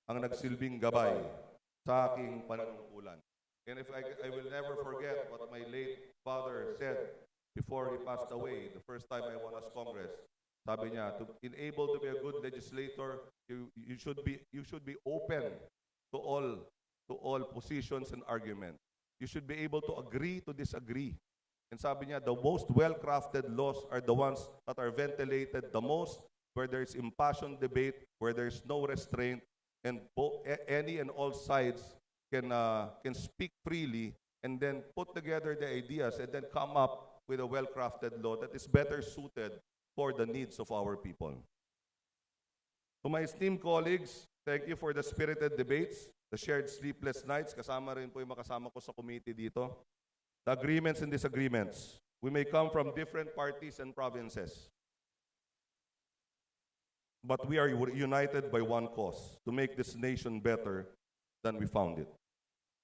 ang nagsilbing gabay sa aking panunungkulan. And if I will never forget what my late father said before he passed away, the first time I won as Congress. Sabi niya, to enable to be a good legislator, you should be open to all positions and arguments. You should be able to agree to disagree. And sabi niya, the most well-crafted laws are the ones that are ventilated the most, where there is impassioned debate, where there is no restraint, and any and all sides can speak freely and then put together the ideas and then come up with a well-crafted law that is better suited for the needs of our people. To my esteemed colleagues, thank you for the spirited debates, the shared sleepless nights. Kasama rin po yung makasama ko sa committee dito. The agreements and disagreements. We may come from different parties and provinces, but we are united by one cause, to make this nation better than we found it.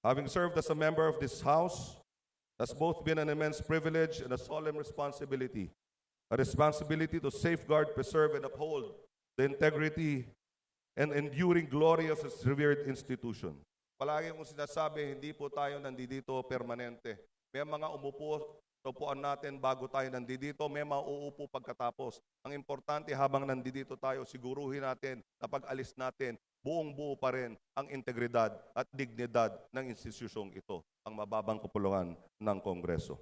Having served as a member of this House, has both been an immense privilege and a solemn responsibility. A responsibility to safeguard, preserve, and uphold the integrity and enduring glory of this revered institution. Palagi kong sinasabi, hindi po tayo nandito permanente. May mga umupo sa upuan natin bago tayo nandito, may mauupo pagkatapos. Ang importante habang nandito tayo, siguruhin natin na pag alis natin, buong-buo pa rin ang integridad at dignidad ng institusyong ito, ang mababang kapulungan ng Kongreso.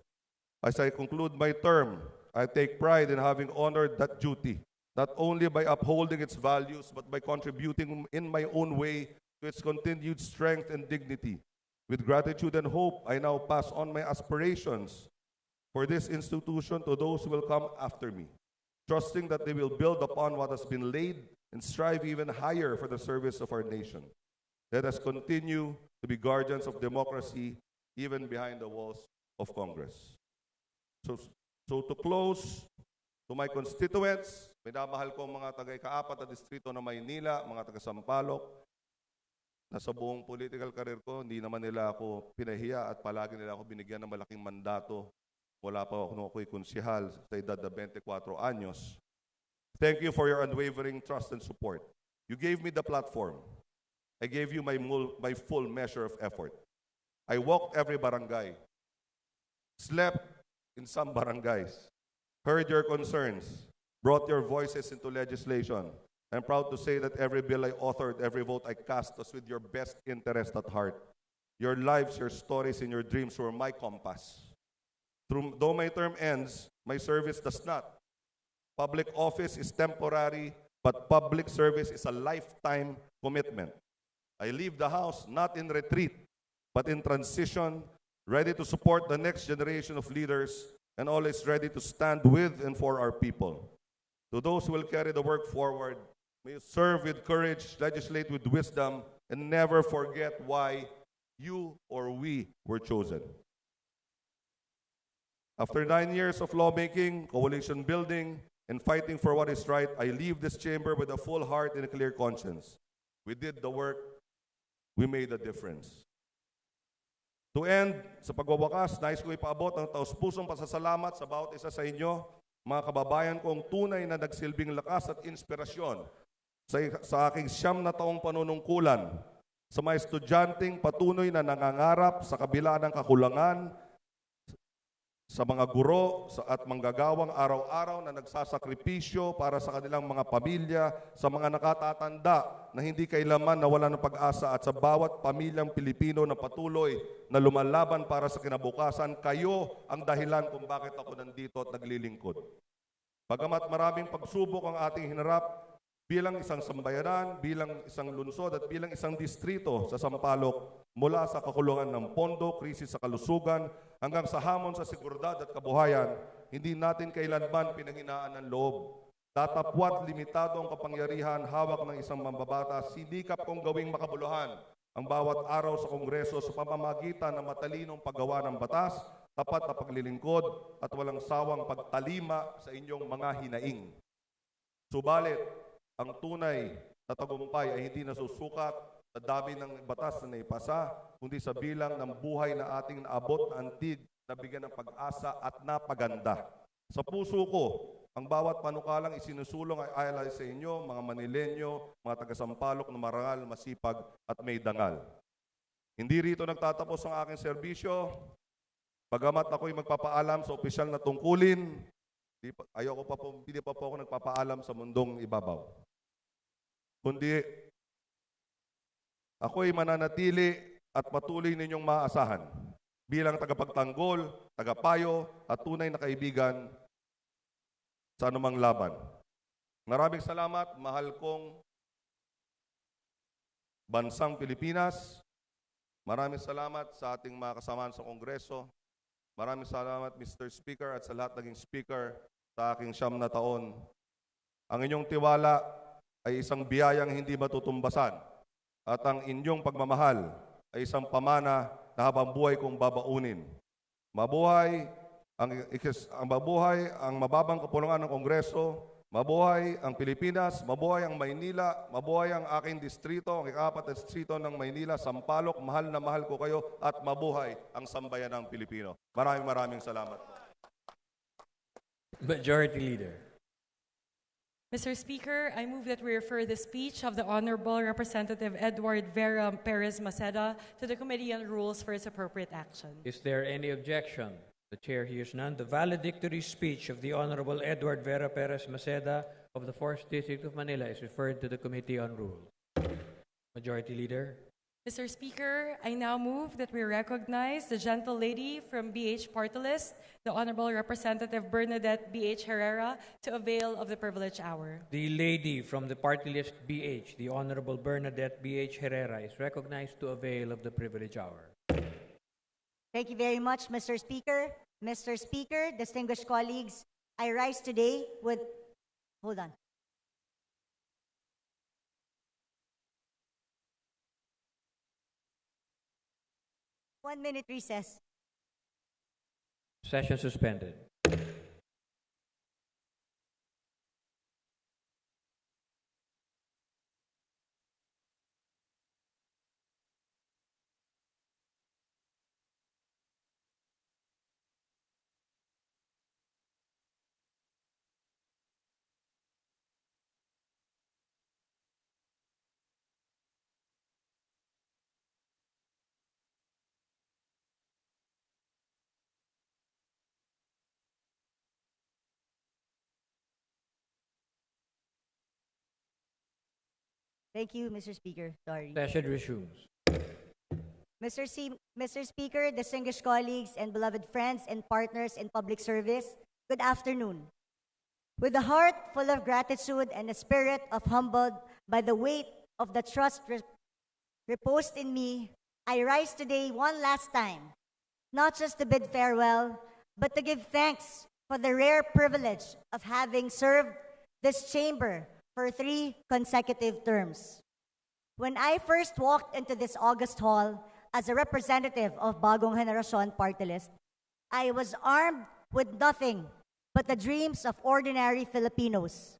As I conclude my term, I take pride in having honored that duty, not only by upholding its values, but by contributing in my own way to its continued strength and dignity. With gratitude and hope, I now pass on my aspirations for this institution to those who will come after me, trusting that they will build upon what has been laid and strive even higher for the service of our nation. Let us continue to be guardians of democracy, even behind the walls of Congress. So to close, to my constituents, minamahal ko mga taga-ikaapat na distrito ng Maynila, mga taga-Sampaloc, na sa buong political career ko, hindi naman nila ako pinahiya at palagi nila ako binigyan ng malaking mandato. Wala pa ako nung ako'y konsihal sa edad na 24 anyos. Thank you for your unwavering trust and support. You gave me the platform. I gave you my full measure of effort. I walked every barangay, slept in some barangays, heard your concerns, brought your voices into legislation. I'm proud to say that every bill I authored, every vote I cast was with your best interest at heart. Your lives, your stories, and your dreams were my compass. Though my term ends, my service does not. Public office is temporary, but public service is a lifetime commitment. I leave the House not in retreat, but in transition, ready to support the next generation of leaders and always ready to stand with and for our people. To those who will carry the work forward, may you serve with courage, legislate with wisdom, and never forget why you or we were chosen. After 9 years of lawmaking, coalition building, and fighting for what is right, I leave this chamber with a full heart and a clear conscience. We did the work. We made a difference. To end, sa pagwawakas, nais ko ipaabot ang taus-pusong pasasalamat sa bawat isa sa inyo, mga kababayan kong tunay na nagsilbing lakas at inspirasyon sa aking 9 na taong panunungkulan, sa mga estudyanteng patuloy na nangangarap sa kabila ng kakulangan, sa mga guro at manggagawang araw-araw na nagsasakripisyo para sa kanilang mga pamilya, sa mga nakatatanda na hindi kailanman nawalan ng pag-asa, at sa bawat pamilyang Pilipino na patuloy na lumalaban para sa kinabukasan, kayo ang dahilan kung bakit ako nandito at naglilingkod. Bagamat maraming pagsubok ang ating hinarap, bilang isang sambayanan, bilang isang lungsod at bilang isang distrito sa Sampaloc, mula sa kakulungan ng pondo, krisis sa kalusugan, hanggang sa hamon sa seguridad at kabuhayan, hindi natin kailanman pinanghinaan ng loob. Tatapwat limitado ang kapangyarihan hawak ng isang mambabatas, sinikap kong gawing makabuluhan ang bawat araw sa Kongreso sa pamamagitan ng matalinong paggawa ng batas, tapat na paglilingkod at walang sawang pagtalima sa inyong mga hinaing. Subalit, ang tunay na tagumpay ay hindi nasusukat sa dami ng batas na naipasa, kundi sa bilang ng buhay na ating naabot na antig na bigyan ng pag-asa at napaganda. Sa puso ko, ang bawat panukalang isinusulong ay alay sa inyo, mga Manilenyo, mga taga-Sampaloc na marangal, masipag at may dangal. Hindi rito nagtatapos ang aking serbisyo. Bagamat ako'y magpapaalam sa opisyal na tungkulin, hindi pa po ako nagpapaalam sa mundong ibabaw. Kundi ako'y mananatili at patuloy ninyong maaasahan bilang tagapagtanggol, tagapayo at tunay na kaibigan sa anumang laban. Maraming salamat, mahal kong bansang Pilipinas. Maraming salamat sa ating mga kasamahan sa Kongreso. Maraming salamat, Mr. Speaker, at sa lahat naging speaker sa aking 9 na taon. Ang inyong tiwala ay isang biyayang hindi matutumbasan at ang inyong pagmamahal ay isang pamana na habang buhay kong babaunin. Mabuhay ang mababang kapulungan ng Kongreso, mabuhay ang Pilipinas, mabuhay ang Maynila, mabuhay ang aking distrito, ang ika-4 na distrito ng Maynila, Sampaloc, mahal na mahal ko kayo, at mabuhay ang sambayanang Pilipino. Maraming salamat. Majority Leader. Mr. Speaker, I move that we refer the speech of the Honorable Representative Edward Vera Perez Maceda to the Committee on Rules for its appropriate action. Is there any objection? The Chair hears none. The valedictory speech of the Honorable Edward Vera Perez Maceda of the 4th District of Manila is referred to the Committee on Rules. Majority Leader. Mr. Speaker, I now move that we recognize the gentle lady from BH Party List, the Honorable Representative Bernadette BH Herrera, to avail of the privilege hour. The lady from the Party List BH, the Honorable Bernadette BH Herrera, is recognized to avail of the privilege hour. Thank you very much, Mr. Speaker. Mr. Speaker, distinguished colleagues, I rise today with... Hold on. One-minute recess. Session suspended. Thank you, Mr. Speaker. Sorry. Session resumes. Mr. Speaker, distinguished colleagues, and beloved friends and partners in public service, good afternoon. With a heart full of gratitude and a spirit of humbled by the weight of the trust reposed in me, I rise today one last time, not just to bid farewell, but to give thanks for the rare privilege of having served this chamber for 3 consecutive terms. When I first walked into this august hall as a representative of Bagong Henerasyon Party List, I was armed with nothing but the dreams of ordinary Filipinos,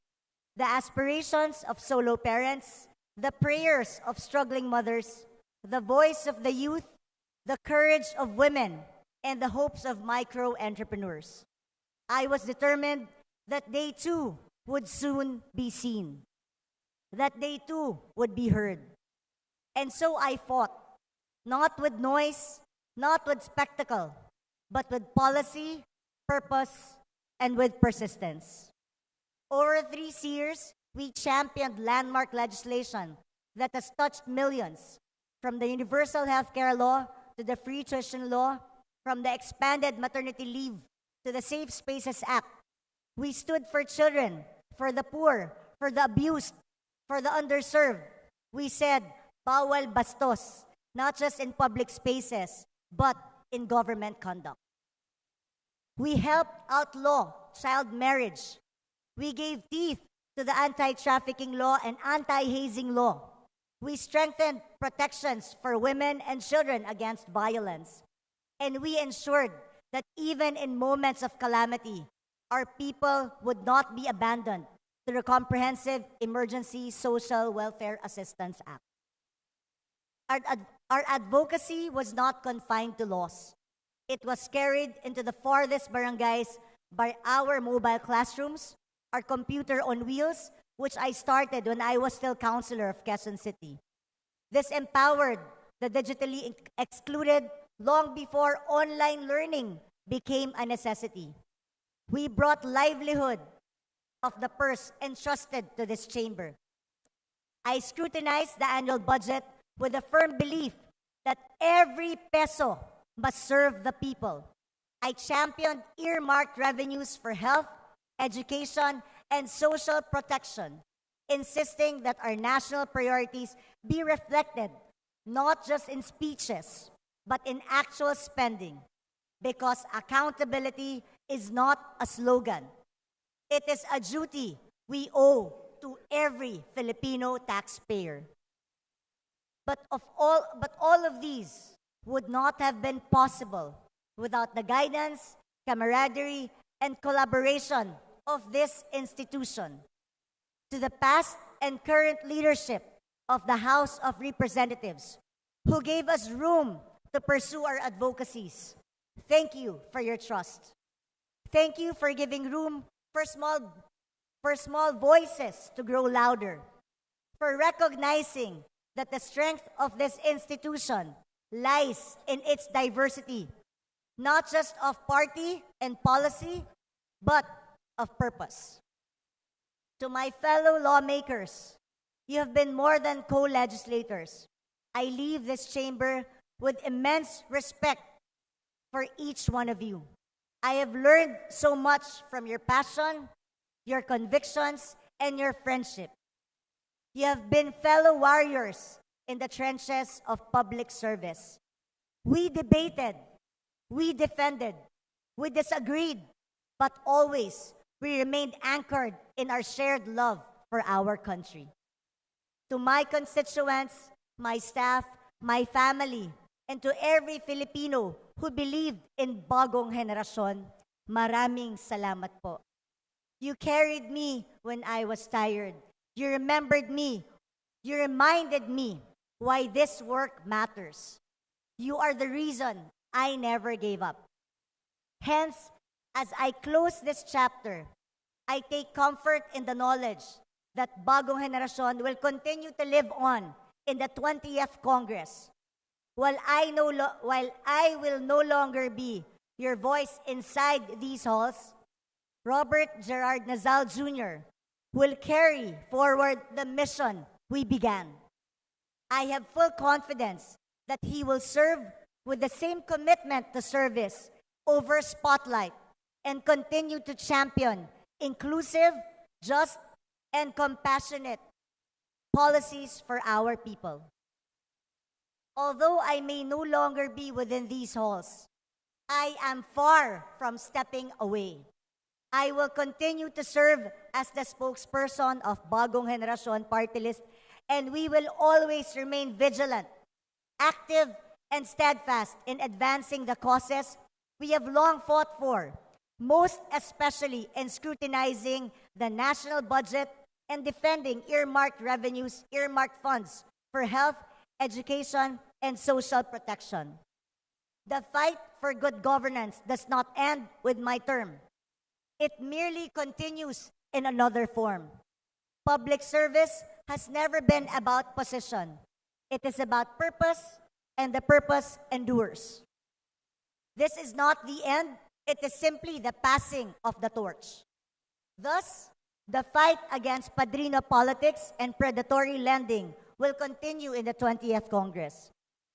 the aspirations of solo parents, the prayers of struggling mothers, the voice of the youth, the courage of women, and the hopes of micro-entrepreneurs. I was determined that they too would soon be seen, that they too would be heard. And so I fought, not with noise, not with spectacle, but with policy, purpose, and with persistence. Over 3 years, we championed landmark legislation that has touched millions, from the Universal Healthcare Law to the Free Tuition Law, from the expanded maternity leave to the Safe Spaces Act. We stood for children, for the poor, for the abused, for the underserved. We said, bawal bastos, not just in public spaces, but in government conduct. We helped outlaw child marriage. We gave teeth to the anti-trafficking law and anti-hazing law. We strengthened protections for women and children against violence. And we ensured that even in moments of calamity, our people would not be abandoned through the Comprehensive Emergency Social Welfare Assistance Act. Our advocacy was not confined to laws. It was carried into the farthest barangays by our mobile classrooms, our computer on wheels, which I started when I was still councilor of Quezon City. This empowered the digitally excluded long before online learning became a necessity. We brought livelihood of the purse entrusted to this chamber. I scrutinized the annual budget with a firm belief that every peso must serve the people. I championed earmarked revenues for health, education, and social protection, insisting that our national priorities be reflected not just in speeches, but in actual spending, because accountability is not a slogan. It is a duty we owe to every Filipino taxpayer. But all of these would not have been possible without the guidance, camaraderie, and collaboration of this institution. To the past and current leadership of the House of Representatives, who gave us room to pursue our advocacies, thank you for your trust. Thank you for giving room for small voices to grow louder, for recognizing that the strength of this institution lies in its diversity, not just of party and policy, but of purpose. To my fellow lawmakers, you have been more than co-legislators. I leave this chamber with immense respect for each one of you. I have learned so much from your passion, your convictions, and your friendship. You have been fellow warriors in the trenches of public service. We debated, we defended, we disagreed, but always we remained anchored in our shared love for our country. To my constituents, my staff, my family, and to every Filipino who believed in Bagong Henerasyon, maraming salamat po. You carried me when I was tired. You remembered me. You reminded me why this work matters. You are the reason I never gave up. Hence, as I close this chapter, I take comfort in the knowledge that Bagong Henerasyon will continue to live on in the 20th Congress. While I will no longer be your voice inside these halls, Robert Gerard Nazal Jr. will carry forward the mission we began. I have full confidence that he will serve with the same commitment to service over spotlight and continue to champion inclusive, just, and compassionate policies for our people. Although I may no longer be within these halls, I am far from stepping away. I will continue to serve as the spokesperson of Bagong Henerasyon Party List, and we will always remain vigilant, active, and steadfast in advancing the causes we have long fought for, most especially in scrutinizing the national budget and defending earmarked revenues, earmarked funds for health, education, and social protection. The fight for good governance does not end with my term. It merely continues in another form. Public service has never been about position. It is about purpose, and the purpose endures. This is not the end, it is simply the passing of the torch. Thus, the fight against padrino politics and predatory lending will continue in the 20th Congress.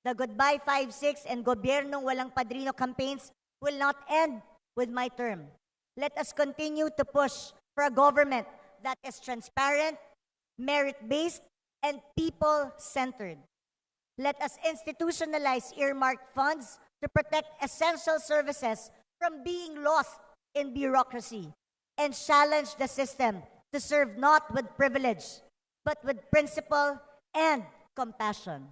The Goodbye 5-6 and Gobyernong Walang Padrino campaigns will not end with my term. Let us continue to push for a government that is transparent, merit-based, and people-centered. Let us institutionalize earmarked funds to protect essential services from being lost in bureaucracy and challenge the system to serve not with privilege, but with principle and compassion.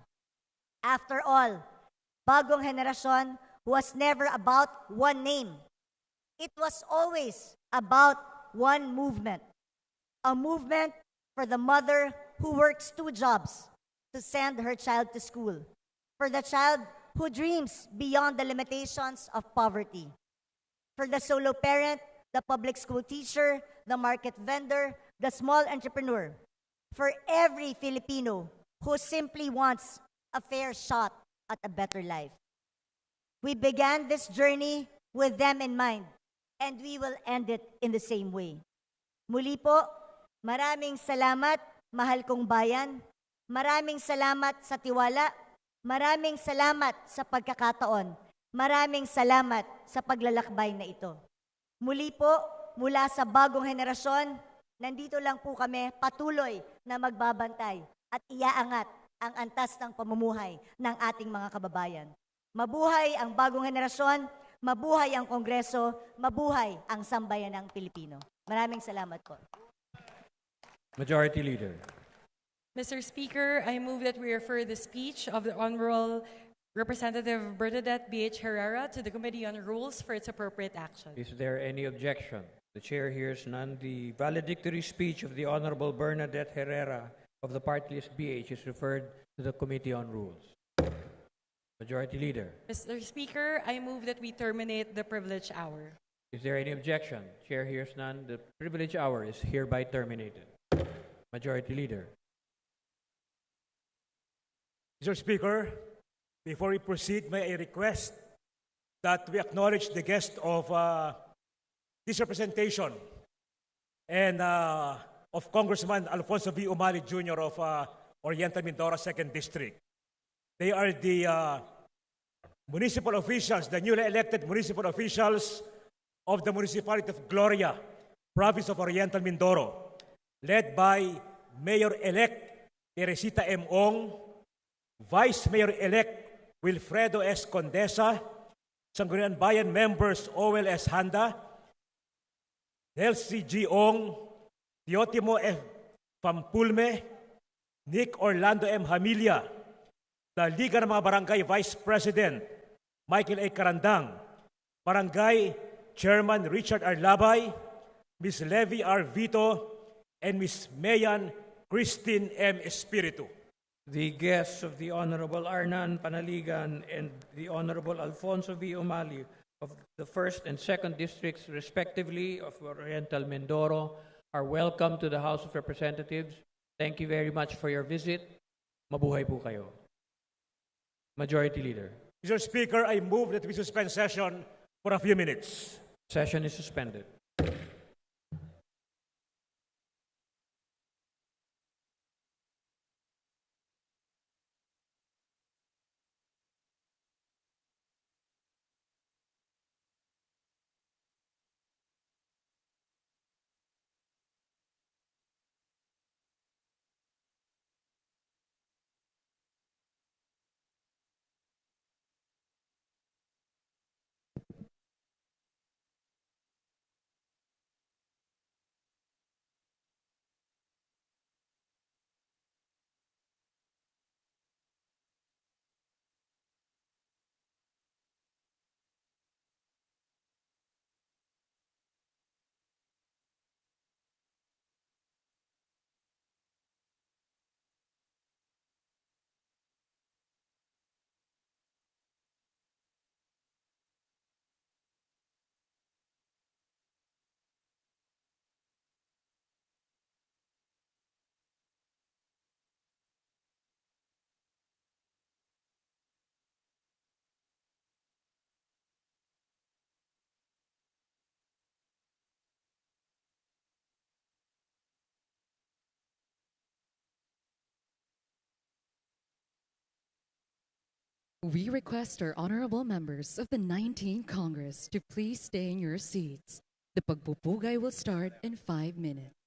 After all, Bagong Henerasyon was never about one name. It was always about one movement. A movement for the mother who works 2 jobs to send her child to school, for the child who dreams beyond the limitations of poverty, for the solo parent, the public school teacher, the market vendor, the small entrepreneur, for every Filipino who simply wants a fair shot at a better life. We began this journey with them in mind, and we will end it in the same way. Muli po, maraming salamat, mahal kong bayan. Maraming salamat sa tiwala. Maraming salamat sa pagkakataon. Maraming salamat sa paglalakbay na ito. Muli po, mula sa bagong henerasyon, nandito lang po kami patuloy na magbabantay at iaangat ang antas ng pamumuhay ng ating mga kababayan. Mabuhay ang bagong henerasyon, mabuhay ang Kongreso, mabuhay ang sambayanang Pilipino. Maraming salamat po. Majority Leader. Mr. Speaker, I move that we refer the speech of the Honorable Representative Bernadette B.H. Herrera to the Committee on Rules for its appropriate action. Is there any objection? The chair hears none. The valedictory speech of the Honorable Bernadette Herrera of the party list BH is referred to the Committee on Rules. Majority Leader. Mr. Speaker, I move that we terminate the privilege hour. Is there any objection? Chair hears none. The privilege hour is hereby terminated. Majority Leader. Mr. Speaker, before we proceed, may I request that we acknowledge the guest of this representation and of Congressman Alfonso V. Umali Jr. of Oriental Mindoro 2nd District. They are the municipal officials, the newly elected municipal officials of the Municipality of Gloria, Province of Oriental Mindoro, led by Mayor-elect Teresita M. Ong, Vice Mayor-elect Wilfredo S. Condesa, Sangguniang Bayan members Owel S. Handa, Nelsie G. Ong, Teotimo F. Pampulme, Nick Orlando M. Hamilia, the Liga ng mga Barangay Vice President Michael A. Carandang, Barangay Chairman Richard R. Labay, Ms. Levy R. Vito, and Ms. Mayan Christine M. Espiritu. The guests of the Honorable Arnan Panaligan and the Honorable Alfonso V. Umali of the 1st and 2nd Districts, respectively, of Oriental Mindoro, are welcome to the House of Representatives. Thank you very much for your visit. Mabuhay po kayo. Majority Leader. Mr. Speaker, I move that we suspend session for a few minutes. Session is suspended. We request our honorable members of the 19th Congress to please stay in your seats. The pagpupugay will start in 5 minutes.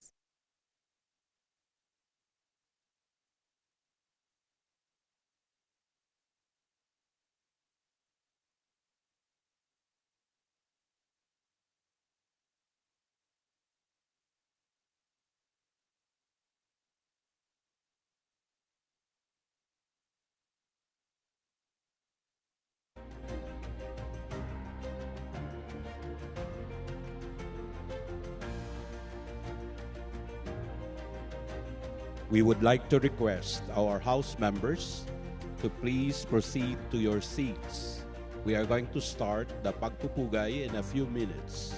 We would like to request our House members to please proceed to your seats. We are going to start the pagpupugay in a few minutes.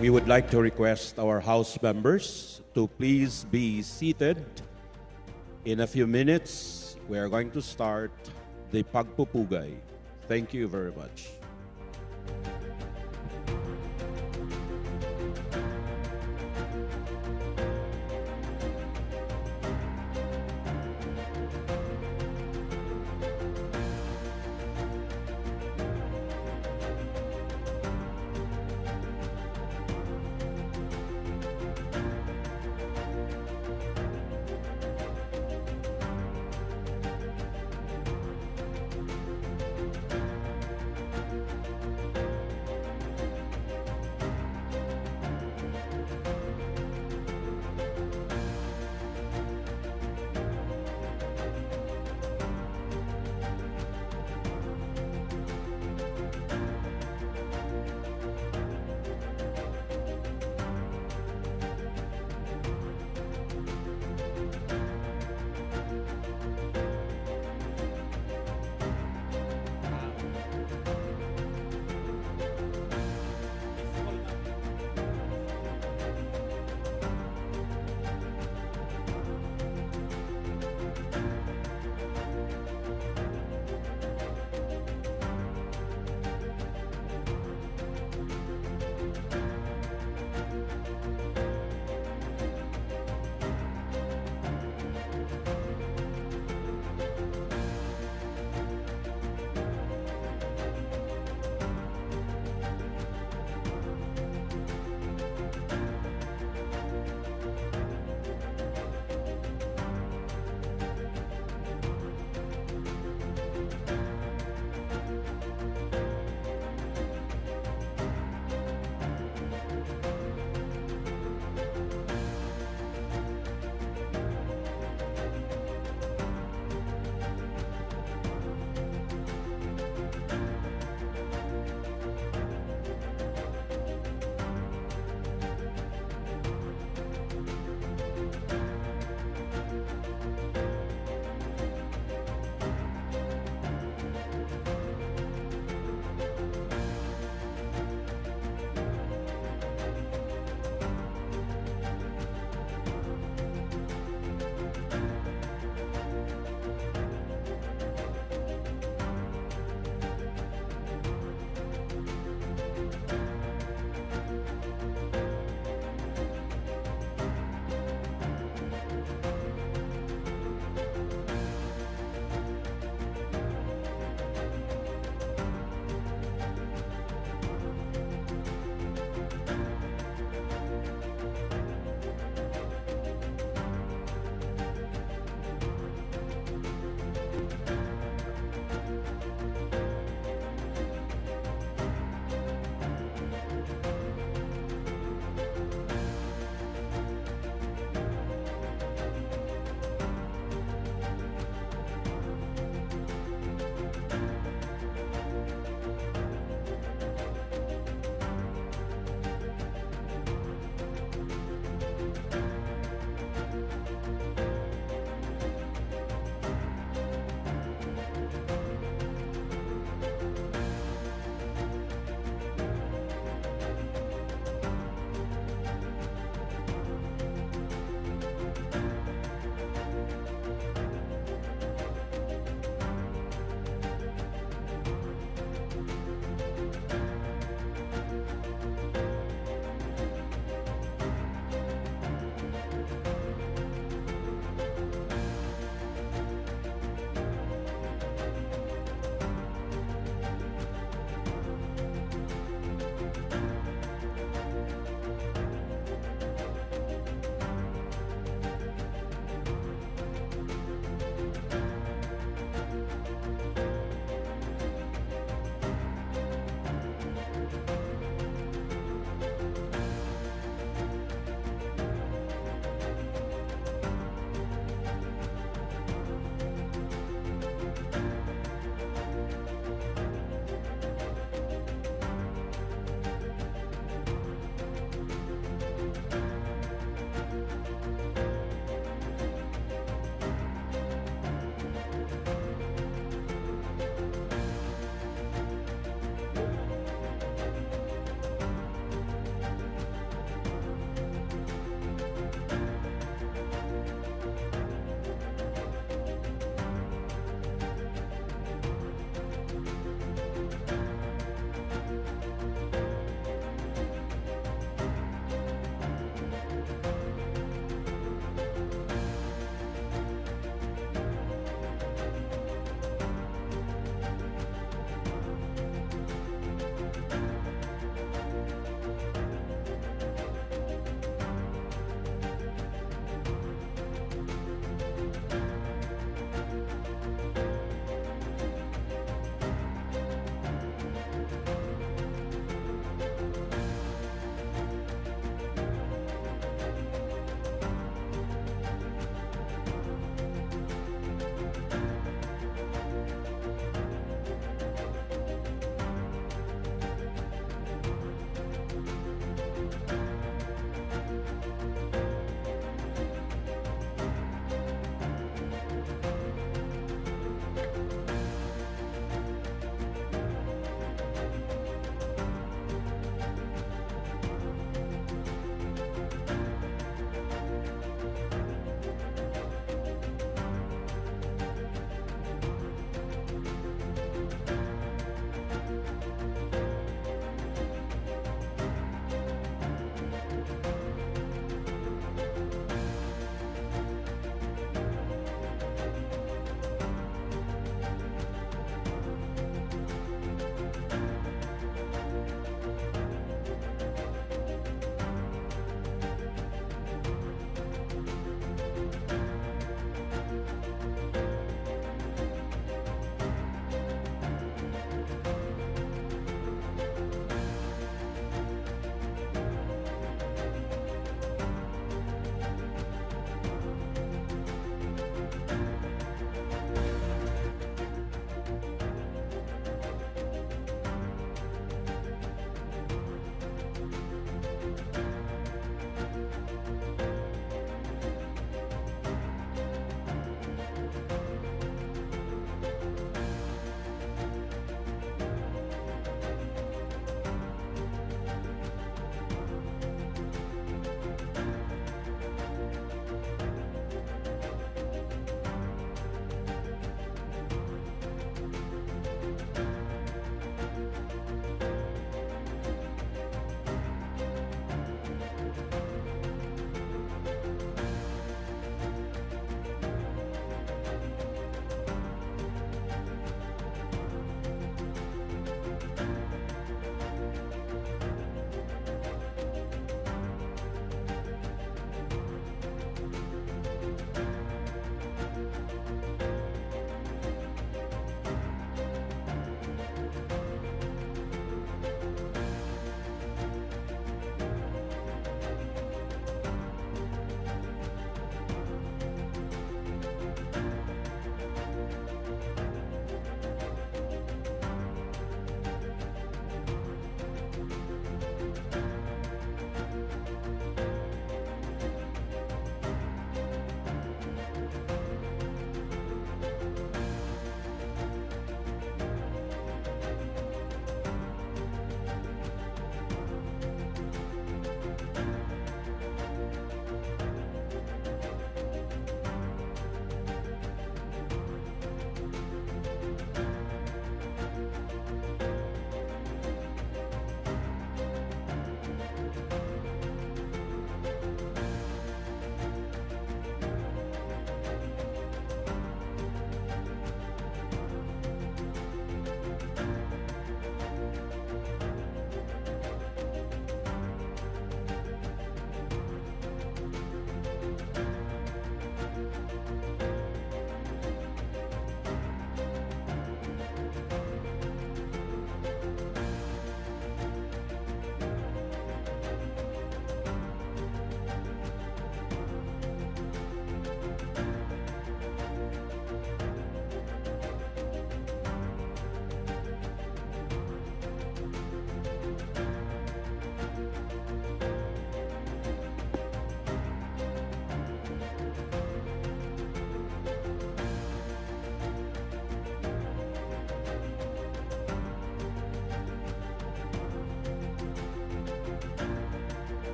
We would like to request our House members to please be seated. In a few minutes, we are going to start the pagpupugay. Thank you very much.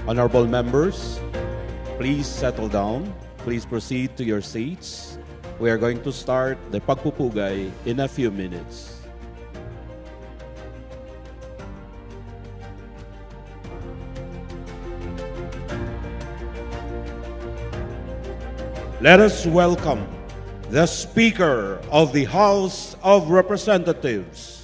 Honorable members, please settle down. Please proceed to your seats. We are going to start the pagpupugay in a few minutes. Let us welcome the Speaker of the House of Representatives.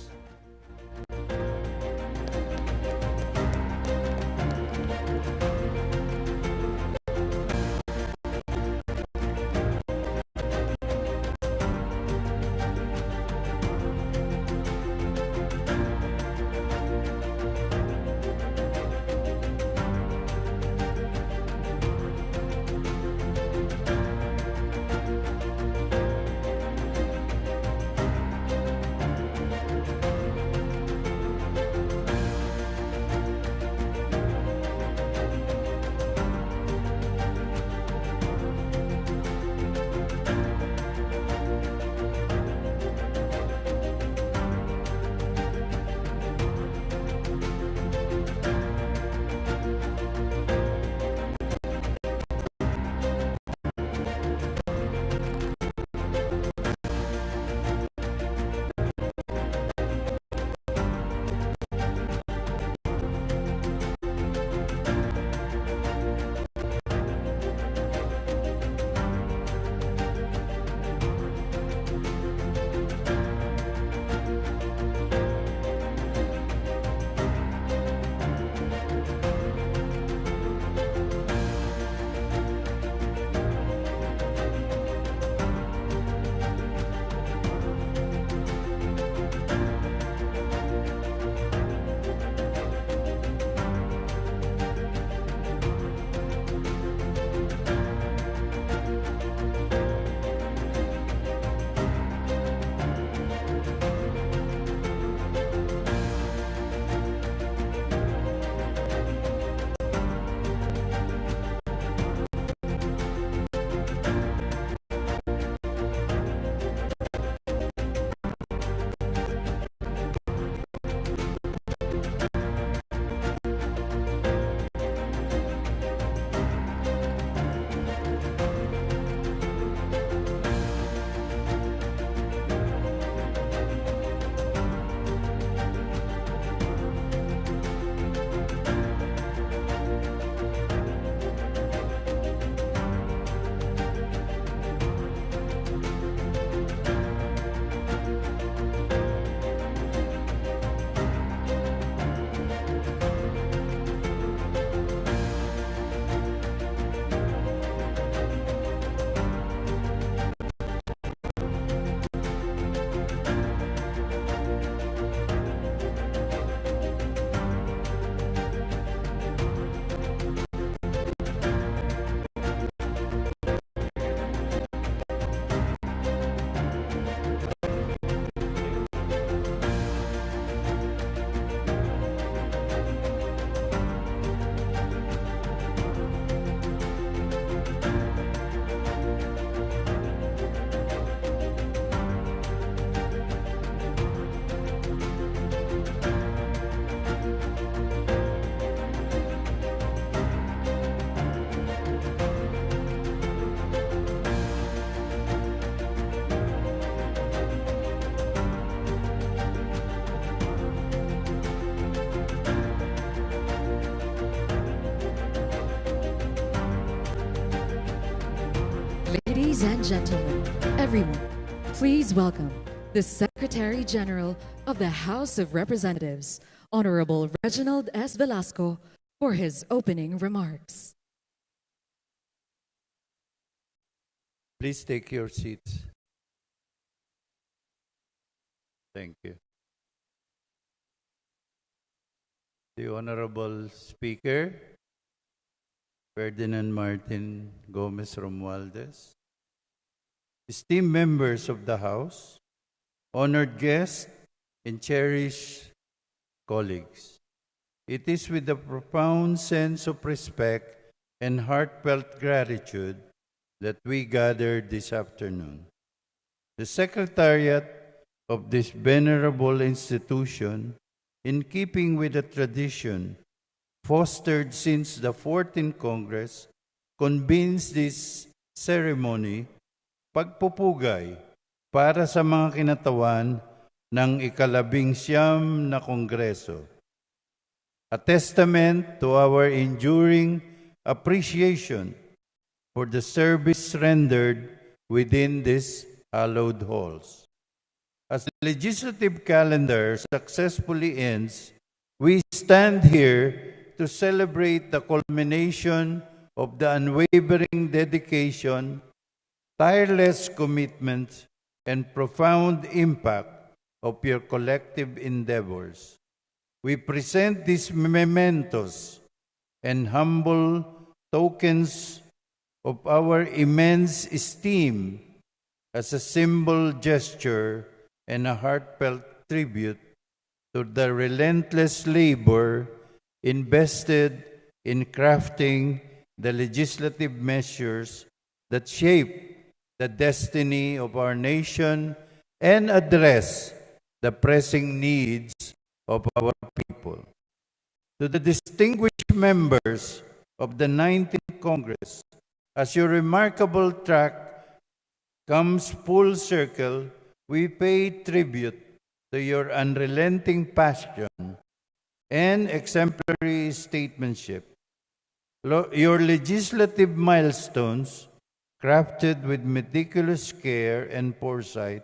Ladies and gentlemen, everyone, please welcome the Secretary General of the House of Representatives, Honorable Reginald S. Velasco, for his opening remarks. Please take your seats. Thank you. The Honorable Speaker, Ferdinand Martin Gomez Romualdez, esteemed members of the House, honored guests, and cherished colleagues. It is with a profound sense of respect and heartfelt gratitude that we gather this afternoon. The Secretariat of this venerable institution, in keeping with the tradition fostered since the 14th Congress, convenes this ceremony, pagpupugay, para sa mga kinatawan ng ika-19 na Kongreso. A testament to our enduring appreciation for the service rendered within these hallowed halls. As the legislative calendar successfully ends, we stand here to celebrate the culmination of the unwavering dedication, tireless commitment, and profound impact of your collective endeavors. We present these mementos and humble tokens of our immense esteem as a symbol gesture and a heartfelt tribute to the relentless labor invested in crafting the legislative measures that shape the destiny of our nation and address the pressing needs of our people. To the distinguished members of the 19th Congress, as your remarkable track comes full circle, we pay tribute to your unrelenting passion and exemplary statesmanship. Your legislative milestones, crafted with meticulous care and foresight,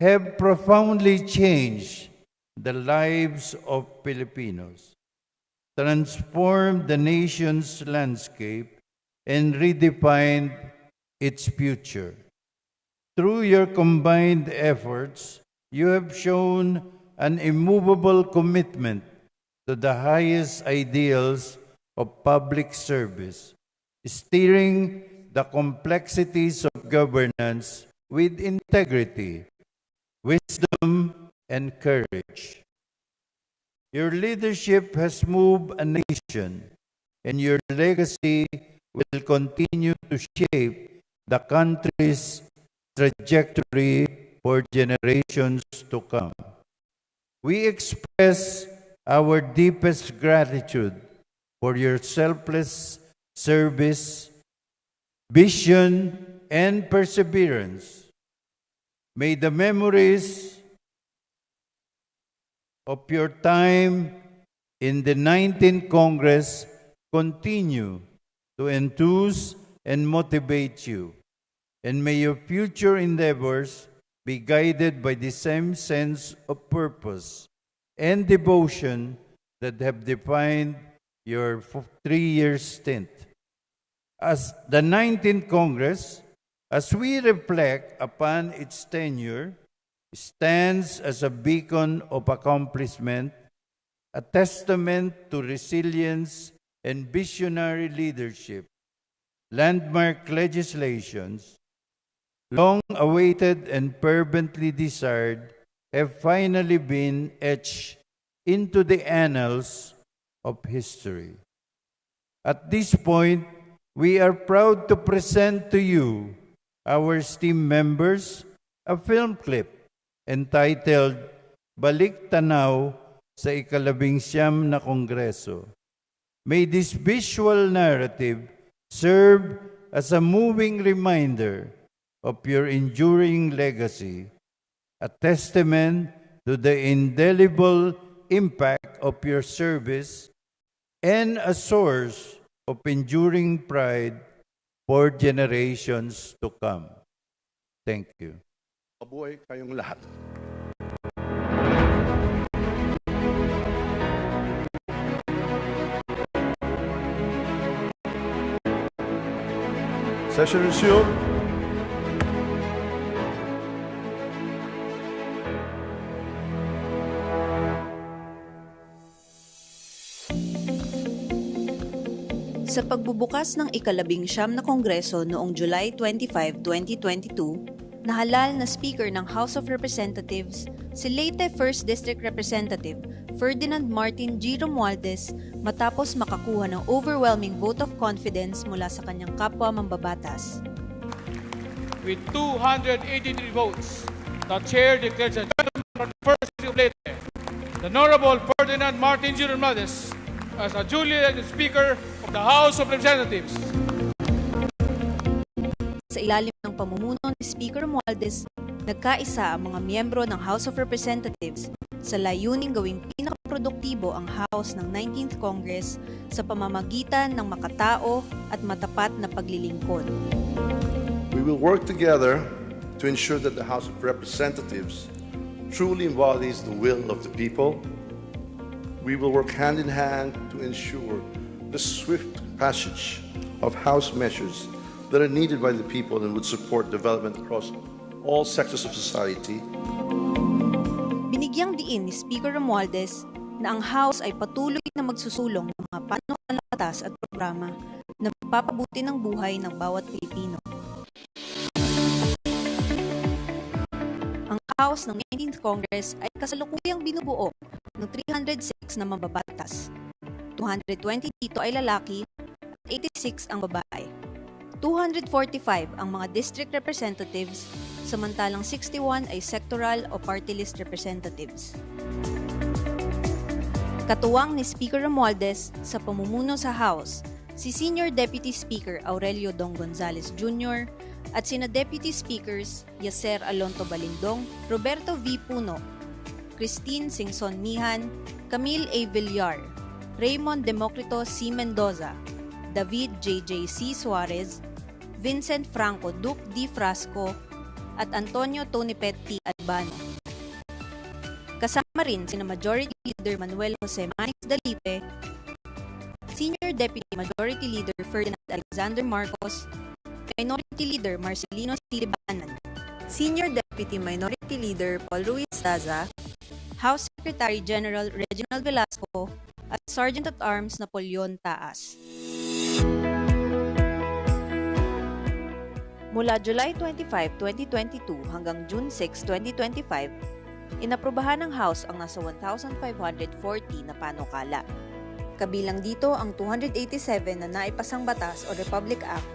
have profoundly changed the lives of Filipinos, transformed the nation's landscape, and redefined its future. Through your combined efforts, you have shown an immovable commitment to the highest ideals of public service, steering the complexities of governance with integrity, wisdom, and courage. Your leadership has moved a nation, and your legacy will continue to shape the country's trajectory for generations to come. We express our deepest gratitude for your selfless service, vision, and perseverance. May the memories of your time in the 19th Congress continue to enthuse and motivate you. And may your future endeavors be guided by the same sense of purpose and devotion that have defined your 3-year stint. As the 19th Congress, as we reflect upon its tenure, stands as a beacon of accomplishment, a testament to resilience and visionary leadership. Landmark legislations, long awaited and fervently desired, have finally been etched into the annals of history. At this point, we are proud to present to you, our esteemed members, a film clip entitled Balik Tanaw sa ika-19 na Kongreso. May this visual narrative serve as a moving reminder of your enduring legacy, a testament to the indelible impact of your service, and a source of enduring pride for generations to come. Thank you. Mabuhay kayong lahat. Session resumed. Sa pagbubukas ng ika-19 na Kongreso noong July 25, 2022, nahalal na Speaker ng House of Representatives si Leyte 1st District Representative Ferdinand Martin G. Romualdez matapos makakuha ng overwhelming vote of confidence mula sa kanyang kapwa mambabatas. With 283 votes, the Chair declares the gentleman from the 1st District of Leyte, the Honorable Ferdinand Martin G. Romualdez, as a duly elected Speaker of the House of Representatives. Sa ilalim ng pamumuno ni Speaker Romualdez, nagkaisa ang mga miyembro ng House of Representatives sa layuning gawing pinakaproduktibo ang House ng 19th Congress sa pamamagitan ng makatao at matapat na paglilingkod. We will work together to ensure that the House of Representatives truly embodies the will of the people. We will work hand in hand to ensure the swift passage of House measures that are needed by the people and would support development across all sectors of society. Binigyang diin ni Speaker Romualdez na ang House ay patuloy na magsusulong ng mga panukalang batas at programa na magpapabuti ng buhay ng bawat Pilipino. Ang House ng 19th Congress ay kasalukuyang binubuo ng 306 na mababatas. 220 dito ay lalaki at 86 ang babae. 245 ang mga district representatives, samantalang 61 ay sectoral o party list representatives. Katuwang ni Speaker Romualdez sa pamumuno sa House, si Senior Deputy Speaker Aurelio Dong Gonzales Jr. at sina Deputy Speakers Yaser Alonto Balindong, Roberto V. Puno, Christine Singson Mihan, Camille A. Villar, Raymond Democrito C. Mendoza, David J.J.C. Suarez, Vincent Franco Duque D. Frasco, at Antonio Tonipet T. Albano. Kasama rin sina Majority Leader Manuel Jose Manix Dalipe, Senior Deputy Majority Leader Ferdinand Alexander Marcos, Minority Leader Marcelino Silibanan, Senior Deputy Minority Leader Paul Ruiz Daza, House Secretary General Reginald Velasco, at Sergeant at Arms Napoleon Taas. Mula July 25, 2022 hanggang June 6, 2025, inaprubahan ng House ang nasa 1,540 na panukala. Kabilang dito ang 287 na naipasang batas o Republic Act,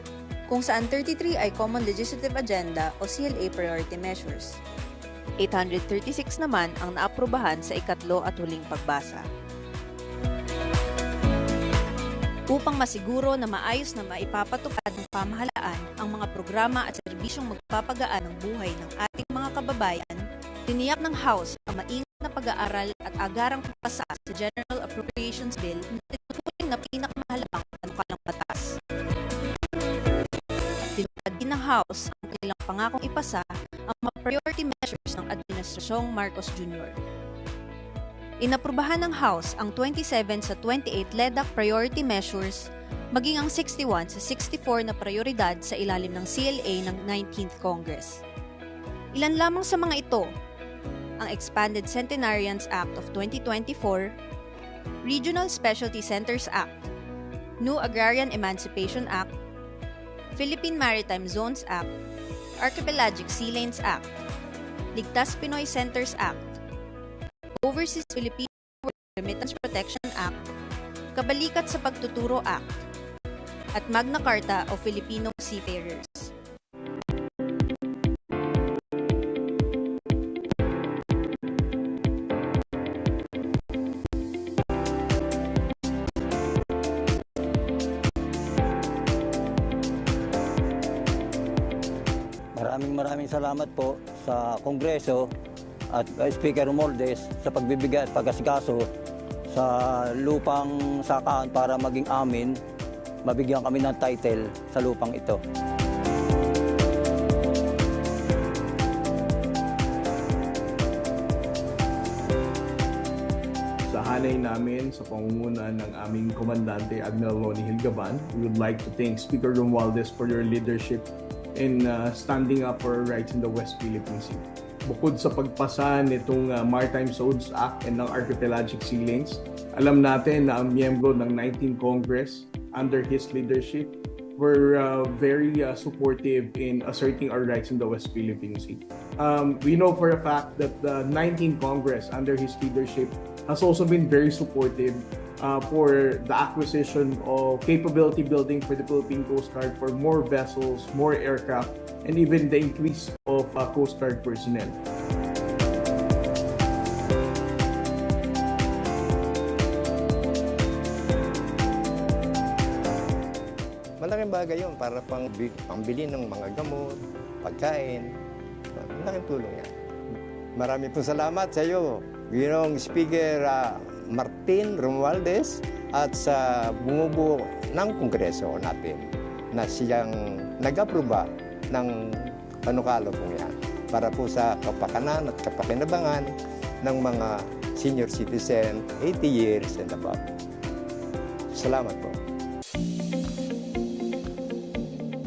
kung saan 33 ay Common Legislative Agenda o CLA Priority Measures. 836 naman ang naaprubahan sa ikatlo at huling pagbasa. Upang masiguro na maayos na maipapatupad ng pamahalaan ang mga programa at serbisyong magpapagaan ng buhay ng ating mga kababayan, tiniyak ng House ang maingat na pag-aaral at agarang pagpasa sa General Appropriations Bill na tinuturing na pinakamahalagang panukalang batas. Tinupad din ng House ang kanilang pangakong ipasa ang mga priority measures ng Administrasyong Marcos Jr. Inaprubahan ng House ang 27 sa 28 LEDAC priority measures, maging ang 61 sa 64 na prioridad sa ilalim ng CLA ng 19th Congress. Ilan lamang sa mga ito, ang Expanded Centenarians Act of 2024, Regional Specialty Centers Act, New Agrarian Emancipation Act, Philippine Maritime Zones Act, Archipelagic Sea Lanes Act, Ligtas Pinoy Centers Act, Overseas Filipino Remittance Protection Act, Kabalikat sa Pagtuturo Act, at Magna Carta o Filipino Seafarers. Maraming salamat po sa Kongreso at kay Speaker Romualdez sa pagbibigay at pag-asikaso sa lupang sakaan para maging amin, mabigyan kami ng title sa lupang ito. Sa hanay namin sa pangunguna ng aming komandante Admiral Ronnie Hilgaban, we would like to thank Speaker Romualdez for your leadership in standing up for our rights in the West Philippine Sea. Bukod sa pagpasa nitong Maritime Zones Act and ng Archipelagic Sea Lanes, alam natin na ang miyembro ng 19th Congress under his leadership were very supportive in asserting our rights in the West Philippine Sea. We know for a fact that the 19th Congress under his leadership has also been very supportive for the acquisition of capability building for the Philippine Coast Guard for more vessels, more aircraft, and even the increase of Coast Guard personnel. malaking bagay yun para pambili ng mga gamot, pagkain. Malaking tulong yan. Maraming po salamat sa iyo, Ginoong Speaker Martin Romualdez at sa bumubuo ng Kongreso natin na siyang nag-aproba ng panukalo pong yan para po sa kapakanan at kapakinabangan ng mga senior citizen, 80 years and above. Salamat po.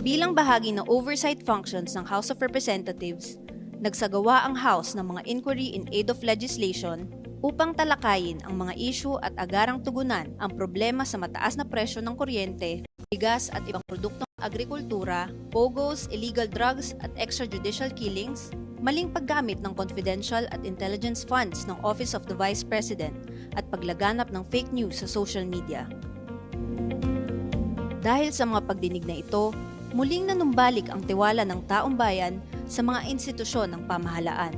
Bilang bahagi ng oversight functions ng House of Representatives, nagsagawa ang House ng mga inquiry in aid of legislation upang talakayin ang mga issue at agarang tugunan ang problema sa mataas na presyo ng kuryente, bigas at ibang produktong agrikultura, POGOs, illegal drugs at extrajudicial killings, maling paggamit ng confidential at intelligence funds ng Office of the Vice President at paglaganap ng fake news sa social media. Dahil sa mga pagdinig na ito, muling nanumbalik ang tiwala ng taong bayan sa mga institusyon ng pamahalaan.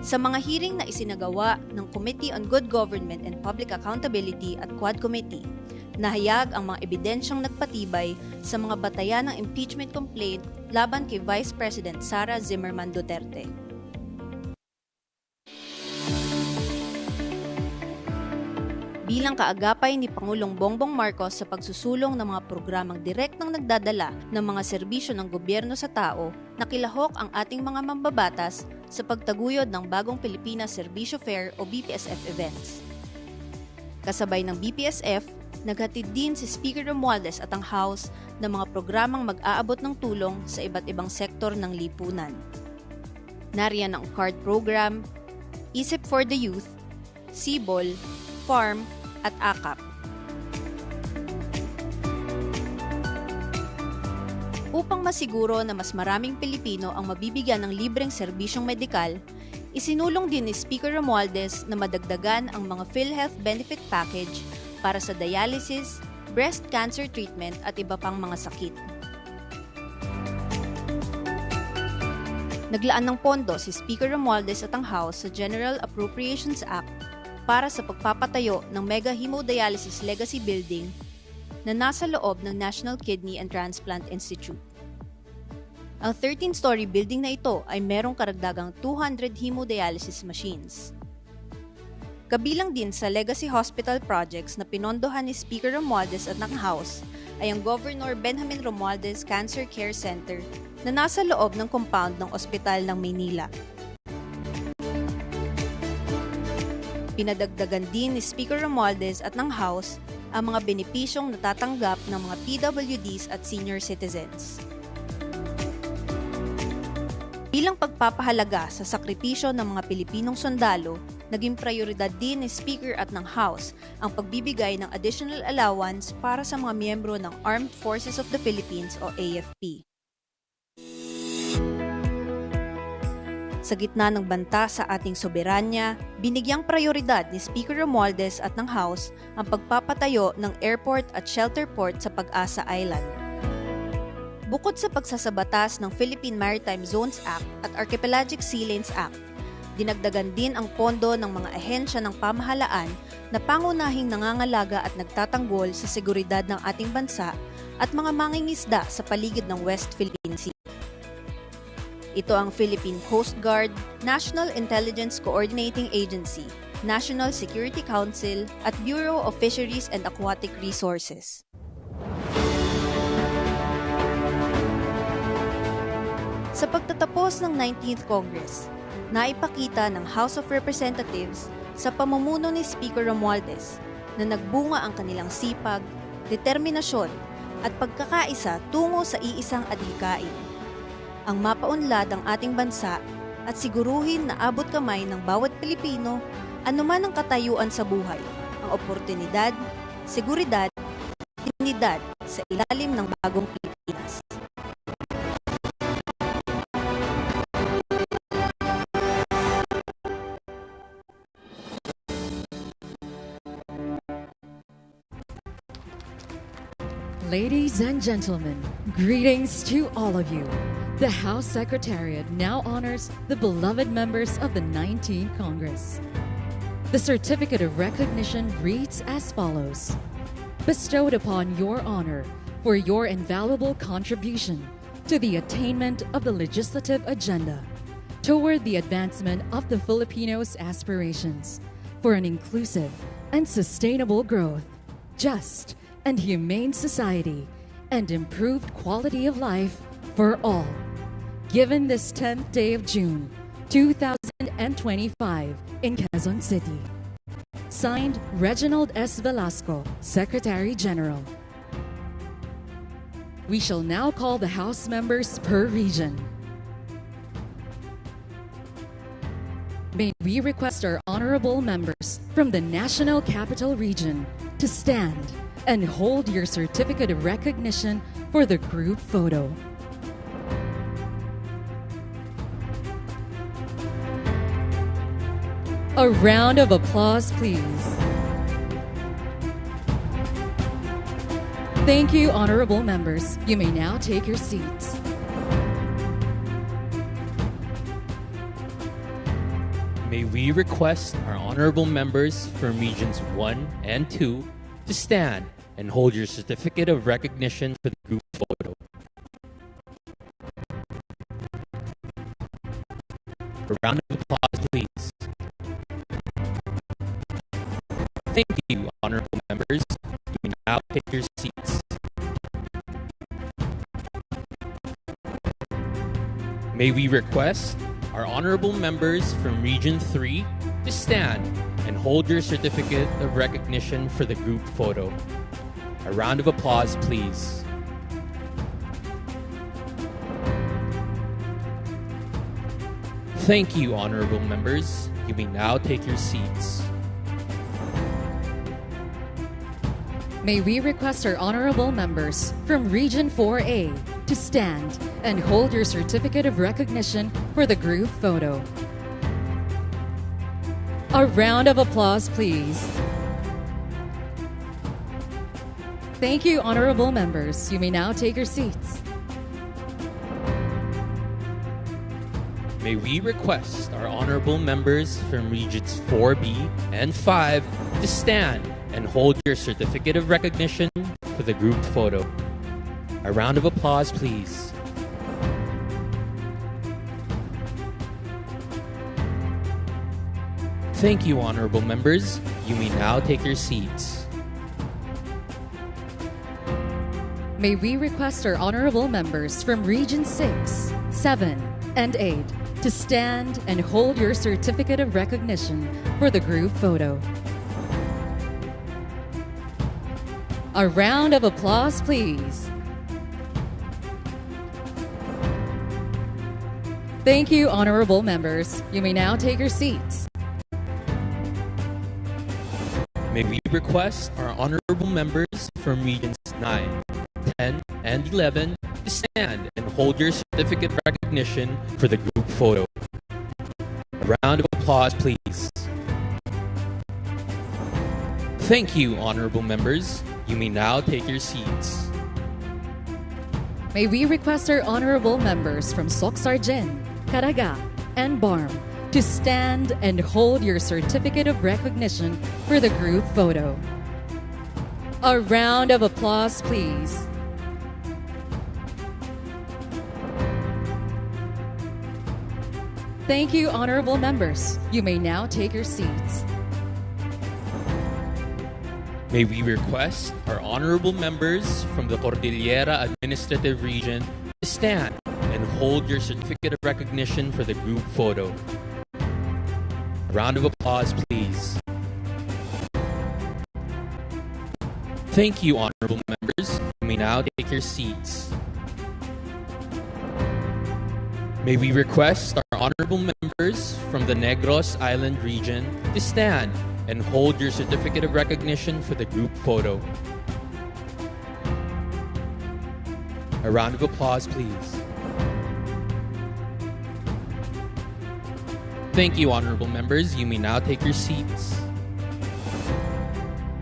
Sa mga hearing na isinagawa ng Committee on Good Government and Public Accountability at Quad Committee, nahayag ang mga ebidensyang nagpatibay sa mga batayan ng impeachment complaint laban kay Vice President Sara Zimmerman Duterte. Bilang kaagapay ni Pangulong Bongbong Marcos sa pagsusulong ng mga programang direktang nagdadala ng mga serbisyo ng gobyerno sa tao, nakilahok ang ating mga mambabatas sa pagtaguyod ng Bagong Pilipinas Serbisyo Fair o BPSF events. Kasabay ng BPSF, naghatid din si Speaker Romualdez at ang House ng mga programang mag-aabot ng tulong sa iba't ibang sektor ng lipunan. Nariyan ang CARD program, Isip for the Youth, Sibol, Farm, at AKAP. Upang masiguro na mas maraming Pilipino ang mabibigyan ng libreng serbisyong medikal, isinulong din ni Speaker Romualdez na madagdagan ang mga PhilHealth benefit package para sa dialysis, breast cancer treatment at iba pang mga sakit. Naglaan ng pondo si Speaker Romualdez at ang House sa General Appropriations Act para sa pagpapatayo ng Mega Hemodialysis Legacy Building na nasa loob ng National Kidney and Transplant Institute. Ang 13-story building na ito ay merong karagdagang 200 hemodialysis machines. Kabilang din sa legacy hospital projects na pinondohan ni Speaker Romualdez at ng House ay ang Governor Benjamin Romualdez Cancer Care Center na nasa loob ng compound ng Ospital ng Maynila. Pinadagdagan din ni Speaker Romualdez at ng House ang mga benepisyong natatanggap ng mga PWDs at senior citizens. Bilang pagpapahalaga sa sakripisyo ng mga Pilipinong sundalo, naging prioridad din ni Speaker at ng House ang pagbibigay ng additional allowance para sa mga miyembro ng Armed Forces of the Philippines o AFP. Sa gitna ng banta sa ating soberanya, binigyang prioridad ni Speaker Romualdez at ng House ang pagpapatayo ng airport at shelter port sa Pag-asa Island. Bukod sa pagsasabatas ng Philippine Maritime Zones Act at Archipelagic Sea Lanes Act, dinagdagan din ang pondo ng mga ahensya ng pamahalaan na pangunahing nangangalaga at nagtatanggol sa seguridad ng ating bansa at mga mangingisda sa paligid ng West Philippine Sea. Ito ang Philippine Coast Guard, National Intelligence Coordinating Agency, National Security Council at Bureau of Fisheries and Aquatic Resources. Sa pagtatapos ng 19th Congress, naipakita ng House of Representatives sa pamumuno ni Speaker Romualdez na nagbunga ang kanilang sipag, determinasyon at pagkakaisa tungo sa iisang adhikain. Ang mapaunlad ang ating bansa at siguruhin na abot kamay ng bawat Pilipino anuman ang katayuan sa buhay, ang oportunidad, seguridad, at dignidad sa ilalim ng bagong Pilipinas. Ladies and gentlemen, greetings to all of you. The House Secretariat now honors the beloved members of the 19th Congress. The certificate of recognition reads as follows. bestowed upon your honor for your invaluable contribution to the attainment of the legislative agenda toward the advancement of the Filipinos' aspirations for an inclusive and sustainable growth, just and humane society, and improved quality of life for all. Given this 10th day of June, 2025 in Quezon City. Signed, Reginald S. Velasco, Secretary General. We shall now call the House members per region. May we request our honorable members from the National Capital Region to stand and hold your certificate of recognition for the group photo. A round of applause, please. Thank you, honorable members. You may now take your seats. May we request our honorable members from Regions 1 and 2 to stand and hold your certificate of recognition for the group photo. A round of applause, please. Thank you, honorable members. You may now take your seats. May we request our honorable members from Region 3 to stand and hold your certificate of recognition for the group photo. A round of applause, please. Thank you, honorable members. You may now take your seats. May we request our honorable members from Region 4A to stand and hold your certificate of recognition for the group photo. A round of applause, please. Thank you, honorable members. You may now take your seats. May we request our honorable members from Regions 4B and 5 to stand and hold your certificate of recognition for the group photo. A round of applause, please. Thank you, honorable members. You may now take your seats. May we request our honorable members from Region 6, 7, and 8 to stand and hold your certificate of recognition for the group photo. A round of applause, please. Thank you, honorable members. You may now take your seats. May we request our honorable members from Regions 9, 10, and 11 to stand and hold your certificate of recognition for the group photo. A round of applause, please. Thank you, honorable members. You may now take your seats. May we request our honorable members from Soksargen, Caraga, and Barm to stand and hold your certificate of recognition for the group photo. A round of applause, please. Thank you, honorable members. You may now take your seats. May we request our honorable members from the Cordillera Administrative Region to stand and hold your certificate of recognition for the group photo. A round of applause, please. Thank you, honorable members. You may now take your seats. May we request our honorable members from the Negros Island region to stand and hold your certificate of recognition for the group photo. A round of applause, please. Thank you, honorable members. You may now take your seats.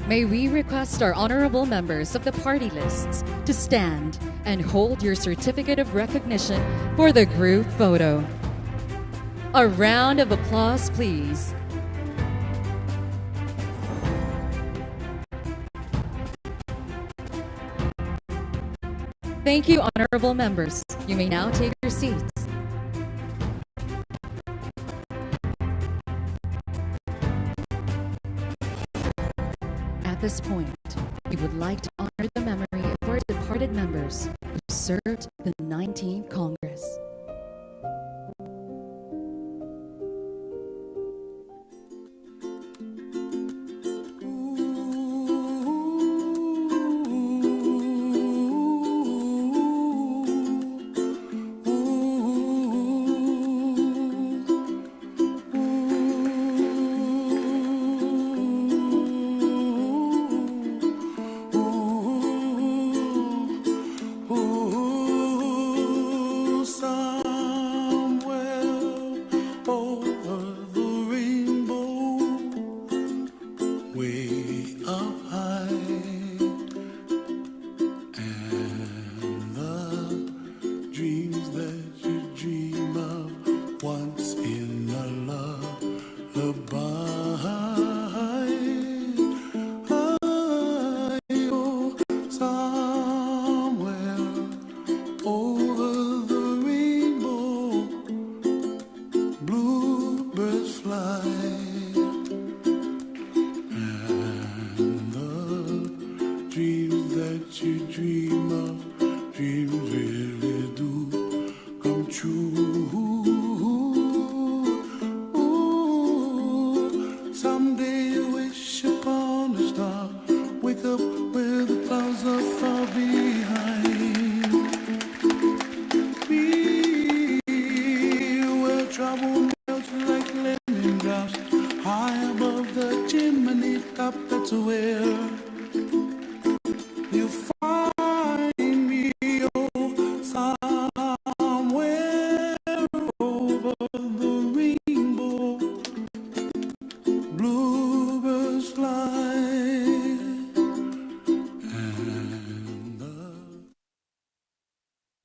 May we request our honorable members of the party lists to stand and hold your certificate of recognition for the group photo. A round of applause, please. Thank you, honorable members. You may now take your seats. At this point, we would like to honor the memory of our departed members who served the 19th Congress.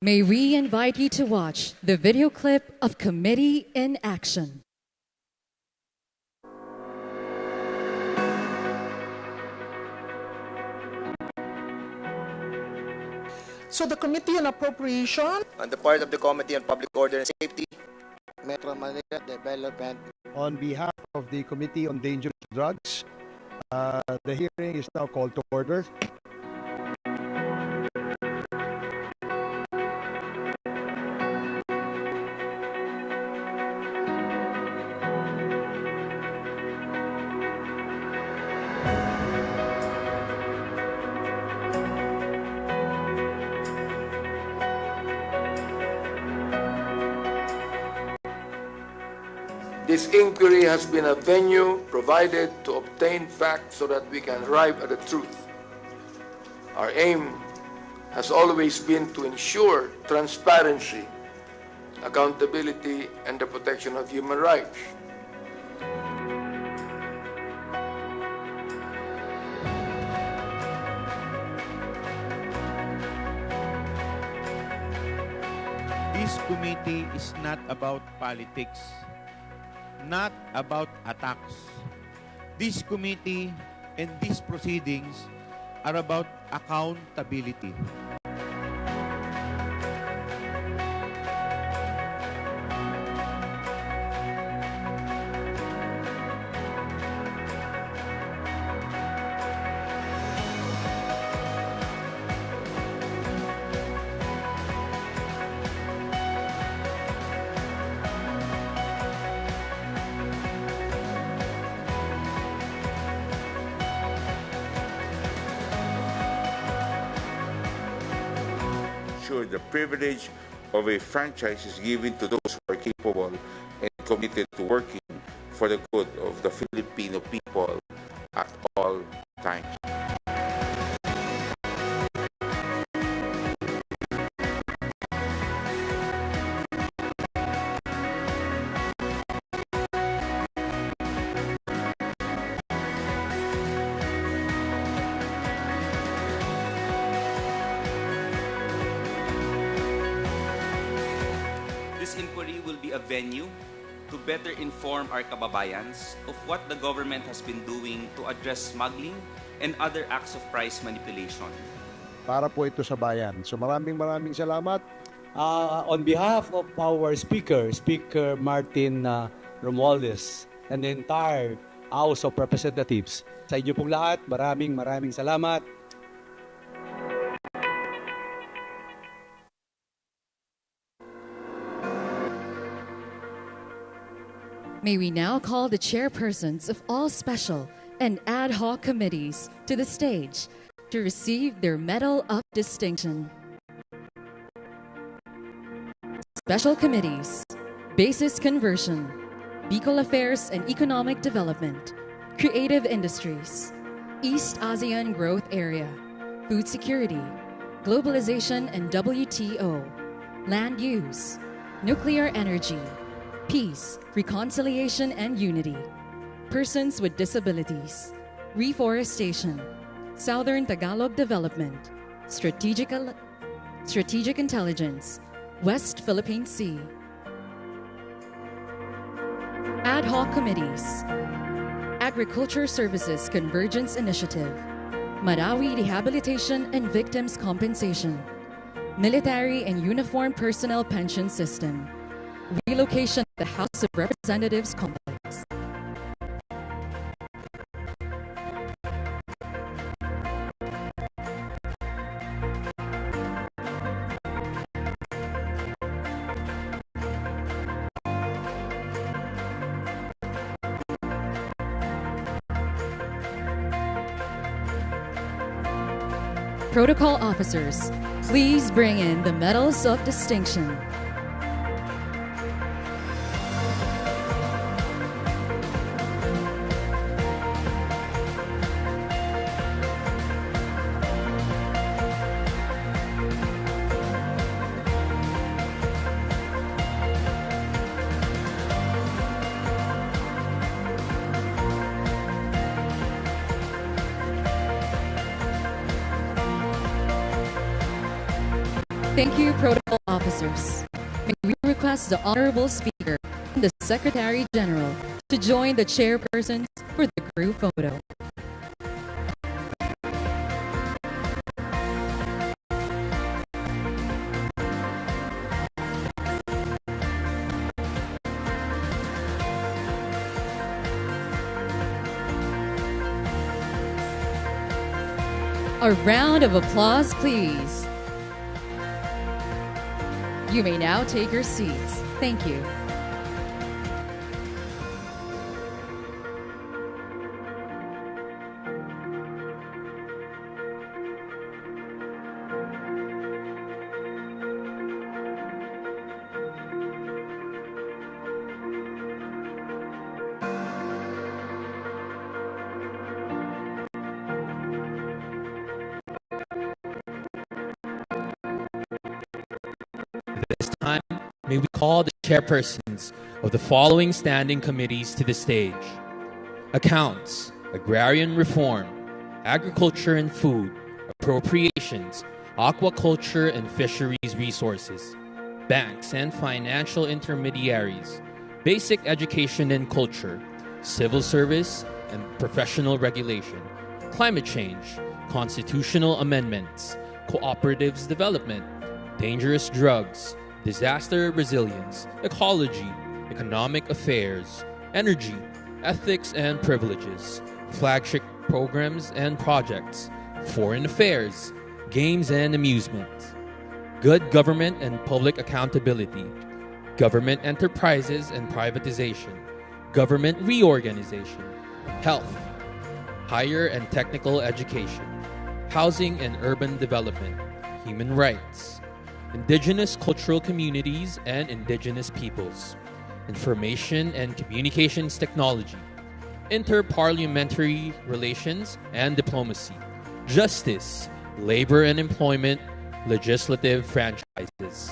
May we invite you to watch the video clip of Committee in Action. So the Committee on Appropriation, on the part of the Committee on Public Order and Safety, Metro Manila Development. On behalf of the Committee on Dangerous Drugs, the hearing is now called to order. This inquiry has been a venue provided to obtain facts so that we can arrive at the truth. Our aim has always been to ensure transparency, accountability, and the protection of human rights. This committee is not about politics, not about attacks. This committee and these proceedings are about accountability. The privilege of a franchise is given to those who are capable and committed to working for the good of the Filipino people at all times. This inquiry will be a venue to better inform our kababayans of what the government has been doing to address smuggling and other acts of price manipulation. para po ito sa bayan. So maraming salamat. On behalf of our speaker, Speaker Martin Romualdez, and the entire House of Representatives, sa inyo pong lahat, maraming salamat. May we now call the chairpersons of all special and ad hoc committees to the stage to receive their Medal of Distinction. Special Committees: Basis Conversion, Bicol Affairs and Economic Development, Creative Industries, East ASEAN Growth Area, Food Security, Globalization and WTO, Land Use, Nuclear Energy, Peace, Reconciliation and Unity, Persons with Disabilities, Reforestation, Southern Tagalog Development, Strategic Intelligence, West Philippine Sea. Ad hoc committees: Agriculture Services Convergence Initiative, Marawi Rehabilitation and Victims Compensation, Military and Uniformed Personnel Pension System, Relocation of the House of Representatives Complex. Protocol officers, please bring in the medals of distinction. Thank you, protocol officers. May we request the Honorable Speaker and the Secretary General to join the chairpersons for the group photo. A round of applause, please. You may now take your seats. Thank you. This time, may we call the chairpersons of the following standing committees to the stage: Accounts, Agrarian Reform, Agriculture and Food, Appropriations, Aquaculture and Fisheries Resources, Banks and Financial Intermediaries, Basic Education and Culture, Civil Service and Professional Regulation, Climate Change, Constitutional Amendments, Cooperatives Development, Dangerous Drugs, Disaster Resilience, Ecology, Economic Affairs, Energy, Ethics and Privileges, Flagship Programs and Projects, Foreign Affairs, Games and Amusement, Good Government and Public Accountability, Government Enterprises and Privatization, Government Reorganization, Health, Higher and Technical Education, Housing and Urban Development, Human Rights, Indigenous Cultural Communities and Indigenous Peoples, Information and Communications Technology, Interparliamentary Relations and Diplomacy, Justice, Labor and Employment, Legislative Franchises.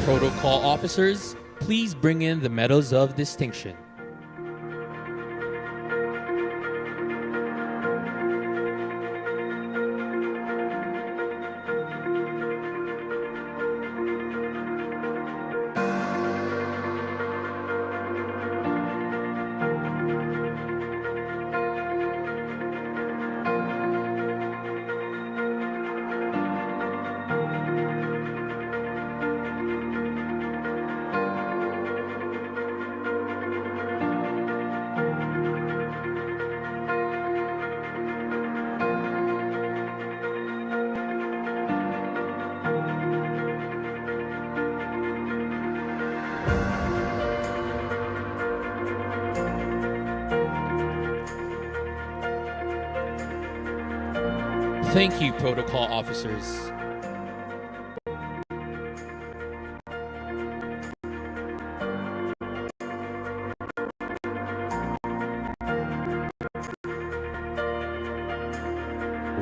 Protocol officers, please bring in the medals of distinction. Thank you, protocol officers.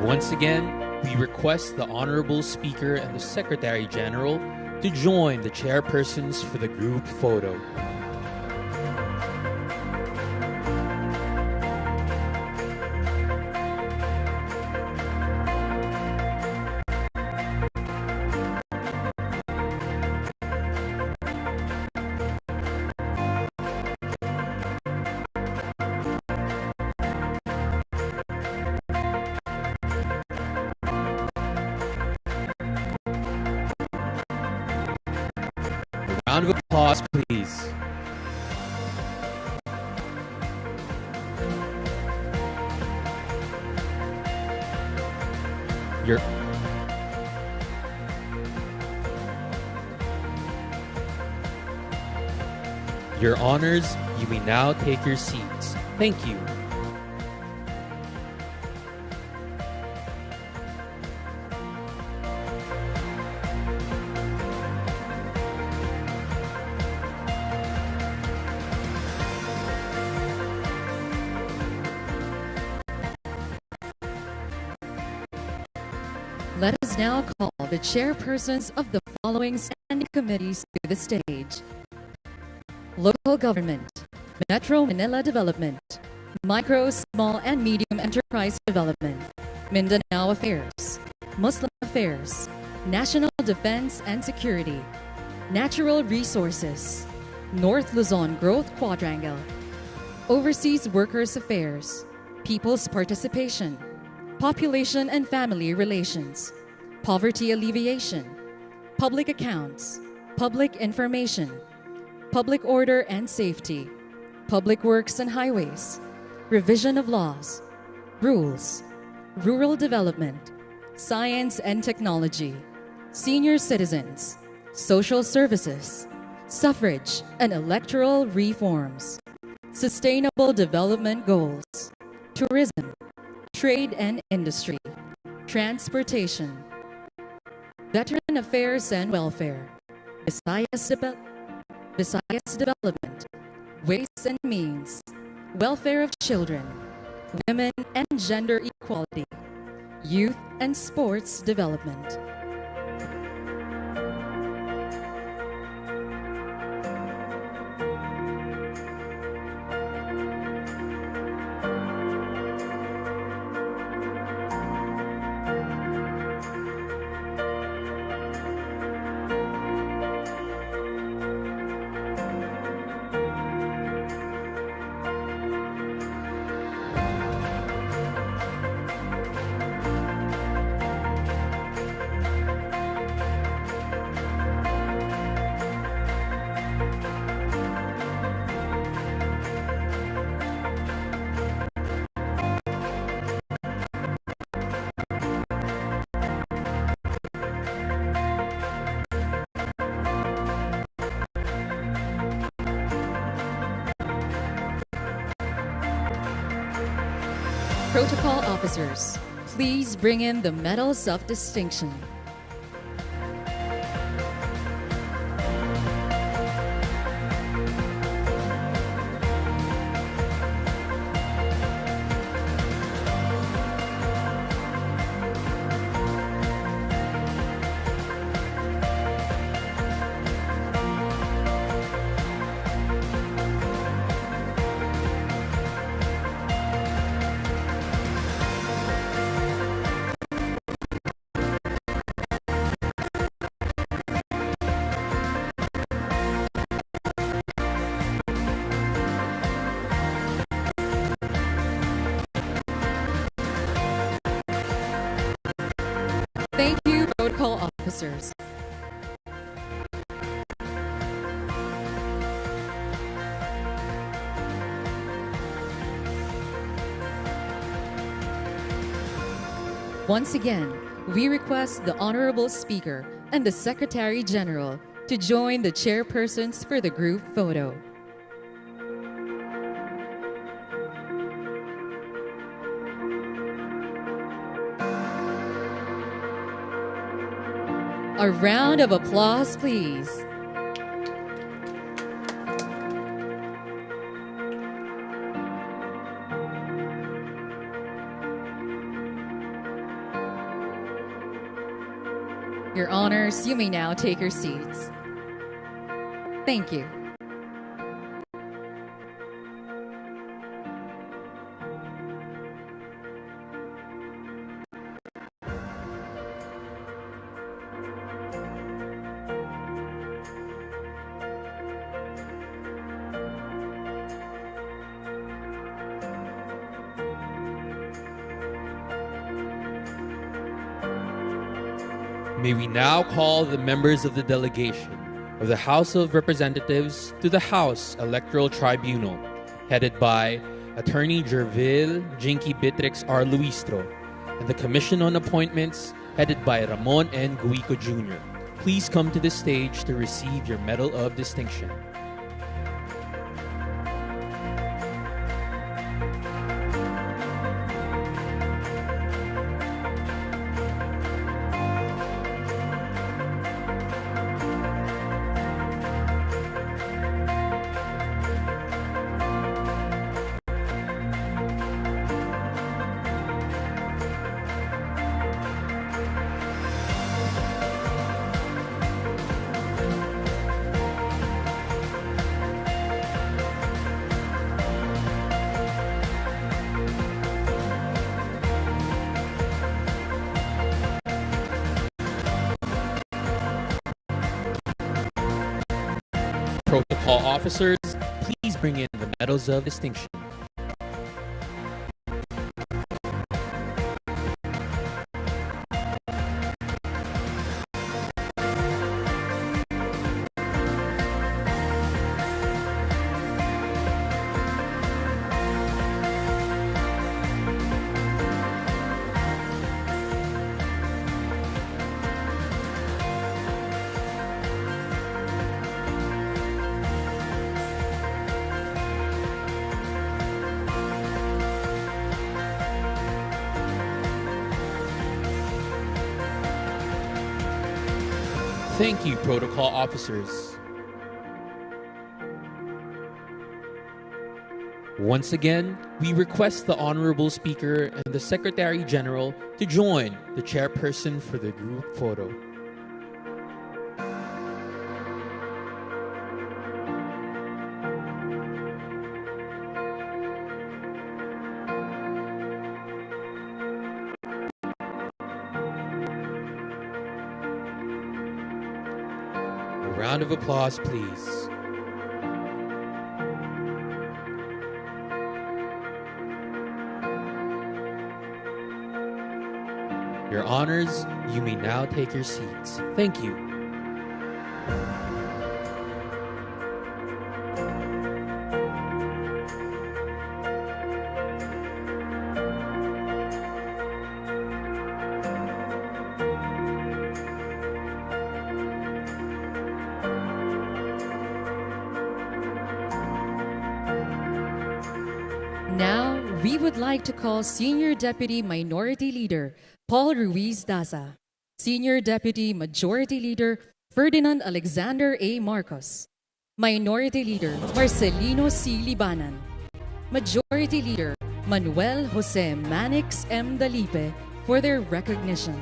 Once again, we request the Honorable Speaker and the Secretary General to join the chairpersons for the group photo. Round of applause, please. Your honors, you may now take your seats. Thank you. Let us now call the chairpersons of the following standing committees to the stage. Local Government, Metro Manila Development, Micro, Small and Medium Enterprise Development, Mindanao Affairs, Muslim Affairs, National Defense and Security, Natural Resources, North Luzon Growth Quadrangle, Overseas Workers Affairs, People's Participation, Population and Family Relations, Poverty Alleviation, Public Accounts, Public Information, Public Order and Safety, Public Works and Highways, Revision of Laws, Rules, Rural Development, Science and Technology, Senior Citizens, Social Services, Suffrage and Electoral Reforms, Sustainable Development Goals, Tourism, Trade and Industry, Transportation, Veteran Affairs and Welfare, Visayas Development, Ways and Means, Welfare of Children, Women and Gender Equality, Youth and Sports Development. Protocol officers, please bring in the medals of distinction. Once again, we request the Honorable Speaker and the Secretary General to join the chairpersons for the group photo. A round of applause, please. Your Honors, you may now take your seats. Thank you. May we now call the members of the delegation of the House of Representatives to the House Electoral Tribunal, headed by Attorney Jervil Jinky Bitrix R. Luistro, and the Commission on Appointments, headed by Ramon N. Guico Jr. Please come to the stage to receive your Medal of Distinction. Protocol officers, please bring in the medals of distinction. Thank you, protocol officers. Once again, we request the Honorable Speaker and the Secretary General to join the chairperson for the group photo. A round of applause, please. Your Honors, you may now take your seats. Thank you. Now, we would like to call Senior Deputy Minority Leader Paul Ruiz Daza, Senior Deputy Majority Leader Ferdinand Alexander A. Marcos, Minority Leader Marcelino C. Libanan, Majority Leader Manuel Jose Manix M. Dalipe for their recognition.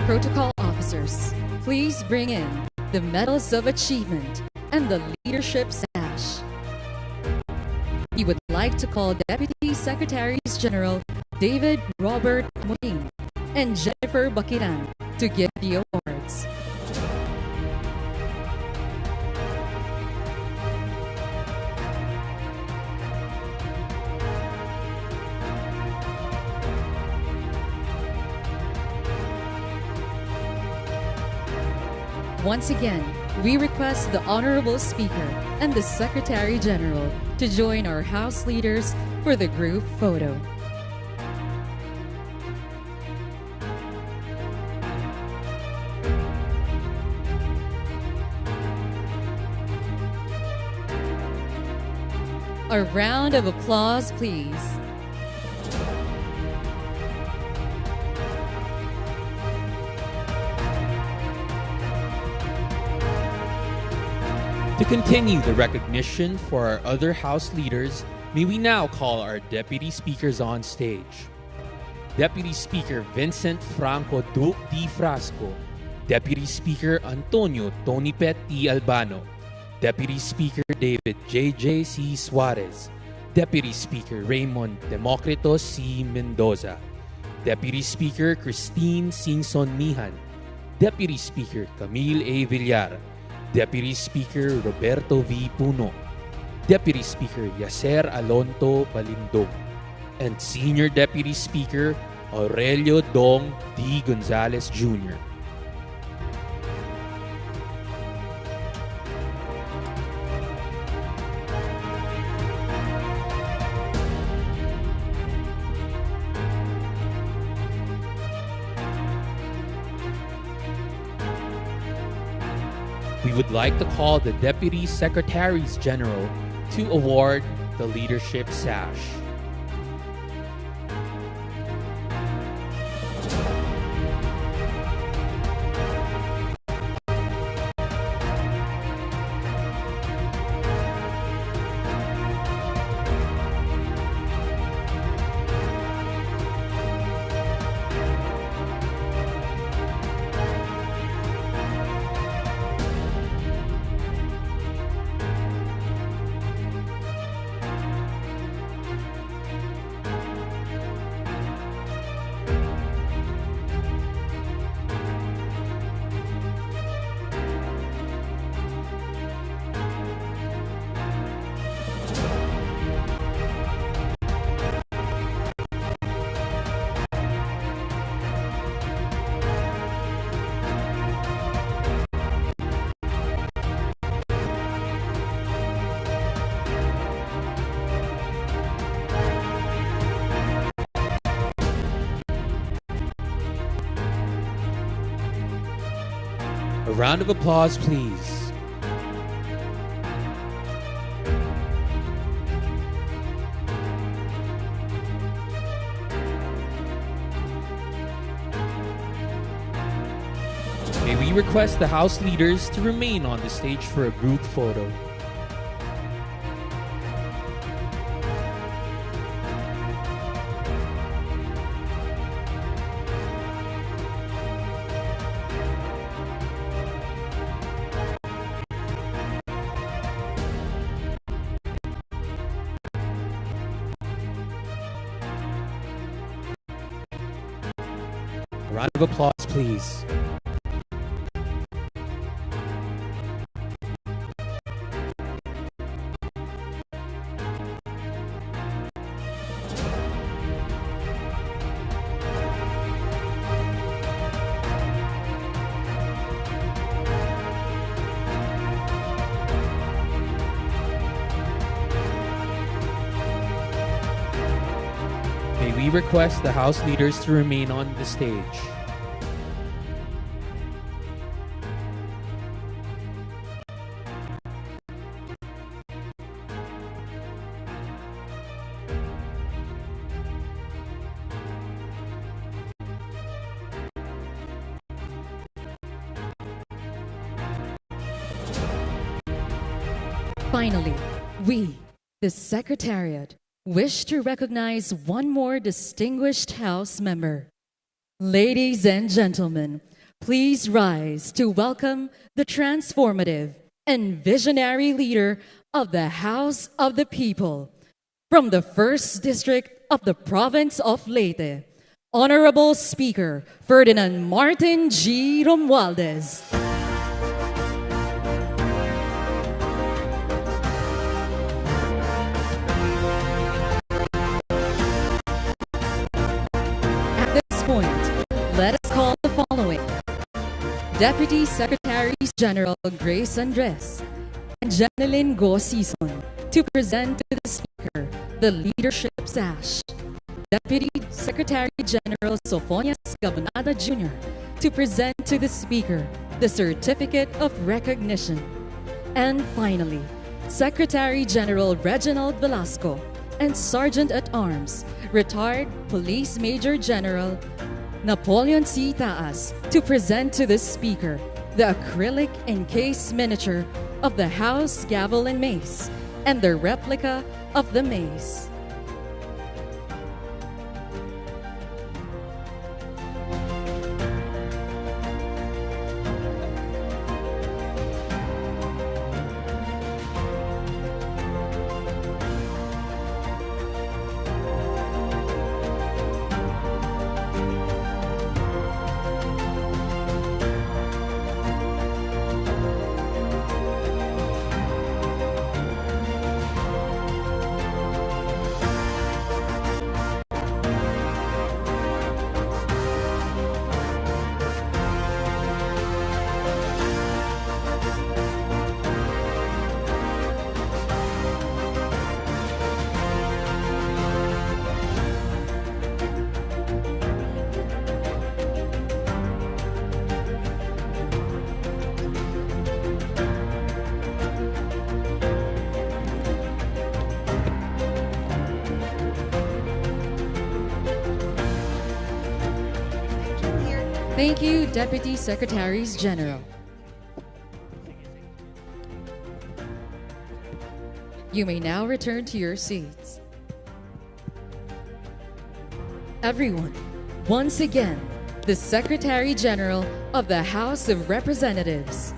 Protocol officers, please bring in the Medals of Achievement and the Leadership Sash. we would like to call Deputy Secretaries General David Robert Morin and Jennifer Bakiran to give the awards. Once again, we request the Honorable Speaker and the Secretary General to join our House leaders for the group photo. A round of applause, please. To continue the recognition for our other House leaders, may we now call our Deputy Speakers on stage. Deputy Speaker Vincent Franco Duque D. Frasco, Deputy Speaker Antonio Tonipet T. Albano, Deputy Speaker David J.J. C. Suarez, Deputy Speaker Raymond Democrito C. Mendoza, Deputy Speaker Christine Singson Mihan, Deputy Speaker Camille A. Villar, Deputy Speaker Roberto V. Puno, Deputy Speaker Yaser Alonto Balindog, and Senior Deputy Speaker Aurelio Dong D. Gonzalez Jr. We would like to call the Deputy Secretaries General to award the Leadership Sash. A round of applause, please. May we request the House leaders to remain on the stage for a group photo. A round of applause, please. May we request the House leaders to remain on the stage. Finally, we, the Secretariat, wish to recognize one more distinguished House member. Ladies and gentlemen, please rise to welcome the transformative and visionary leader of the House of the People, from the 1st District of the Province of Leyte, Honorable Speaker Ferdinand Martin G. Romualdez. At this point, let us call the following: Deputy Secretaries General Grace Andres and Jeneline Go Sison to present to the Speaker the Leadership Sash. Deputy Secretary General Sofonias Gabonada Jr. to present to the Speaker the Certificate of Recognition. And finally, Secretary General Reginald Velasco and Sergeant-at-Arms, retired Police Major General Napoleon C. Taas to present to the Speaker the acrylic encased miniature of the House gavel and mace and the replica of the mace. Thank you, Deputy Secretaries General. You may now return to your seats. Everyone, once again, the Secretary General of the House of Representatives.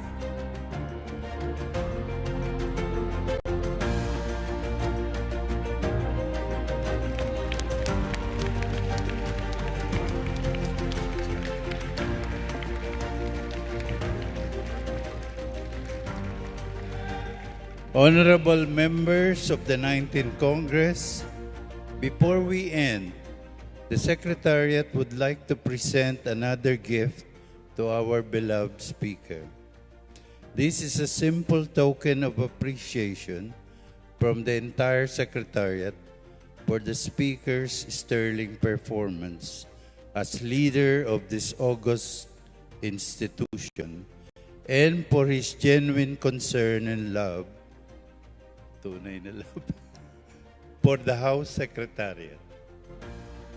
Honorable members of the 19th Congress, before we end, the Secretariat would like to present another gift to our beloved Speaker. This is a simple token of appreciation from the entire Secretariat for the Speaker's sterling performance as leader of this august institution and for his genuine concern and love for the House Secretariat.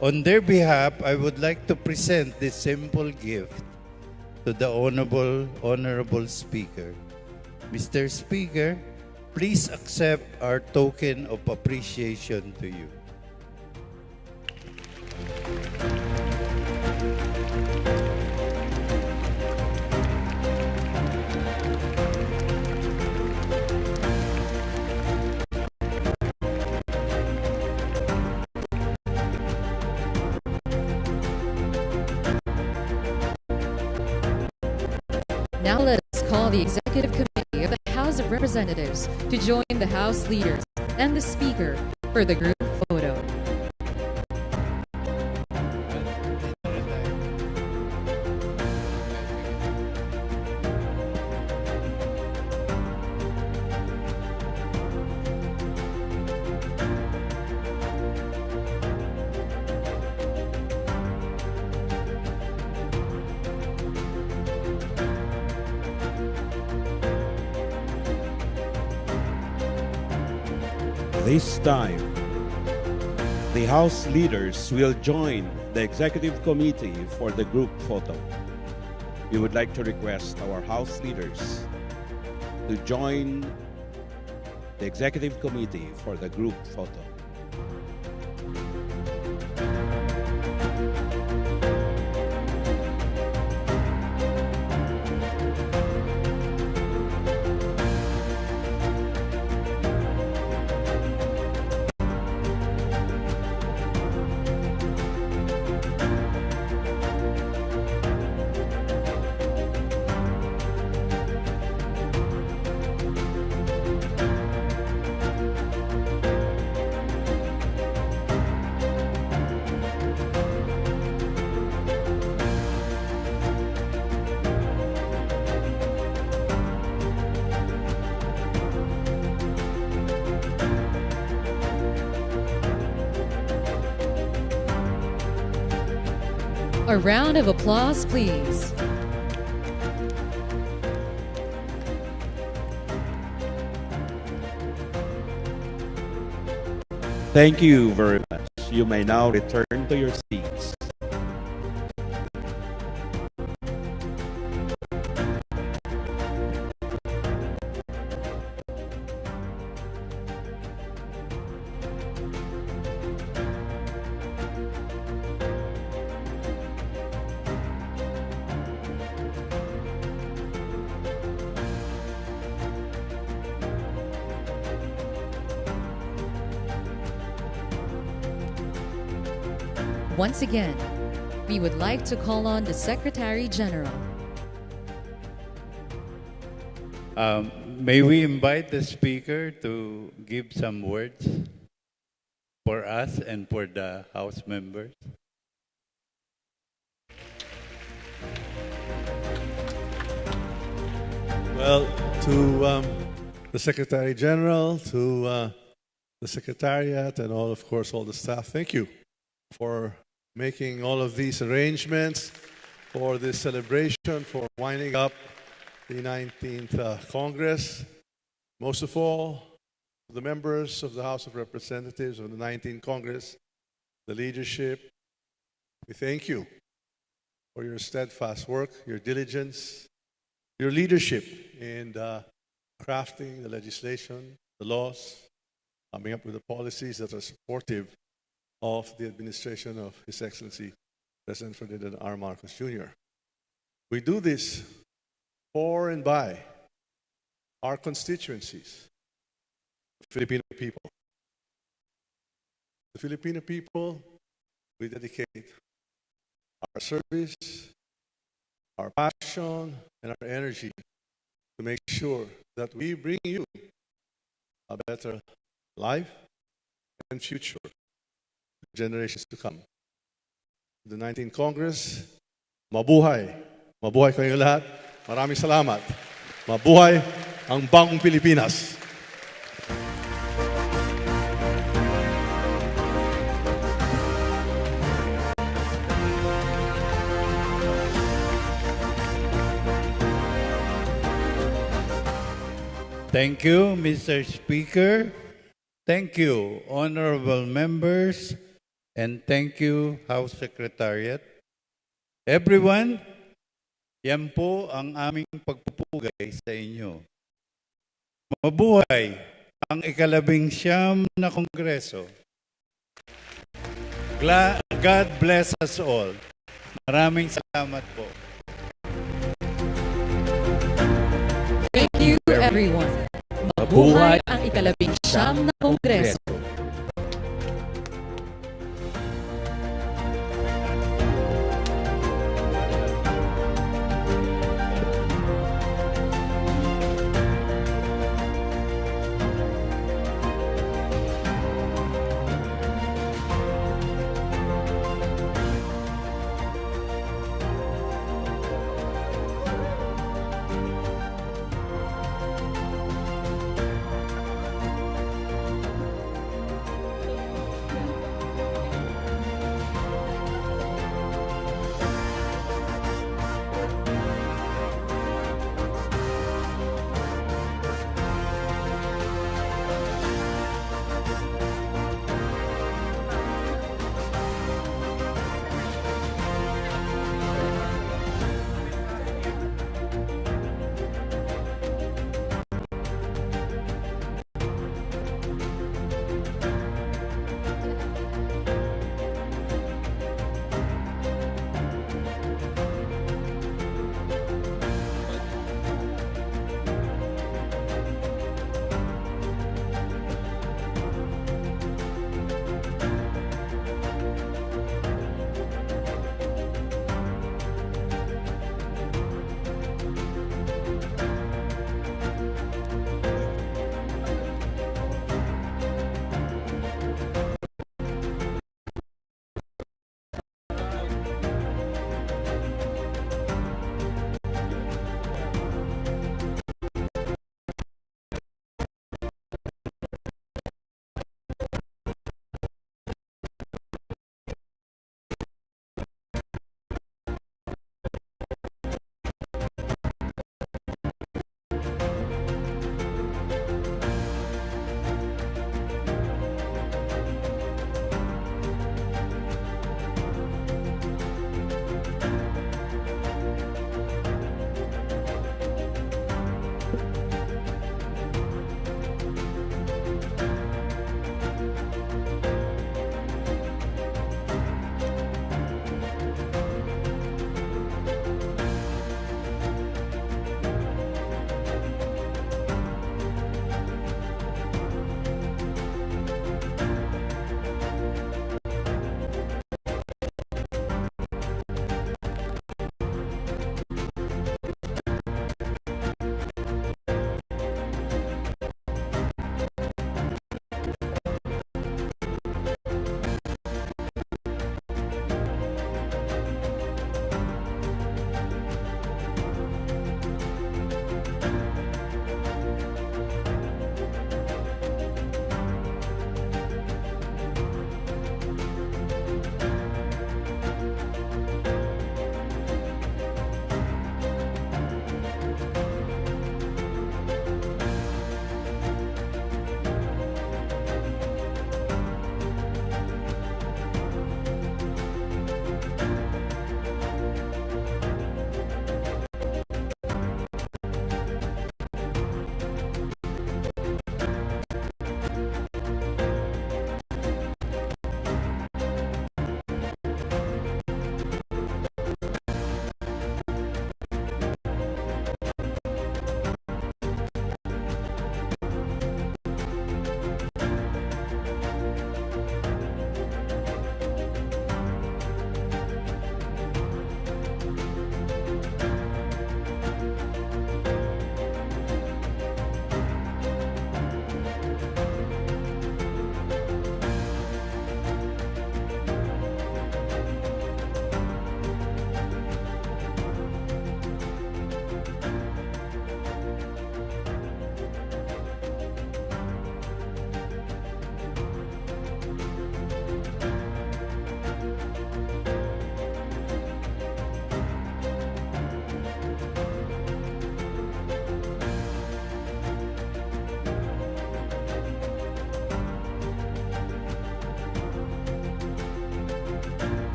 On their behalf, I would like to present this simple gift to the Honorable Speaker. Mr. Speaker, please accept our token of appreciation to you. Now let us call the Executive Committee of the House of Representatives to join the House leaders and the Speaker for the group photo. This time, the House leaders will join the Executive Committee for the group photo. We would like to request our House leaders to join the Executive Committee for the group photo. A round of applause, please. Thank you very much. You may now return to your seats. Once again, we would like to call on the Secretary General. May we invite the Speaker to give some words for us and for the House members? Well, to the Secretary General, to the Secretariat, and of course, all the staff, thank you for making all of these arrangements for this celebration, for winding up the 19th Congress. Most of all, the members of the House of Representatives of the 19th Congress, the leadership, we thank you for your steadfast work, your diligence, your leadership in crafting the legislation, the laws, coming up with the policies that are supportive of the administration of His Excellency President Ferdinand R. Marcos Jr. We do this for and by our constituencies, the Filipino people. The Filipino people, we dedicate our service, our passion, and our energy to make sure that we bring you a better life and future generations to come. The 19th Congress, mabuhay. Mabuhay kayong lahat. Maraming salamat. Mabuhay ang bagong Pilipinas. Thank you, Mr. Speaker. Thank you, honorable members, and thank you, House Secretariat. Everyone, yan po ang aming pagpupugay sa inyo. Mabuhay ang ika-19 na Kongreso. God bless us all. Maraming salamat po. Thank you, everyone. Mabuhay ang ika-19 na Kongreso.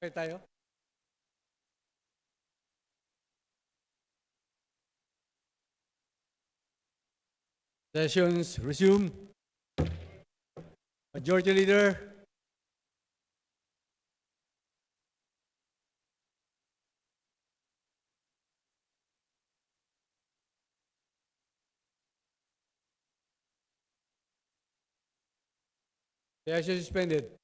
Okay tayo? Sessions resume. Majority Leader. Session suspended.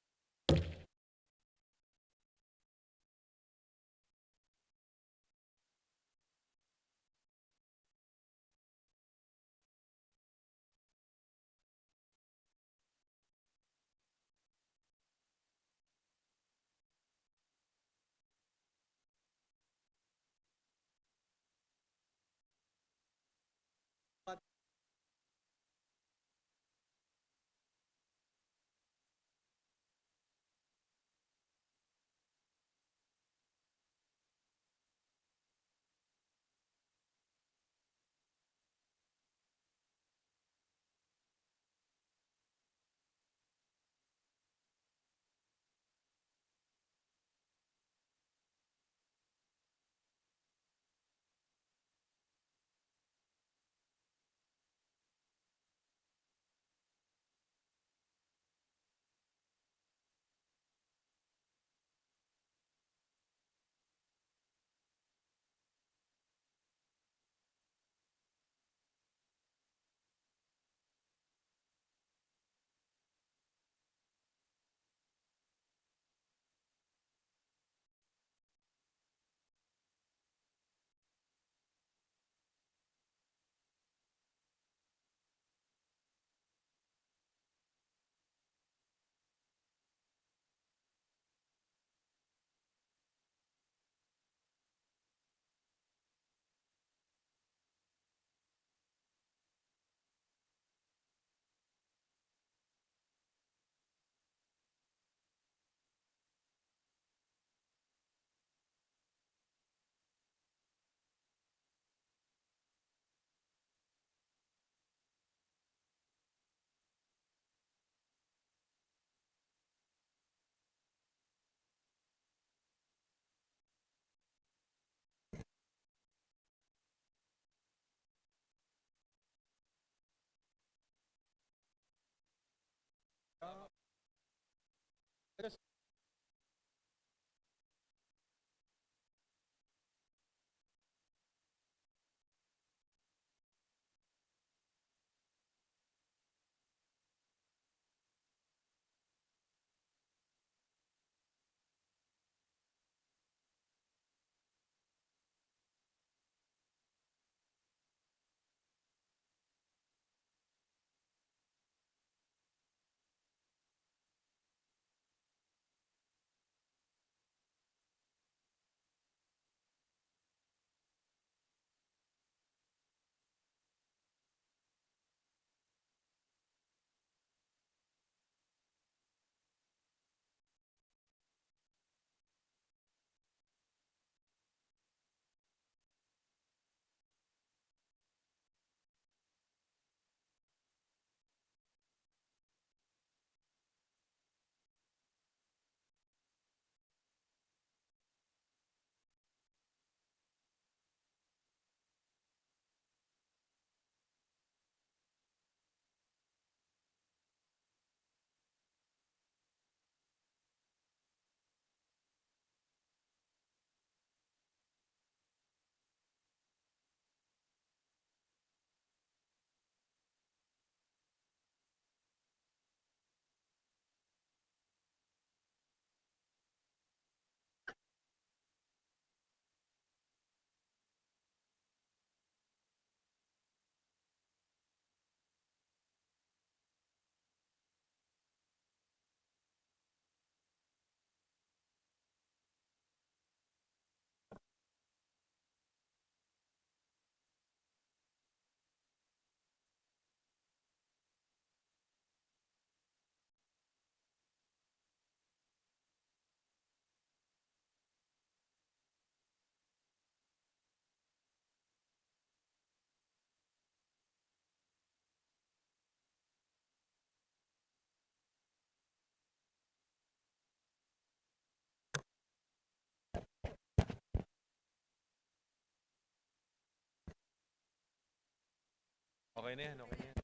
Okay na yan, okay na yan.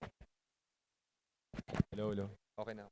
Hello, hello. Okay na.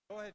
Go ahead.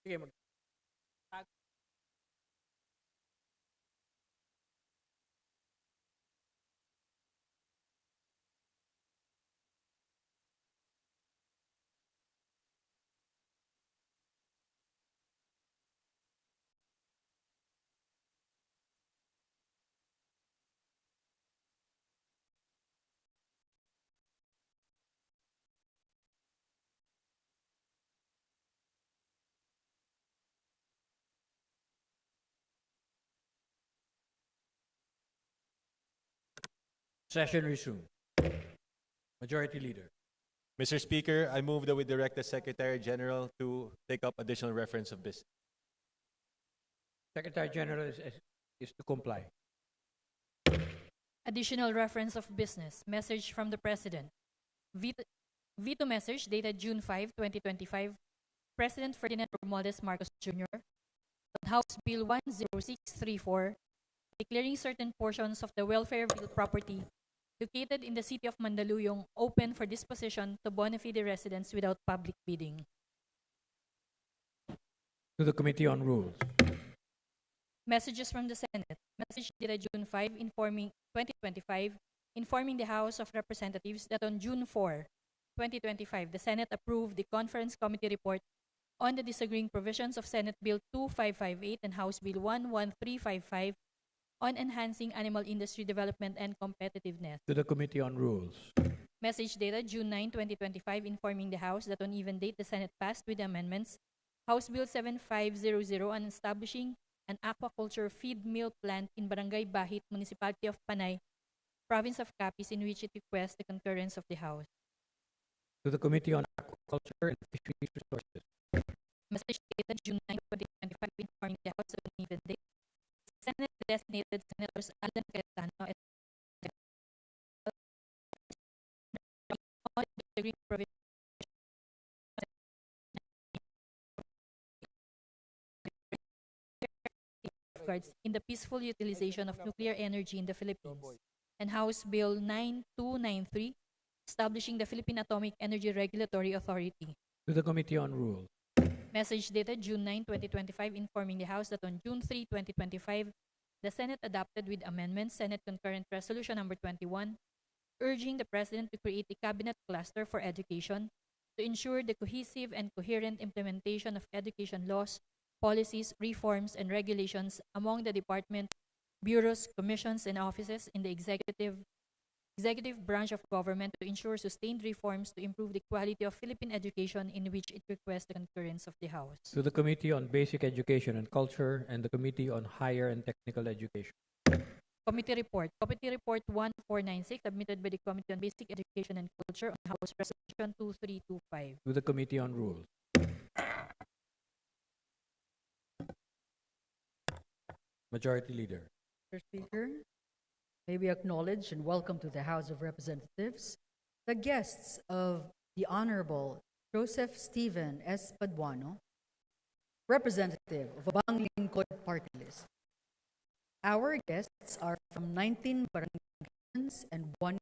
Sige, Session resumed. Majority Leader. Mr. Speaker, I move that we direct the Secretary General to take up additional reference of business. Secretary General is to comply. Additional reference of business. Message from the President. Veto message dated June 5, 2025. President Ferdinand Romualdez Marcos Jr. on House Bill 10634, declaring certain portions of the welfare bill property located in the city of Mandaluyong open for disposition to bona fide residents without public bidding. To the Committee on Rules. Messages from the Senate. Message dated June 5, 2025, informing the House of Representatives that on June 4, 2025, the Senate approved the Conference Committee report on the disagreeing provisions of Senate Bill 2558 and House Bill 11355 on enhancing animal industry development and competitiveness. To the Committee on Rules. Message dated June 9, 2025, informing the House that on even date the Senate passed with the amendments House Bill 7500 on establishing an aquaculture feed mill plant in Barangay Bahit, Municipality of Panay, Province of Capiz, in which it requests the concurrence of the House. To the Committee on Aquaculture and Fisheries Resources. Message dated June 9, 2025, informing the House that on even date Senate designated Senators Alan Cayetano and on the disagreeing provisions in the peaceful utilization of nuclear energy in the Philippines, and House Bill 9293, establishing the Philippine Atomic Energy Regulatory Authority. To the Committee on Rules. Message dated June 9, 2025, informing the House that on June 3, 2025, the Senate adopted with amendments Senate Concurrent Resolution Number 21, urging the President to create a cabinet cluster for education to ensure the cohesive and coherent implementation of education laws, policies, reforms, and regulations among the department, bureaus, commissions, and offices in the executive branch of government to ensure sustained reforms to improve the quality of Philippine education, in which it requests the concurrence of the House. To the Committee on Basic Education and Culture and the Committee on Higher and Technical Education. Committee Report. Committee Report 1496, submitted by the Committee on Basic Education and Culture on House Resolution 2325. To the Committee on Rules. Majority Leader. Mr. Speaker, may we acknowledge and welcome to the House of Representatives the guests of the Honorable Joseph Stephen S. Paduano, representative of Abang Lingkod Party List. Our guests are from 19 barangays and 1.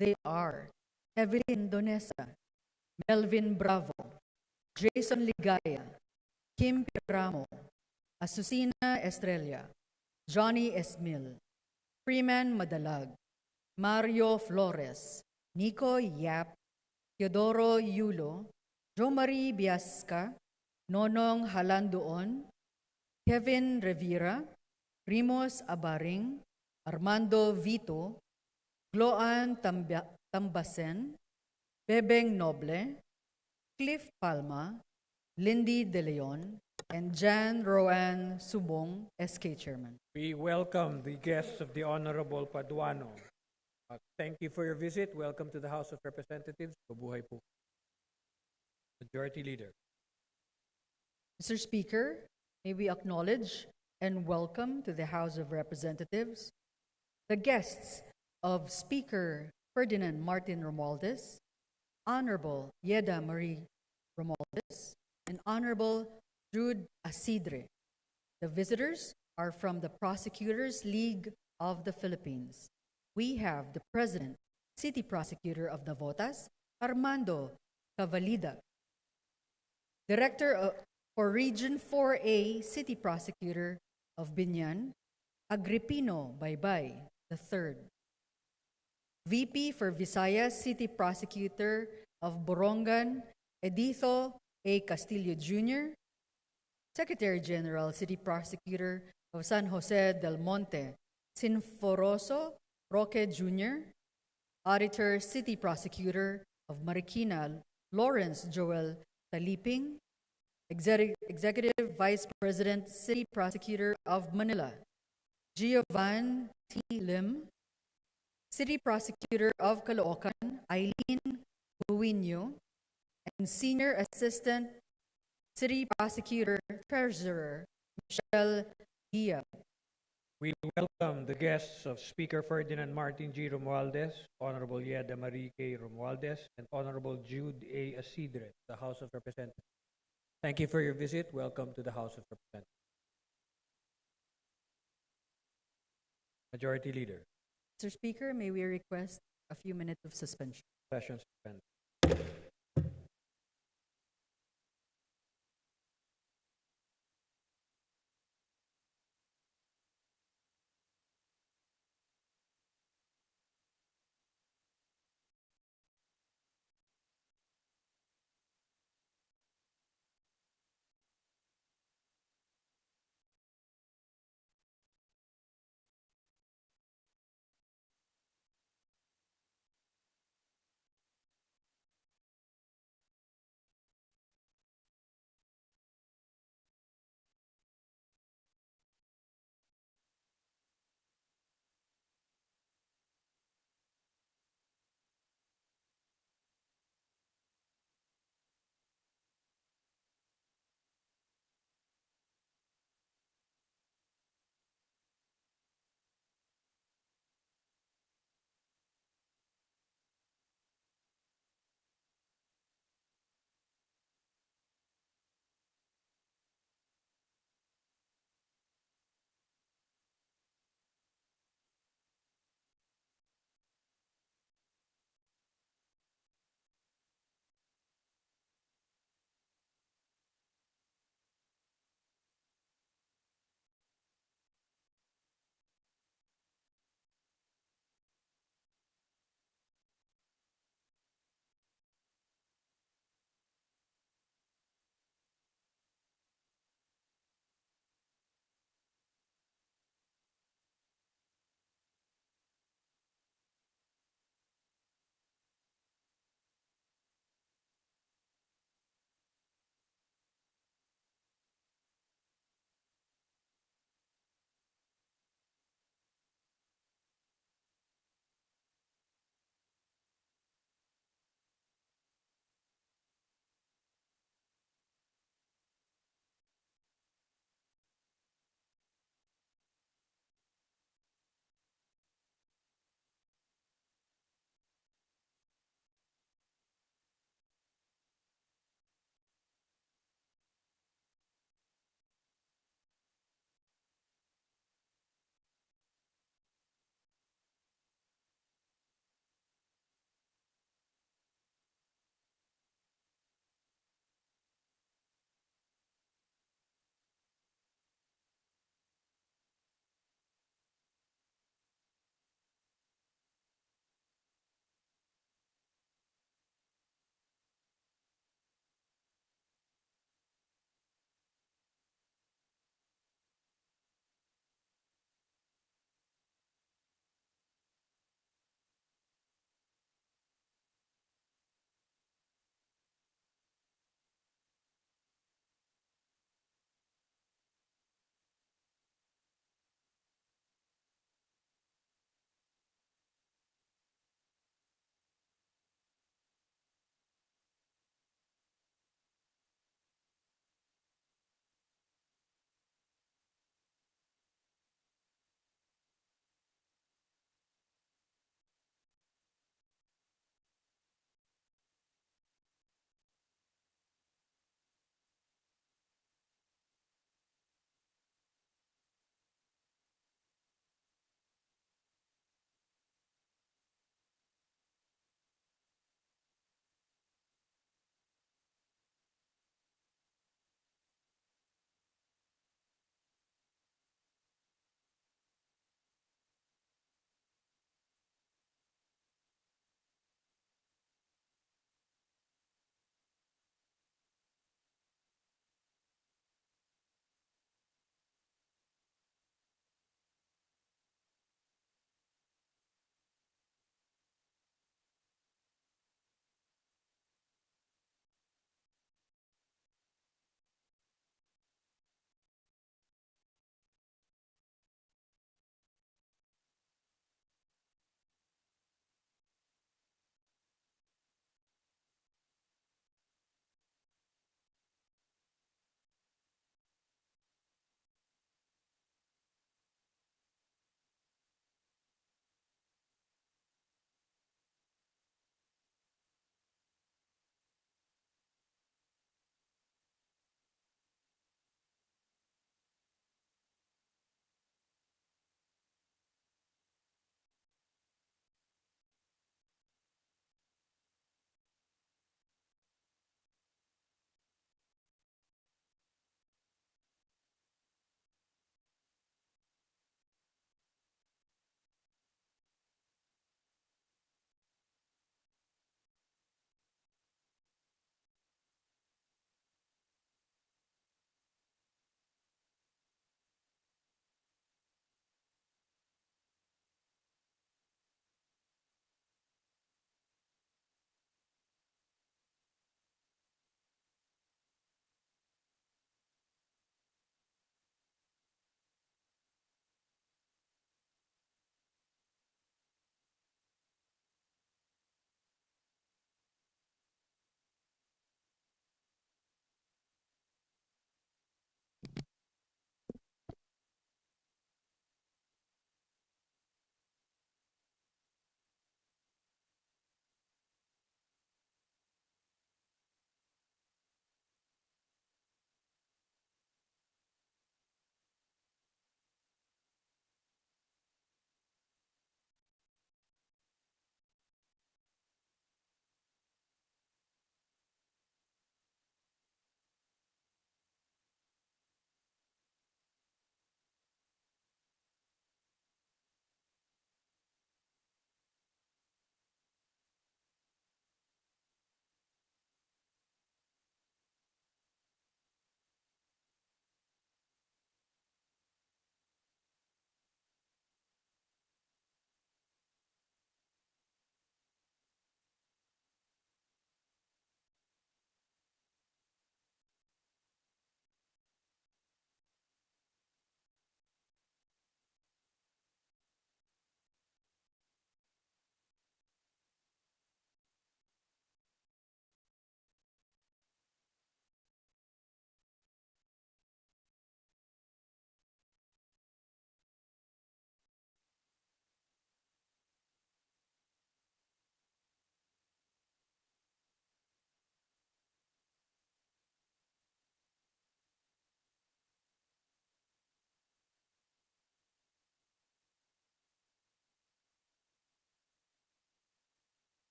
They are Evelyn Donesa, Melvin Bravo, Jason Ligaya, Kim Piramo, Asusina Estrella, Johnny Esmil, Freeman Madalag, Mario Flores, Nico Yap, Teodoro Yulo, Jomari Biasca, Nonong Halandoon, Kevin Revira, Rimos Abaring, Armando Vito, Gloan Tambasen, Bebeng Noble, Cliff Palma, Lindy De Leon, and Jan Roan Subong, SK Chairman. We welcome the guests of the Honorable Paduano. Thank you for your visit. Welcome to the House of Representatives. Mabuhay po. Majority Leader. Mr. Speaker, may we acknowledge and welcome to the House of Representatives the guests of Speaker Ferdinand Martin Romualdez, Honorable Yeda Marie Romualdez, and Honorable Jude Asidre. The visitors are from the Prosecutors League of the Philippines. We have the President, City Prosecutor of Navotas, Armando Cavalida, Director for Region 4A, City Prosecutor of Binyan, Agripino Baybay III, VP for Visayas, City Prosecutor of Borongan, Editho A. Castillo Jr., Secretary General, City Prosecutor of San Jose del Monte, Sinforoso Roque Jr., Auditor, City Prosecutor of Marikina, Lawrence Joel Taliping, Executive Vice President, City Prosecutor of Manila, Giovan T. Lim, City Prosecutor of Caloocan, Eileen Buwinyo, and Senior Assistant City Prosecutor Treasurer Michelle Gia. We welcome the guests of Speaker Ferdinand Martin G. Romualdez, Honorable Yeda Marie K. Romualdez, and Honorable Jude A. Asidre, the House of Representatives. Thank you for your visit. Welcome to the House of Representatives. Majority Leader. Mr. Speaker, may we request a few minutes of suspension? Session suspended.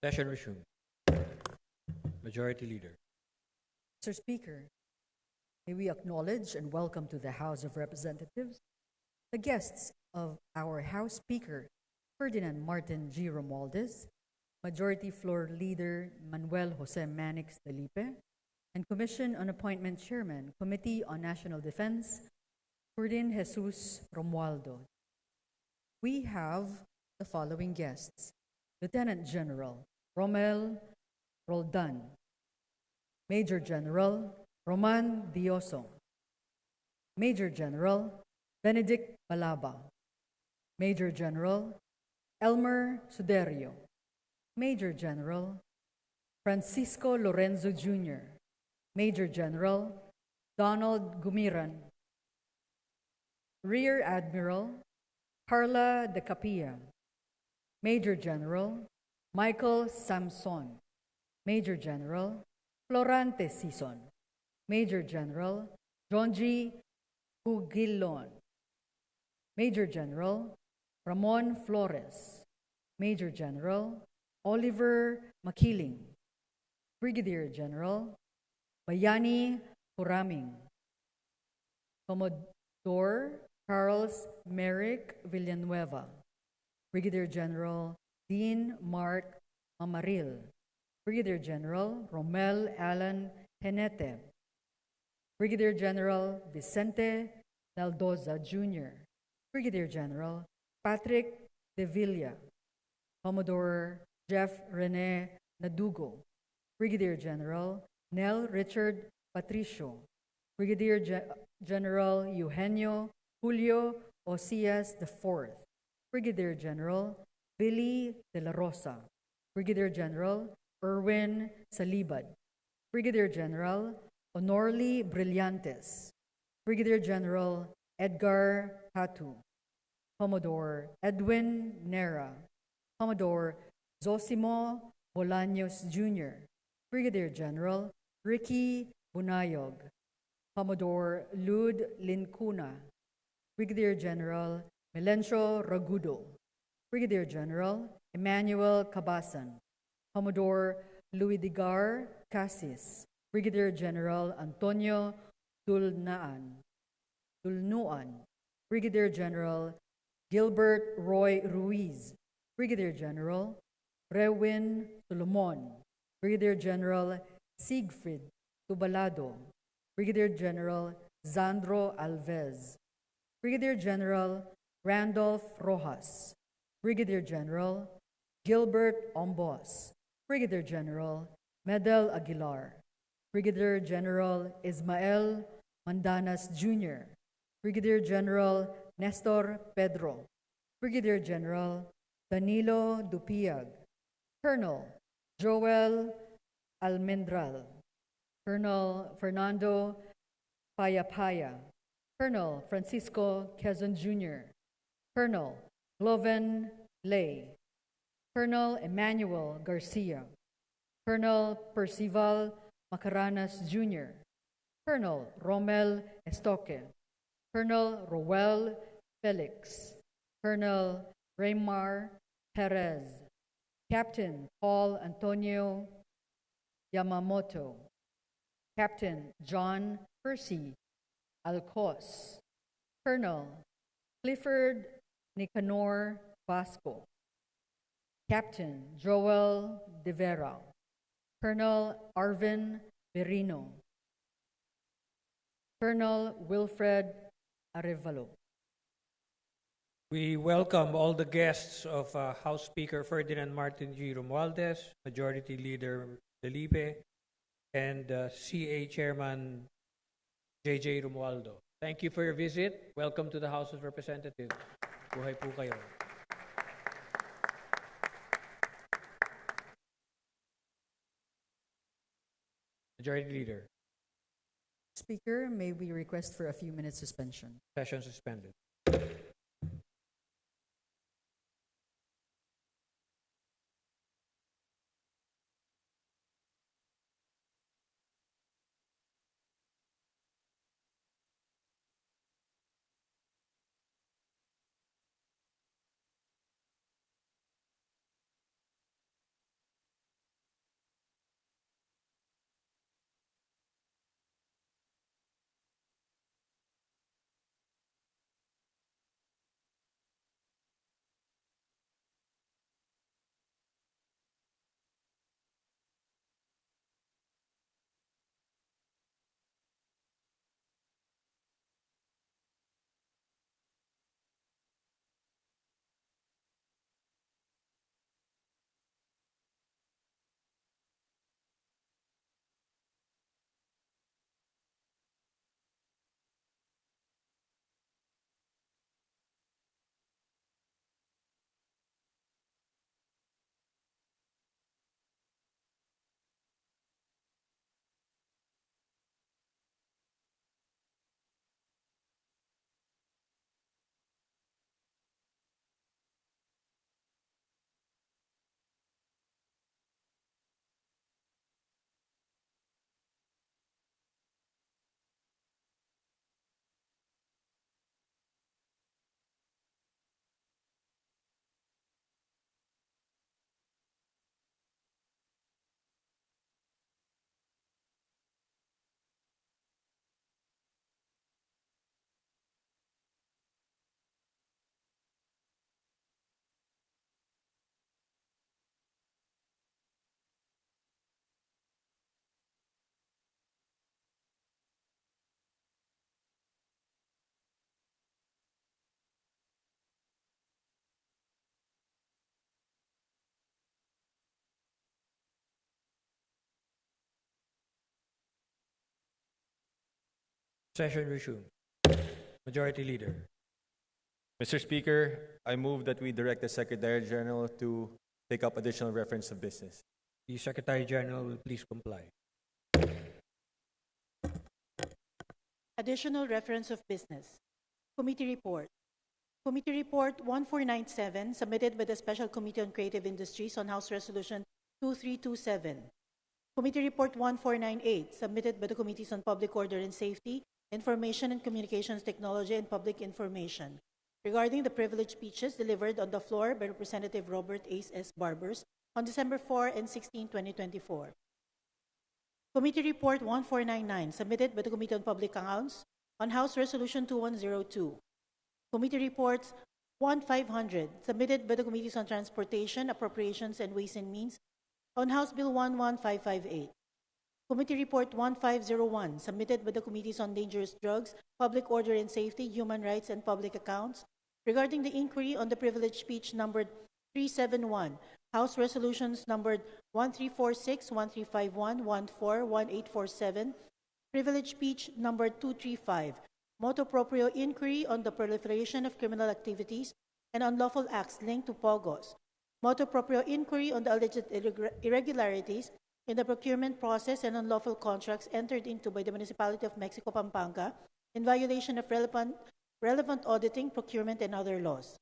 Session resumed. Majority Leader. Mr. Speaker, may we acknowledge and welcome to the House of Representatives the guests of our House Speaker, Ferdinand Martin G. Romualdez, Majority Floor Leader Manuel Jose Manix Delipe, and Commission on Appointment Chairman, Committee on National Defense, Ferdinand Jesus Romualdo. We have the following guests: Lieutenant General Romel Roldan, Major General Roman Dioso, Major General Benedict Balaba, Major General Elmer Suderio, Major General Francisco Lorenzo Jr., Major General Donald Gumiran, Rear Admiral Carla de Capilla, Major General Michael Samson, Major General Florante Sison, Major General John G. Hugilon, Major General Ramon Flores, Major General Oliver Makiling, Brigadier General Bayani Huraming, Commodore Charles Merrick Villanueva, Brigadier General Dean Mark Mamaril, Brigadier General Romel Alan Henete, Brigadier General Vicente Naldoza Jr., Brigadier General Patrick De Villa, Commodore Jeff Rene Nadugo, Brigadier General Nel Richard Patricio, Brigadier General Eugenio Julio Osias IV, Brigadier General Billy De La Rosa, Brigadier General Erwin Salibad, Brigadier General Honorly Brillantes, Brigadier General Edgar Hatu, Commodore Edwin Nera, Commodore Zosimo Bolaños Jr., Brigadier General Ricky Bunayog, Commodore Lud Lincuna, Brigadier General Melencio Ragudo, Brigadier General Emmanuel Cabasan, Commodore Luidigar Casis, Brigadier General Antonio Dulnuan, Brigadier General Gilbert Roy Ruiz, Brigadier General Rewin Solomon, Brigadier General Siegfried Tubalado, Brigadier General Zandro Alves, Brigadier General Randolph Rojas, Brigadier General Gilbert Ombos, Brigadier General Medel Aguilar, Brigadier General Ismael Mandanas Jr., Brigadier General Nestor Pedro, Brigadier General Danilo Dupiag, Colonel Joel Almendral, Colonel Fernando Payapaya, Colonel Francisco Quezon Jr., Colonel Gloven Lay, Colonel Emmanuel Garcia, Colonel Percival Macaranas Jr., Colonel Romel Estoque, Colonel Roel Felix, Colonel Raymar Perez, Captain Paul Antonio Yamamoto, Captain John Percy Alcos, Colonel Clifford Nicanor Vasco, Captain Joel De Vera, Colonel Arvin Berino, Colonel Wilfred Arevalo. We welcome all the guests of House Speaker Ferdinand Martin G. Romualdez, Majority Leader Felipe, and CA Chairman J.J. Romualdo. Thank you for your visit. Welcome to the House of Representatives. Buhay po kayo. Majority Leader. Speaker, may we request for a few minutes suspension? Session suspended. Session resumed. Majority Leader. Mr. Speaker, I move that we direct the Secretary General to take up additional reference of business. The Secretary General will please comply. Additional reference of business. Committee report. Committee report 1497 submitted by the Special Committee on Creative Industries on House Resolution 2327. Committee report 1498 submitted by the Committees on Public Order and Safety, Information and Communications Technology, and Public Information regarding the privileged speeches delivered on the floor by Representative Robert Ace S. Barbers on December 4 and 16, 2024. Committee report 1499 submitted by the Committee on Public Accounts on House Resolution 2102. Committee reports 1500 submitted by the Committees on Transportation, Appropriations, and Ways and Means on House Bill 11558. Committee report 1501 submitted by the Committees on Dangerous Drugs, Public Order and Safety, Human Rights, and Public Accounts regarding the inquiry on the privileged speech numbered 371, House Resolutions numbered 1346, 1351, 14, 1847, privileged speech numbered 235, motu proprio inquiry on the proliferation of criminal activities and unlawful acts linked to POGOs, motu proprio inquiry on the alleged irregularities in the procurement process and unlawful contracts entered into by the Municipality of Mexico, Pampanga in violation of relevant auditing, procurement, and other laws.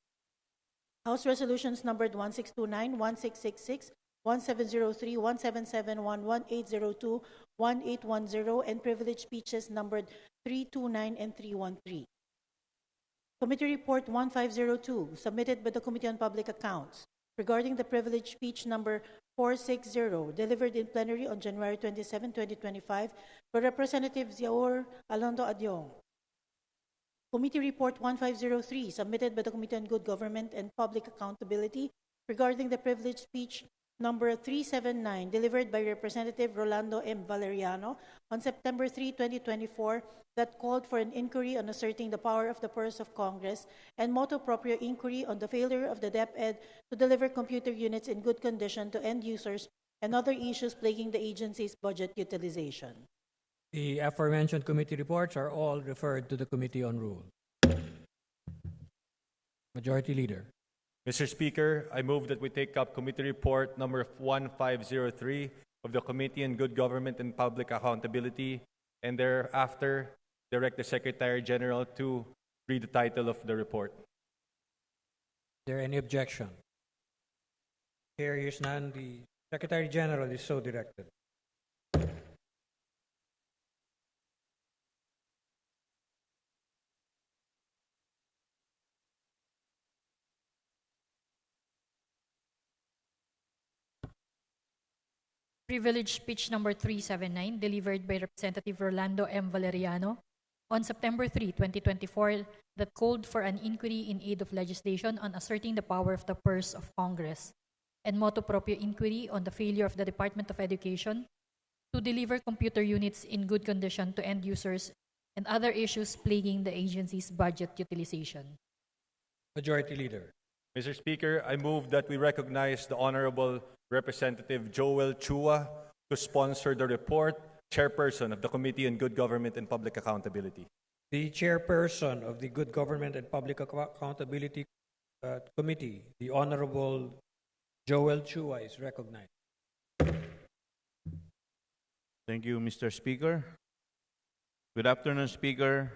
House Resolutions numbered 1629, 1666, 1703, 177, 1802, 1810, and privileged speeches numbered 329 and 313. Committee Report 1502, submitted by the Committee on Public Accounts, regarding the privileged speech number 460, delivered in plenary on January 27, 2025, by Representative Ziaur Alondo Adyong. Committee Report 1503, submitted by the Committee on Good Government and Public Accountability, regarding the privileged speech number 379, delivered by Representative Rolando M. Valeriano on September 3, 2024, that called for an inquiry on asserting the power of the purse of Congress and motu proprio inquiry on the failure of the DepEd to deliver computer units in good condition to end users and other issues plaguing the agency's budget utilization. The aforementioned committee reports are all referred to the Committee on Rule. Majority Leader. Mr. Speaker, I move that we take up Committee Report number 1503 of the Committee on Good Government and Public Accountability, and thereafter direct the Secretary General to read the title of the report. Is there any objection? Here is none. The Secretary General is so directed. Privilege speech number 379, delivered by Representative Rolando M. Valeriano on September 3, 2024, that called for an inquiry in aid of legislation on asserting the power of the purse of Congress and motu proprio inquiry on the failure of the Department of Education to deliver computer units in good condition to end users and other issues plaguing the agency's budget utilization. Majority Leader. Mr. Speaker, I move that we recognize the Honorable Representative Joel Chua to sponsor the report, Chairperson of the Committee on Good Government and Public Accountability. The Chairperson of the Good Government and Public Accountability Committee, the Honorable Joel Chua, is recognized. Thank you, Mr. Speaker. Good afternoon, Speaker,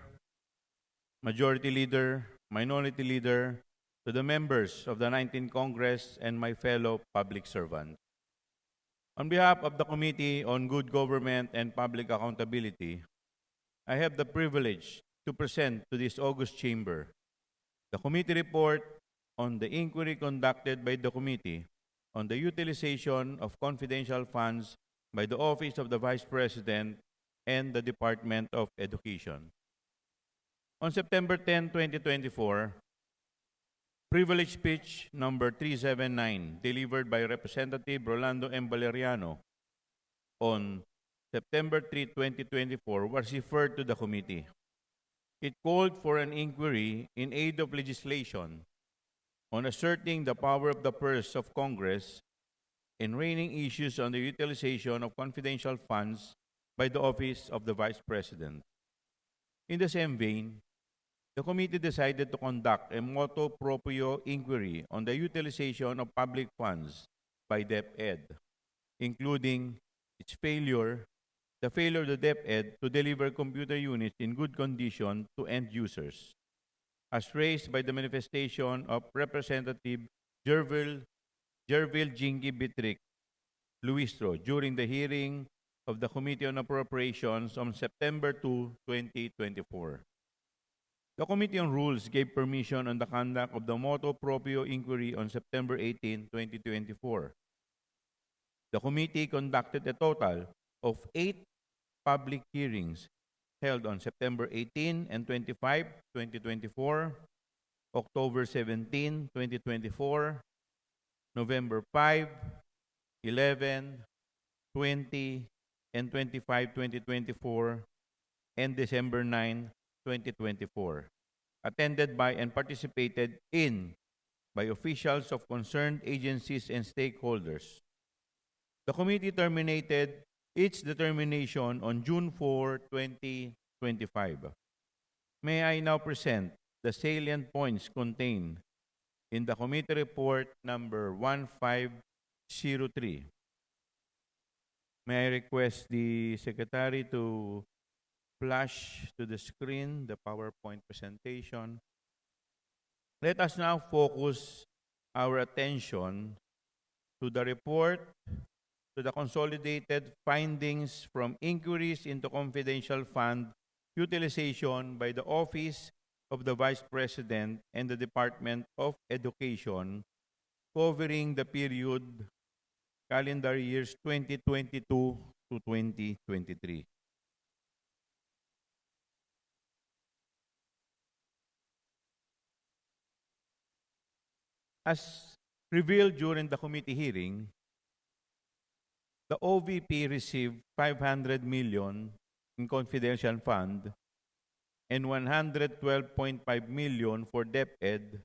Majority Leader, Minority Leader, to the members of the 19th Congress and my fellow public servants. On behalf of the Committee on Good Government and Public Accountability, I have the privilege to present to this august chamber the committee report on the inquiry conducted by the committee on the utilization of confidential funds by the Office of the Vice President and the Department of Education. On September 10, 2024, privilege speech number 379, delivered by Representative Rolando M. Valeriano on September 3, 2024, was referred to the committee. It called for an inquiry in aid of legislation on asserting the power of the purse of Congress and reining issues on the utilization of confidential funds by the Office of the Vice President. In the same vein, the committee decided to conduct a motu proprio inquiry on the utilization of public funds by DepEd, including its failure, the failure of the DepEd to deliver computer units in good condition to end users, as raised by the manifestation of Representative Jervil Jingy Bitric Luistro during the hearing of the Committee on Appropriations on September 2, 2024. The Committee on Rules gave permission on the conduct of the motu proprio inquiry on September 18, 2024. The committee conducted a total of 8 public hearings held on September 18 and 25, 2024, October 17, 2024, November 5, 11, 20, and 25, 2024, and December 9, 2024, attended by and participated in by officials of concerned agencies and stakeholders. The committee terminated its determination on June 4, 2025. May I now present the salient points contained in the committee report number 1503. May I request the Secretary to flash to the screen the PowerPoint presentation. Let us now focus our attention to the report, to the consolidated findings from inquiries into confidential fund utilization by the Office of the Vice President and the Department of Education covering the period calendar years 2022 to 2023. As revealed during the committee hearing, the OVP received 500 million in confidential fund and 112.5 million for DepEd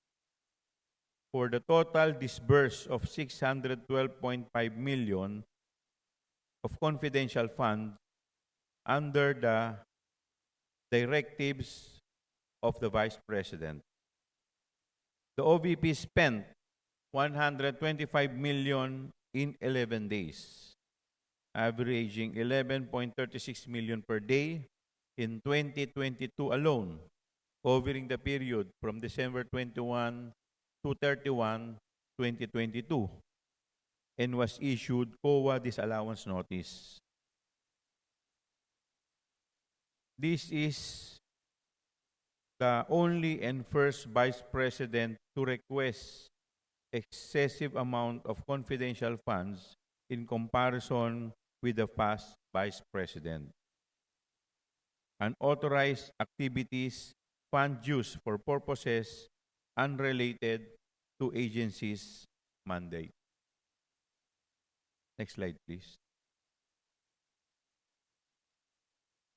for the total disbursed of 612.5 million of confidential funds under the directives of the Vice President. The OVP spent 125 million in 11 days, averaging 11.36 million per day in 2022 alone, covering the period from December 21 to 31, 2022, and was issued COA disallowance notice. This is the only and first Vice President to request excessive amount of confidential funds in comparison with the past Vice President. Unauthorized activities, fund use for purposes unrelated to agency's mandate. Next slide, please.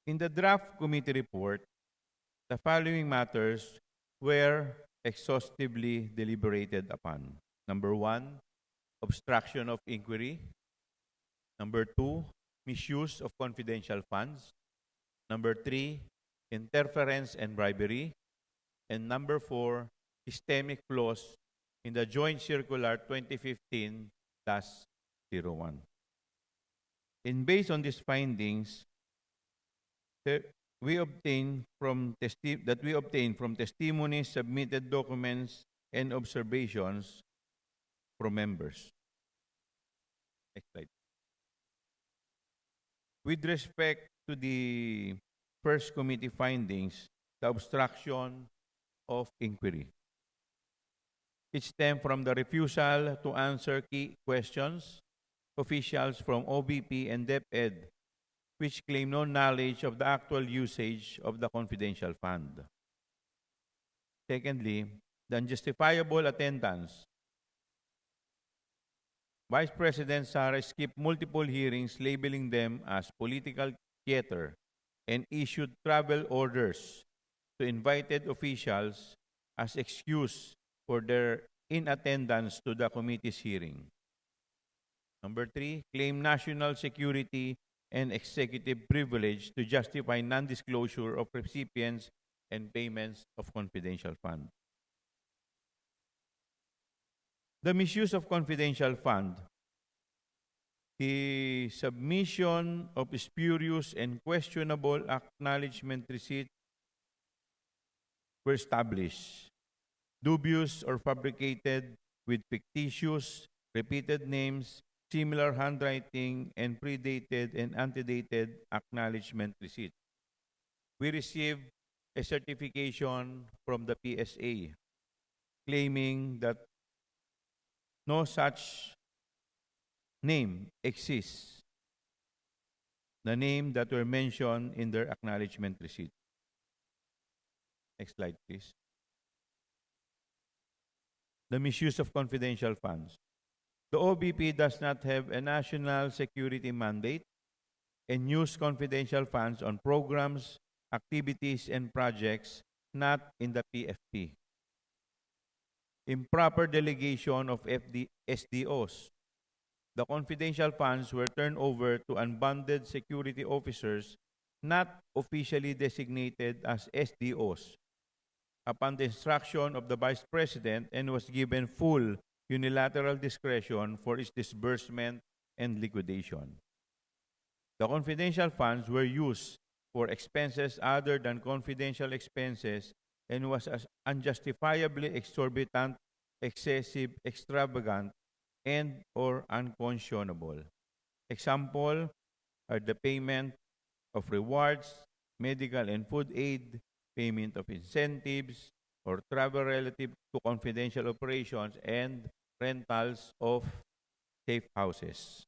In the draft committee report, the following matters were exhaustively deliberated upon. Number 1, obstruction of inquiry. Number 2, misuse of confidential funds. Number 3, interference and bribery. And number 4, systemic flaws in the Joint Circular 2015-01. And based on these findings, we obtained from testimonies, submitted documents, and observations from members. Next slide. With respect to the first committee findings, the obstruction of inquiry. It stemmed from the refusal to answer key questions, officials from OVP and DepEd, which claim no knowledge of the actual usage of the confidential fund. Secondly, the unjustifiable attendance. Vice President Sara skipped multiple hearings, labeling them as political theater, and issued travel orders to invited officials as excuse for their inattendance to the committee's hearing. Number 3, claim national security and executive privilege to justify non-disclosure of recipients and payments of confidential fund. The misuse of confidential fund, the submission of spurious and questionable acknowledgment receipts were established, dubious or fabricated with fictitious, repeated names, similar handwriting, and predated and antedated acknowledgement receipt. We received a certification from the PSA claiming that no such name exists, the name that were mentioned in their acknowledgement receipt. Next slide, please. The misuse of confidential funds. The OBP does not have a national security mandate and use confidential funds on programs, activities, and projects not in the PFP. Improper delegation of SDOs. The confidential funds were turned over to unbonded security officers not officially designated as SDOs upon the instruction of the Vice President and was given full unilateral discretion for its disbursement and liquidation. The confidential funds were used for expenses other than confidential expenses and was as unjustifiably exorbitant, excessive, extravagant, and or unconscionable. Example are the payment of rewards, medical and food aid, payment of incentives, or travel relative to confidential operations and rentals of safe houses.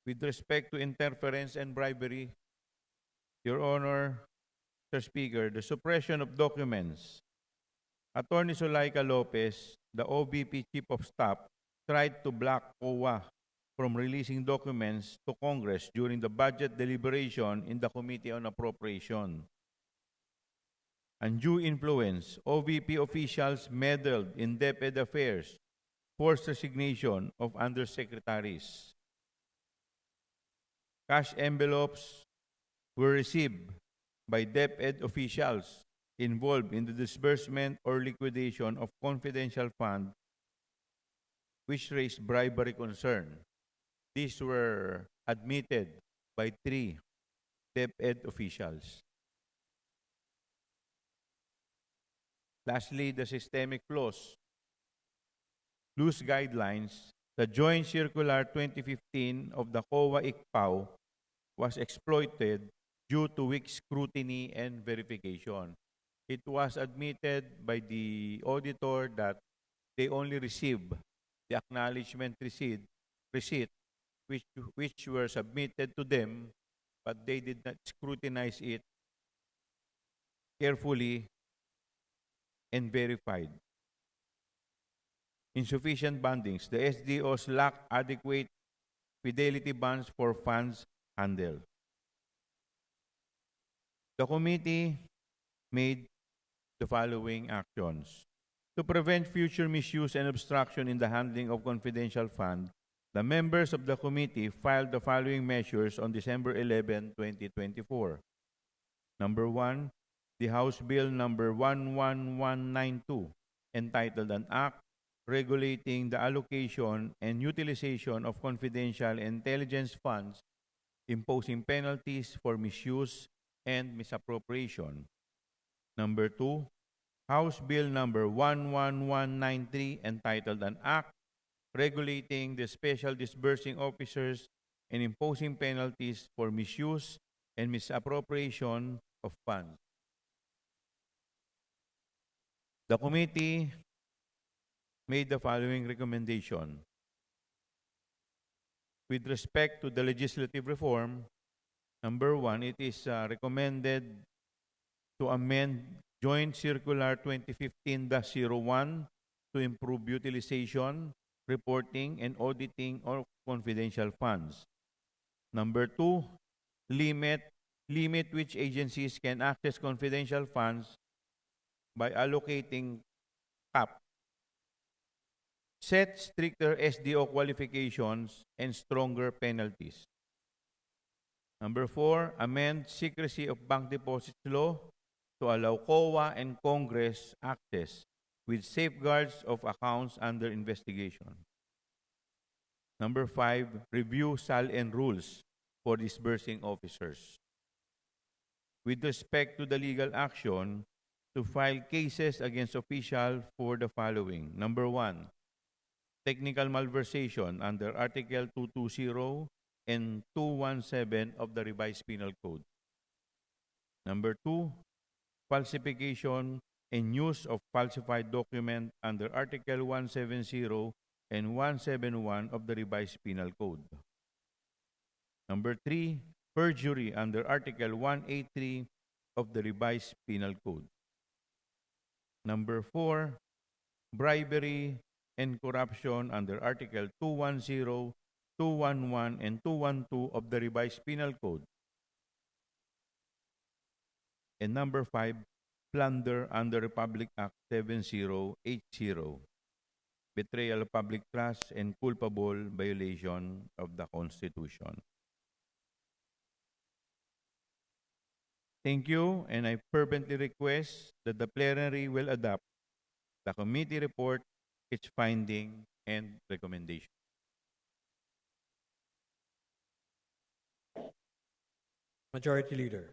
With respect to interference and bribery, Your Honor, Mr. Speaker, the suppression of documents. Attorney Zulaika Lopez, the OVP Chief of Staff, tried to block COA from releasing documents to Congress during the budget deliberation in the Committee on Appropriation. Undue influence, OVP officials meddled in DepEd affairs, forced resignation of undersecretaries. Cash envelopes were received by DepEd officials involved in the disbursement or liquidation of confidential funds which raised bribery concern. These were admitted by 3 DepEd officials. Lastly, the systemic flaws. Loose guidelines. The Joint Circular 2015 of the COA-ICPAO was exploited due to weak scrutiny and verification. It was admitted by the auditor that they only received the acknowledgment receipt which were submitted to them, but they did not scrutinize it carefully and verified. Insufficient bandings. The SDOs lack adequate fidelity bonds for funds handled. The committee made the following actions. To prevent future misuse and obstruction in the handling of confidential funds, the members of the committee filed the following measures on December 11, 2024. Number 1, the House Bill number 11192, entitled An Act Regulating the Allocation and Utilization of Confidential Intelligence Funds, imposing penalties for misuse and misappropriation. Number 2, House Bill number 11193, entitled An Act Regulating the Special Disbursing Officers and Imposing Penalties for Misuse and Misappropriation of Funds. The committee made the following recommendation. With respect to the legislative reform, number 1, it is recommended to amend Joint Circular 2015-01 to improve utilization, reporting, and auditing of confidential funds. Number 2, limit which agencies can access confidential funds by allocating cap. Set stricter SDO qualifications and stronger penalties. Number 4, amend secrecy of bank deposits law to allow COA and Congress access with safeguards of accounts under investigation. Number 5, review SAL-N rules for disbursing officers. With respect to the legal action, to file cases against officials for the following. Number 1, technical malversation under Article 220 and 217 of the Revised Penal Code. Number 2, falsification and use of falsified document under Article 170 and 171 of the Revised Penal Code. Number 3, perjury under Article 183 of the Revised Penal Code. Number 4, bribery and corruption under Article 210, 211, and 212 of the Revised Penal Code. And number 5, plunder under Republic Act 7080, betrayal of public trust and culpable violation of the Constitution. Thank you, and I fervently request that the plenary will adopt the committee report, its finding, and recommendation. Majority Leader.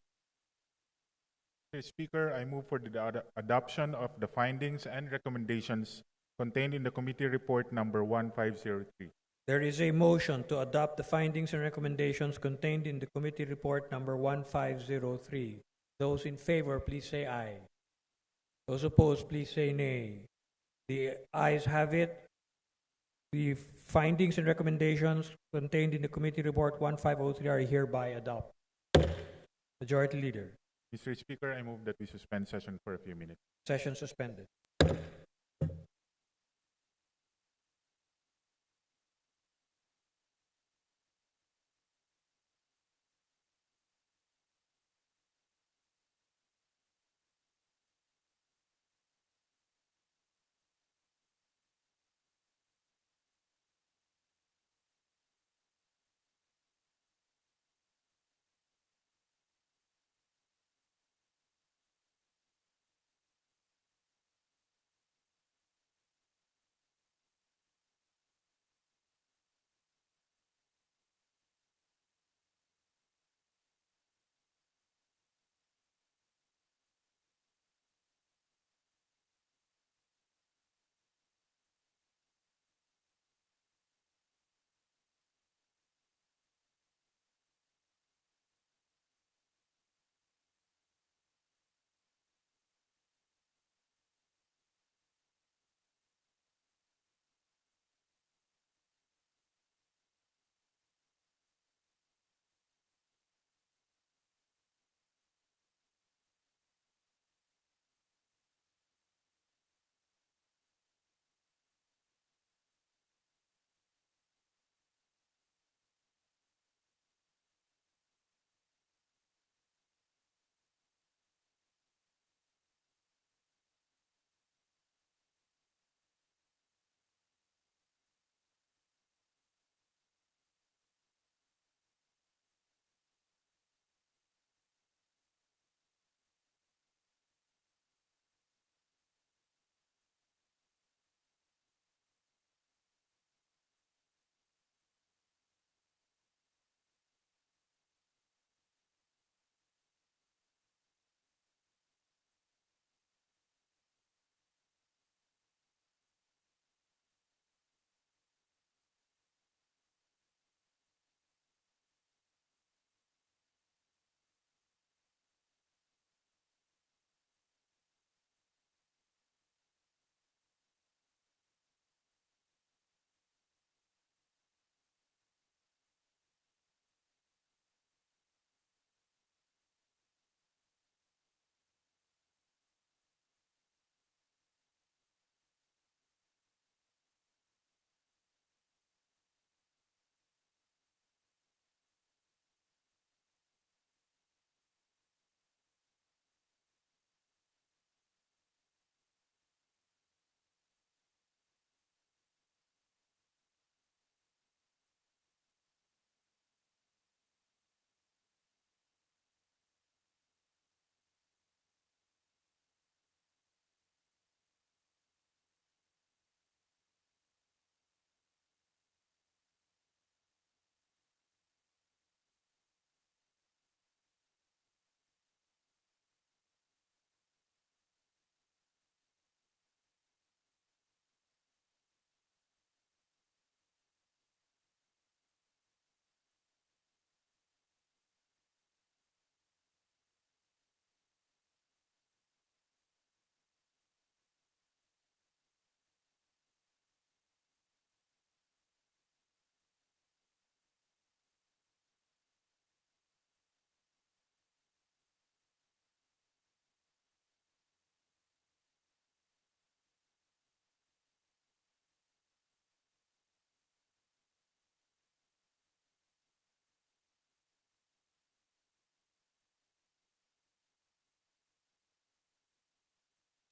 Mr. Speaker, I move for the adoption of the findings and recommendations contained in the committee report number 1503. There is a motion to adopt the findings and recommendations contained in the committee report number 1503. Those in favor, please say aye. Those opposed, please say nay. The ayes have it. The findings and recommendations contained in the committee report 1503 are hereby adopted. Majority Leader. Mr. Speaker, I move that we suspend session for a few minutes. Session suspended.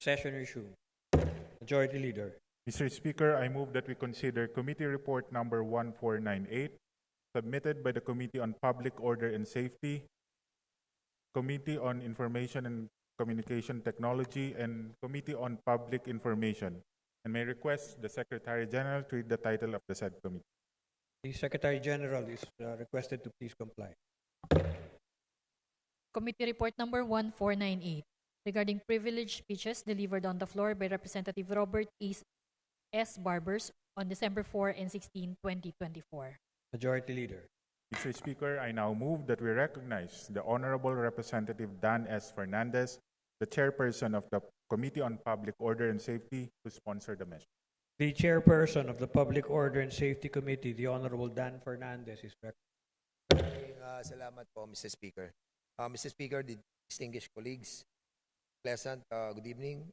Session resumed. Majority Leader. Mr. Speaker, I move that we consider committee report number 1498, submitted by the Committee on Public Order and Safety, Committee on Information and Communication Technology, and Committee on Public Information, and may request the Secretary General to read the title of the said committee. The Secretary General is requested to please comply. Committee Report number 1498 regarding privileged speeches delivered on the floor by Representative Robert E. S. Barbers on December 4 and 16, 2024. Majority Leader. Mr. Speaker, I now move that we recognize the Honorable Representative Dan S. Fernandez, the chairperson of the Committee on Public Order and Safety, to sponsor the measure. The chairperson of the Public Order and Safety Committee, the Honorable Dan Fernandez, is recognized. Salamat po, Mr. Speaker. Mr. Speaker, distinguished colleagues, pleasant good evening.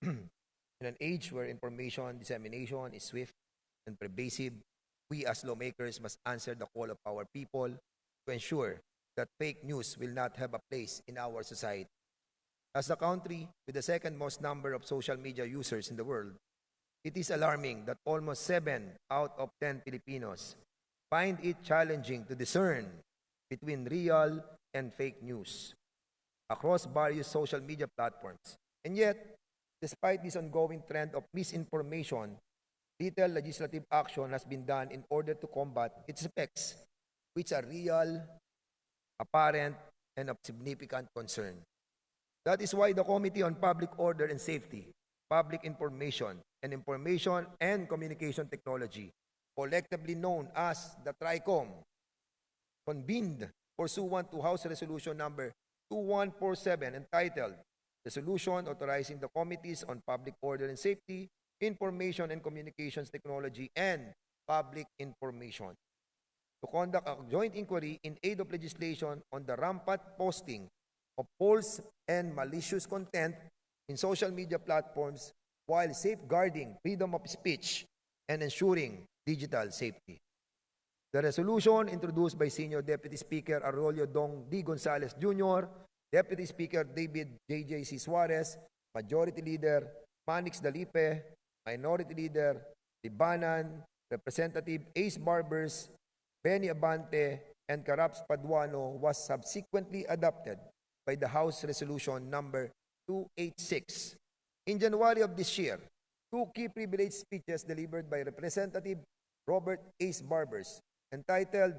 In an age where information dissemination is swift and pervasive, we as lawmakers must answer the call of our people to ensure that fake news will not have a place in our society. As the country with the second most number of social media users in the world, it is alarming that almost 7 out of 10 Filipinos find it challenging to discern between real and fake news across various social media platforms. And yet, despite this ongoing trend of misinformation, little legislative action has been done in order to combat its effects, which are real, apparent, and of significant concern. That is why the Committee on Public Order and Safety, Public Information and Communication Technology, collectively known as the TRICOM, convened pursuant to House Resolution number 2147 entitled Resolution Authorizing the Committees on Public Order and Safety, Information and Communications Technology, and Public Information to conduct a joint inquiry in aid of legislation on the rampant posting of false and malicious content in social media platforms while safeguarding freedom of speech and ensuring digital safety. The resolution, introduced by Senior Deputy Speaker Arroyo Dong D. Gonzales Jr., Deputy Speaker David J.J.C. Suarez, Majority Leader Manix Dalipe, Minority Leader Libanan, Representative Ace Barbers, Benny Abante, and Caraps Paduano, was subsequently adopted by the House Resolution number 286. In January of this year, 2 key privileged speeches delivered by Representative Robert Ace Barbers, entitled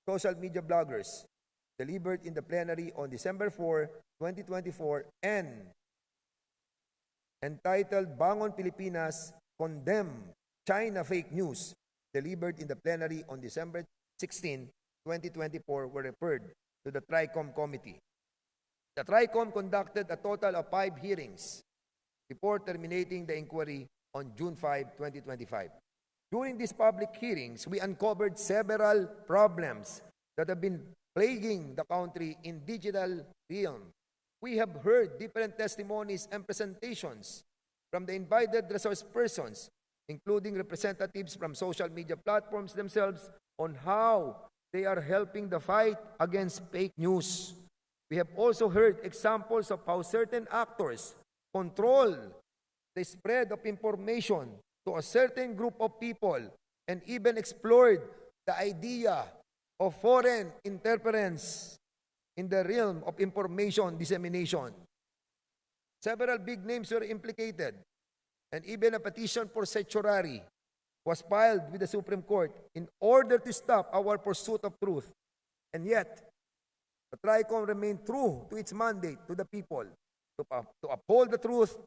Social Media Bloggers, delivered in the plenary on December 4, 2024, and entitled Bangon Pilipinas, Condemn China Fake News, delivered in the plenary on December 16, 2024, were referred to the TRICOM Committee. The TRICOM conducted a total of 5 hearings before terminating the inquiry on June 5, 2025. During these public hearings, we uncovered several problems that have been plaguing the country in digital realm. We have heard different testimonies and presentations from the invited resource persons, including representatives from social media platforms themselves, on how they are helping the fight against fake news. We have also heard examples of how certain actors control the spread of information to a certain group of people and even explored the idea of foreign interference in the realm of information dissemination. Several big names were implicated, and even a petition for certiorari was filed with the Supreme Court in order to stop our pursuit of truth. And yet, the TRICOM remained true to its mandate to the people to uphold the truth,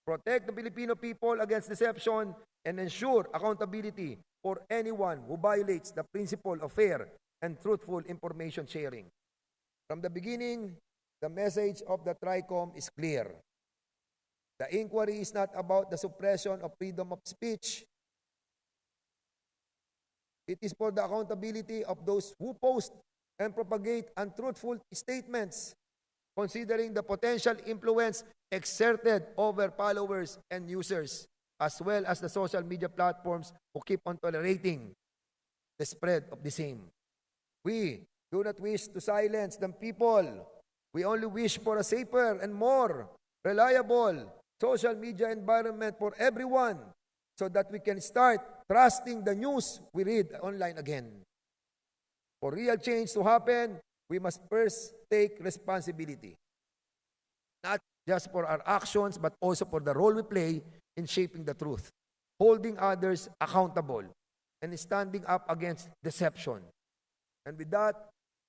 protect the Filipino people against deception, and ensure accountability for anyone who violates the principle of fair and truthful information sharing. From the beginning, the message of the TRICOM is clear. The inquiry is not about the suppression of freedom of speech. It is for the accountability of those who post and propagate untruthful statements, considering the potential influence exerted over followers and users, as well as the social media platforms who keep on tolerating the spread of the same. We do not wish to silence the people. We only wish for a safer and more reliable social media environment for everyone so that we can start trusting the news we read online again. For real change to happen, we must first take responsibility. Not just for our actions, but also for the role we play in shaping the truth, holding others accountable, and standing up against deception. And with that,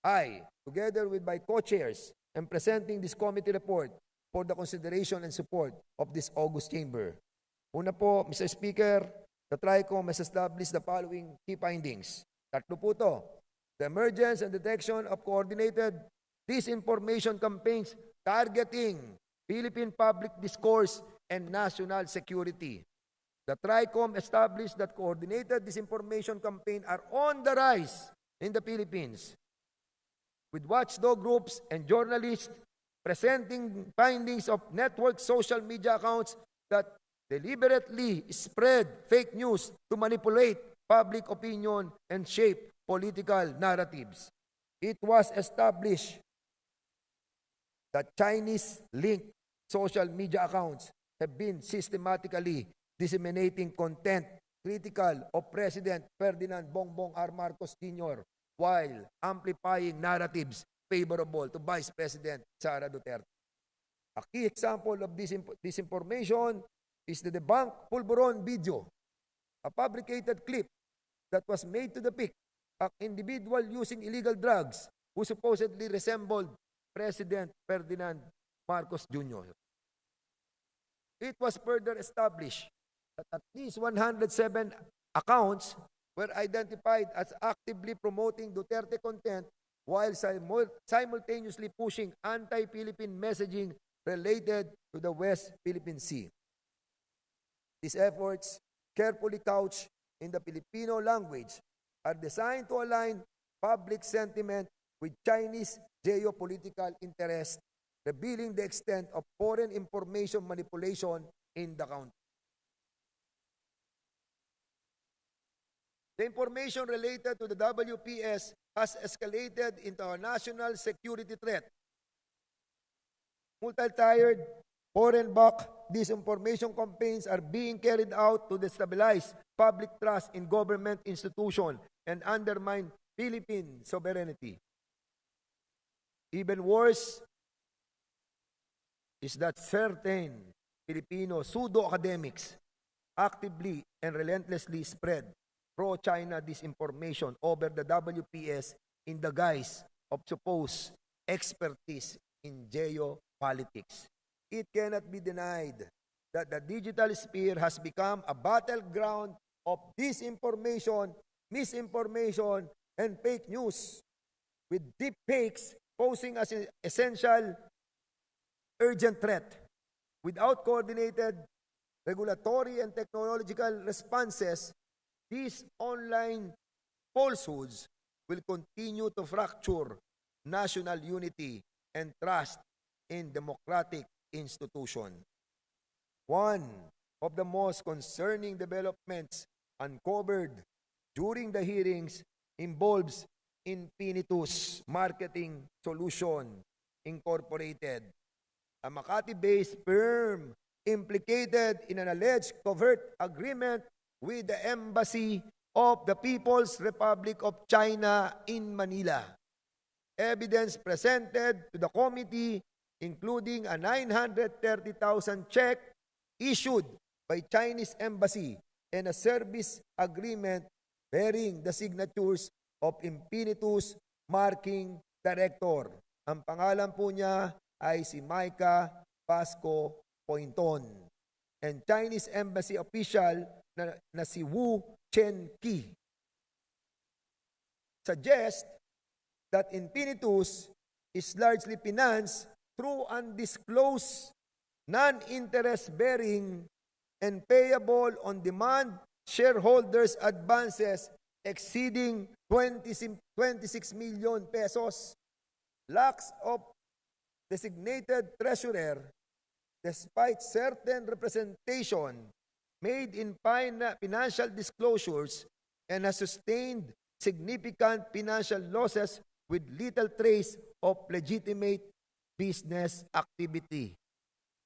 I, together with my co-chairs, am presenting this committee report for the consideration and support of this august chamber. Una po, Mr. Speaker, the TRICOM has established the following key findings. Tatlo po to. The emergence and detection of coordinated disinformation campaigns targeting Philippine public discourse and national security. The TRICOM established that coordinated disinformation campaigns are on the rise in the Philippines, with watchdog groups and journalists presenting findings of network social media accounts that deliberately spread fake news to manipulate public opinion and shape political narratives. It was established that Chinese-linked social media accounts have been systematically disseminating content critical of President Ferdinand Bongbong R. Marcos Jr. while amplifying narratives favorable to Vice President Sara Duterte. A key example of disinformation is the debunked Pulburon video, a fabricated clip that was made to depict an individual using illegal drugs who supposedly resembled President Ferdinand Marcos Jr. It was further established that at least 107 accounts were identified as actively promoting Duterte content while simultaneously pushing anti-Philippine messaging related to the West Philippine Sea. These efforts, carefully couched in the Filipino language, are designed to align public sentiment with Chinese geopolitical interest, revealing the extent of foreign information manipulation in the country. The information related to the WPS has escalated into a national security threat. Multi-tiered, foreign-backed disinformation campaigns are being carried out to destabilize public trust in government institutions and undermine Philippine sovereignty. Even worse is that certain Filipino pseudo-academics actively and relentlessly spread pro-China disinformation over the WPS in the guise of supposed expertise in geopolitics. It cannot be denied that the digital sphere has become a battleground of disinformation, misinformation, and fake news, with deep fakes posing as an essential urgent threat. Without coordinated regulatory and technological responses, these online falsehoods will continue to fracture national unity and trust in democratic institutions. One of the most concerning developments uncovered during the hearings involves Infinitus Marketing Solution Incorporated, a Makati-based firm implicated in an alleged covert agreement with the Embassy of the People's Republic of China in Manila. Evidence presented to the committee, including a 930,000 check issued by Chinese Embassy and a service agreement bearing the signatures of Infinitus Marketing Director. Ang pangalan po niya ay si Micah Pasco Pointon. And Chinese Embassy official na si Wu Chen-Ki suggest that Infinitus is largely financed through undisclosed, non-interest-bearing, and payable on-demand shareholders' advances exceeding 26 million pesos. Lacks of designated treasurer, despite certain representation made in financial disclosures, and has sustained significant financial losses with little trace of legitimate business activity.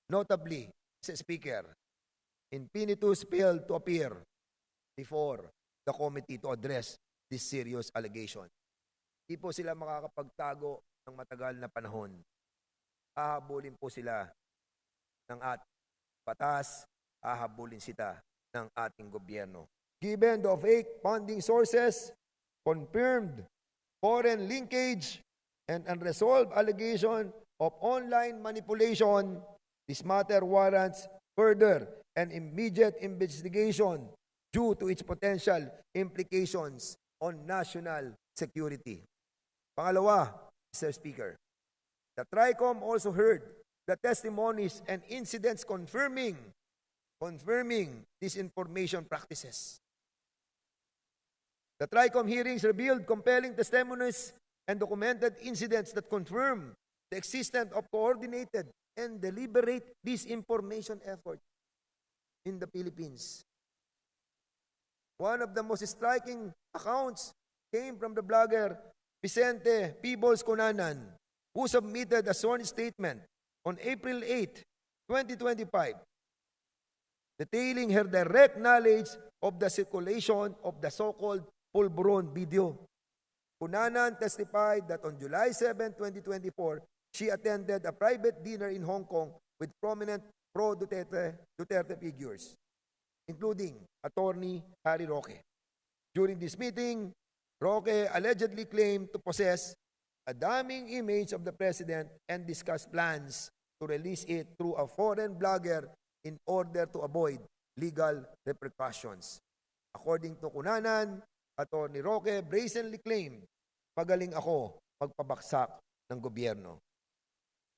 Notably, Mr. Speaker, Infinitus failed to appear before the committee to address this serious allegation. Hindi po sila makakapagtago ng matagal na panahon. Hahabulin po sila ng ating batas, hahabulin sila ng ating gobyerno. Given the fake funding sources, confirmed foreign linkage, and unresolved allegation of online manipulation, this matter warrants further and immediate investigation due to its potential implications on national security. Pangalawa, Mr. Speaker, the TRICOM also heard the testimonies and incidents confirming disinformation practices. The TRICOM hearings revealed compelling testimonies and documented incidents that confirm the existence of coordinated and deliberate disinformation efforts in the Philippines. One of the most striking accounts came from the blogger Vicente Peebles Cunanan, who submitted a sworn statement on April 8, 2025, detailing her direct knowledge of the circulation of the so-called Pulburon video. Cunanan testified that on July 7, 2024, she attended a private dinner in Hong Kong with prominent pro-Duterte figures, including attorney Harry Roque. During this meeting, Roque allegedly claimed to possess a damning image of the president and discussed plans to release it through a foreign blogger in order to avoid legal repercussions. According to Cunanan, Attorney Roque brazenly claimed, "Magaling ako magpabaksak ng gobyerno."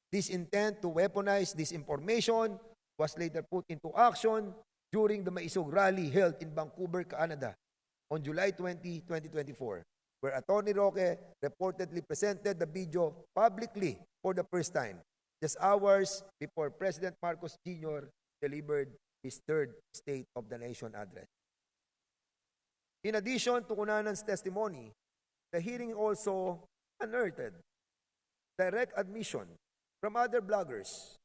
This intent to weaponize disinformation was later put into action during the Maisog rally held in Vancouver, Canada on July 20, 2024, where Attorney Roque reportedly presented the video publicly for the first time, just hours before President Marcos Jr. delivered his third State of the Nation address. In addition to Cunanan's testimony, the hearing also unearthed direct admission from other bloggers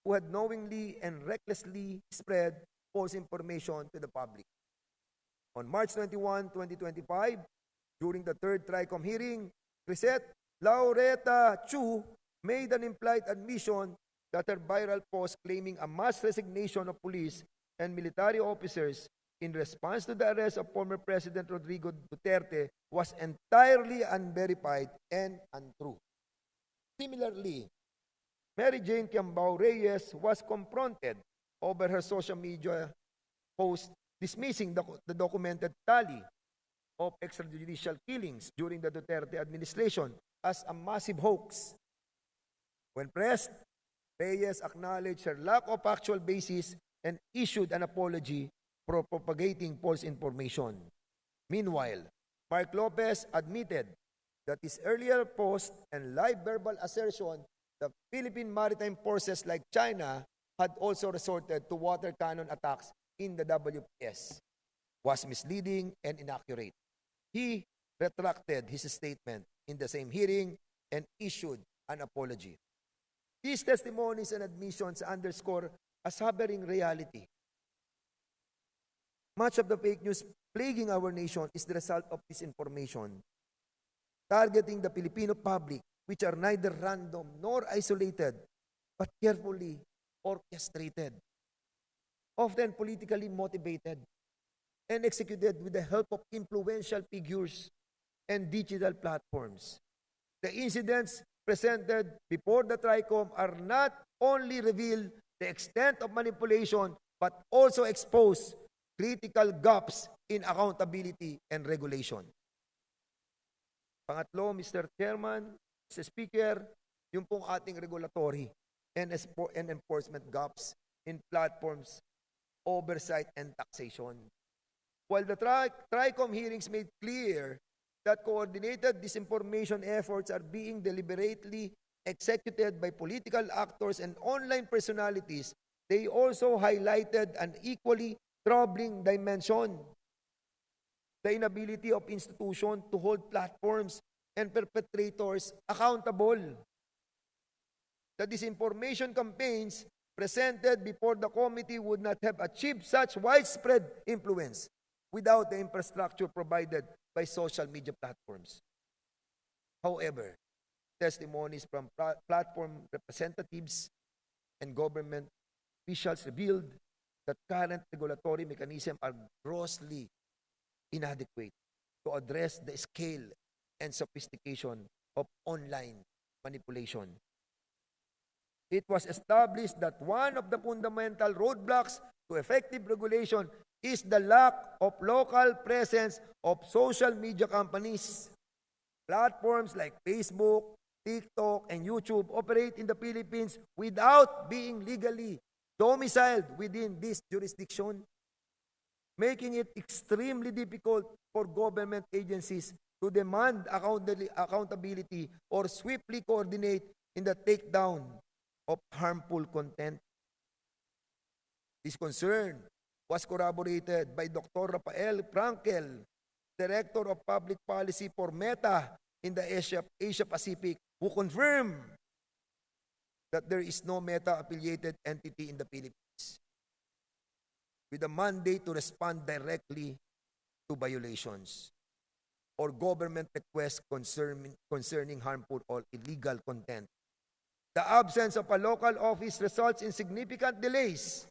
who had knowingly and recklessly spread false information to the public. On March 21, 2025, during the third TRICOM hearing, Crisette Laureta Chu made an implied admission that her viral post claiming a mass resignation of police and military officers in response to the arrest of former President Rodrigo Duterte was entirely unverified and untrue. Similarly, Mary Jane Kiambao Reyes was confronted over her social media post dismissing the documented tally of extrajudicial killings during the Duterte administration as a massive hoax. When pressed, Reyes acknowledged her lack of actual basis and issued an apology for propagating false information. Meanwhile, Mark Lopez admitted that his earlier post and live verbal assertion that Philippine maritime forces like China had also resorted to water cannon attacks in the WPS was misleading and inaccurate. He retracted his statement in the same hearing and issued an apology. These testimonies and admissions underscore a sobering reality. Much of the fake news plaguing our nation is the result of disinformation, targeting the Filipino public, which are neither random nor isolated, but carefully orchestrated, often politically motivated, and executed with the help of influential figures and digital platforms. The incidents presented before the TRICOM are not only reveal the extent of manipulation, but also expose critical gaps in accountability and regulation. Pangatlo, Mr. Chairman, Mr. Speaker, yung pong ating regulatory and enforcement gaps in platforms, oversight, and taxation. While the TRICOM hearings made clear that coordinated disinformation efforts are being deliberately executed by political actors and online personalities, they also highlighted an equally troubling dimension: the inability of institutions to hold platforms and perpetrators accountable. The disinformation campaigns presented before the committee would not have achieved such widespread influence without the infrastructure provided by social media platforms. However, testimonies from platform representatives and government officials revealed that current regulatory mechanisms are grossly inadequate to address the scale and sophistication of online manipulation. It was established that one of the fundamental roadblocks to effective regulation is the lack of local presence of social media companies. Platforms like Facebook, TikTok, and YouTube operate in the Philippines without being legally domiciled within this jurisdiction, making it extremely difficult for government agencies to demand accountability or swiftly coordinate in the takedown of harmful content. This concern was corroborated by Dr. Rafael Frankel, Director of Public Policy for Meta in the Asia Pacific, who confirmed that there is no Meta-affiliated entity in the Philippines with a mandate to respond directly to violations or government requests concerning harmful or illegal content. The absence of a local office results in significant delays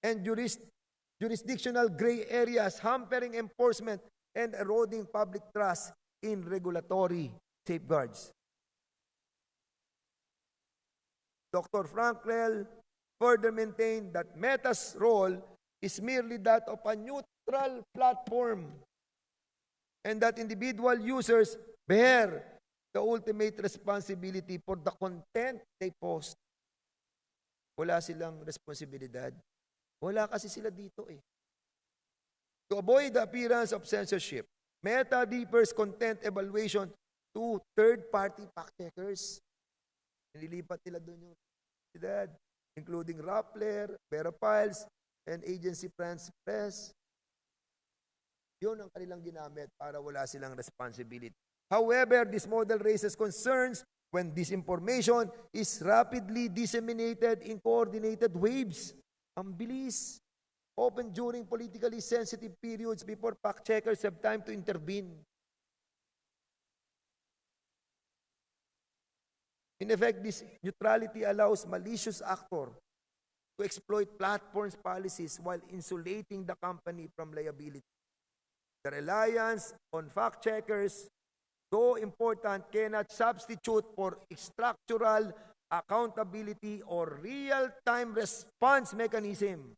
and jurisdictional gray areas, hampering enforcement and eroding public trust in regulatory safeguards. Dr. Frankel further maintained that Meta's role is merely that of a neutral platform and that individual users bear the ultimate responsibility for the content they post. Wala silang responsibilidad. Wala kasi sila dito eh. To avoid the appearance of censorship, Meta defers content evaluation to third-party fact-checkers. Nililipat nila doon yung identidad, including Rappler, Verifiles, and Agency France Press. Yun ang kanilang ginamit para wala silang responsibility. However, this model raises concerns when disinformation is rapidly disseminated in coordinated waves. Ang bilis. Often during politically sensitive periods before fact-checkers have time to intervene. In effect, this neutrality allows malicious actors to exploit platforms' policies while insulating the company from liability. The reliance on fact-checkers, though important, cannot substitute for structural accountability or real-time response mechanism,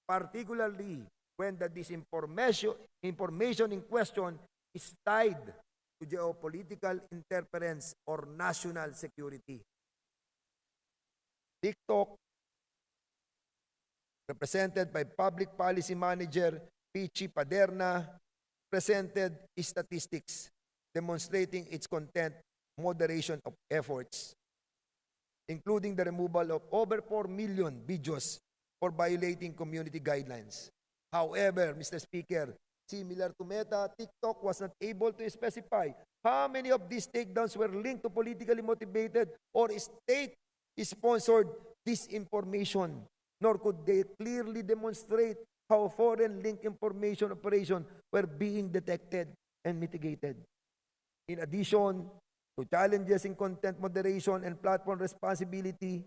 particularly when the information in question is tied to geopolitical interference or national security. TikTok, represented by Public Policy Manager Pichi Paderna, presented statistics demonstrating its content moderation of efforts, including the removal of over 4 million videos for violating community guidelines. However, Mr. Speaker, similar to Meta, TikTok was not able to specify how many of these takedowns were linked to politically motivated or state-sponsored disinformation, nor could they clearly demonstrate how foreign link information operations were being detected and mitigated. In addition to challenges in content moderation and platform responsibility,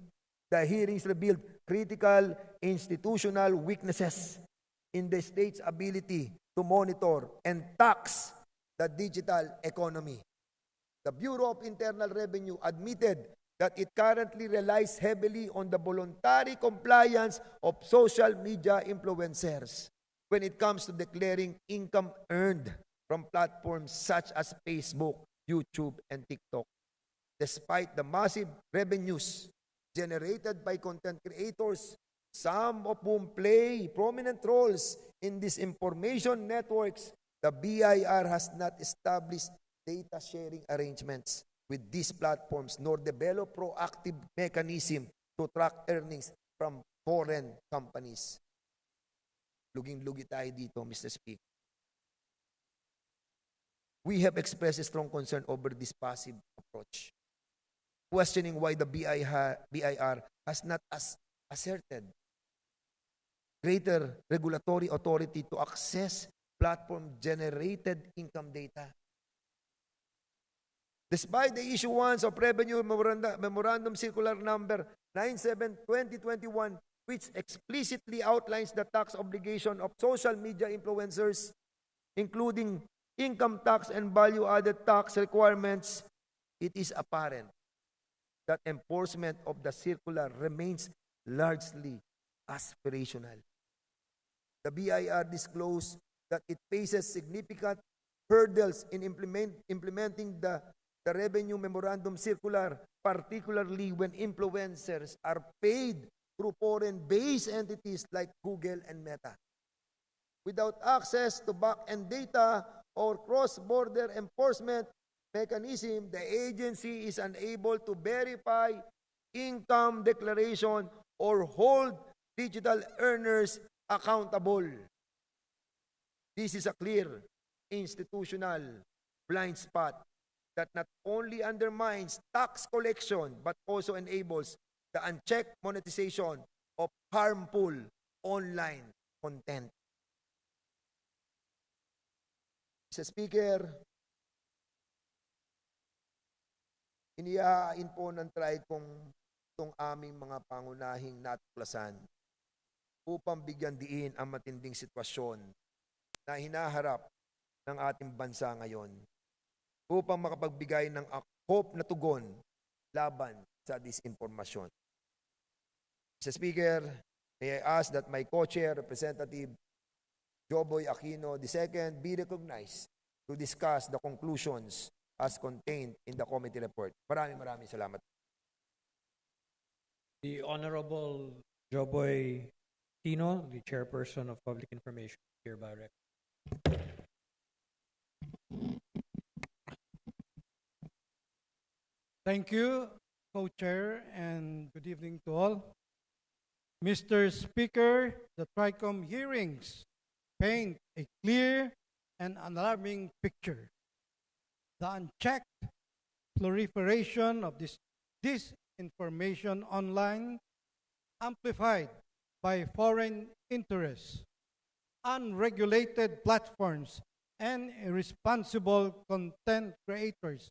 the hearings revealed critical institutional weaknesses in the state's ability to monitor and tax the digital economy. The Bureau of Internal Revenue admitted that it currently relies heavily on the voluntary compliance of social media influencers when it comes to declaring income earned from platforms such as Facebook, YouTube, and TikTok. Despite the massive revenues generated by content creators, some of whom play prominent roles in these information networks, the BIR has not established data sharing arrangements with these platforms nor develop proactive mechanism to track earnings from foreign companies. Luging-lugi tayo dito, Mr. Speaker. We have expressed a strong concern over this passive approach, questioning why the BIR has not asserted greater regulatory authority to access platform-generated income data. Despite the issuance of Revenue Memorandum Circular Number 97/2021, which explicitly outlines the tax obligation of social media influencers, including income tax and value-added tax requirements, it is apparent that enforcement of the circular remains largely aspirational. The BIR disclosed that it faces significant hurdles in implementing the revenue memorandum circular, particularly when influencers are paid through foreign-based entities like Google and Meta. Without access to back-end data or cross-border enforcement mechanism, the agency is unable to verify income declaration or hold digital earners accountable. This is a clear institutional blind spot that not only undermines tax collection but also enables the unchecked monetization of harmful online content. Mr. Speaker, inihahain po ng tribe kong itong aming mga pangunahing natuklasan upang bigyan diin ang matinding sitwasyon na hinaharap ng ating bansa ngayon upang makapagbigay ng hope na tugon laban sa disinformasyon. Mr. Speaker, may I ask that my co-chair, Representative Joboy Aquino II, be recognized to discuss the conclusions as contained in the committee report. Maraming salamat. The Honorable Joboy Aquino, the Chairperson of Public Information, hereby recognized. Thank you, Co-Chair, and good evening to all. Mr. Speaker, the TRICOM hearings paint a clear and alarming picture. The unchecked proliferation of this disinformation online, amplified by foreign interests, unregulated platforms, and irresponsible content creators,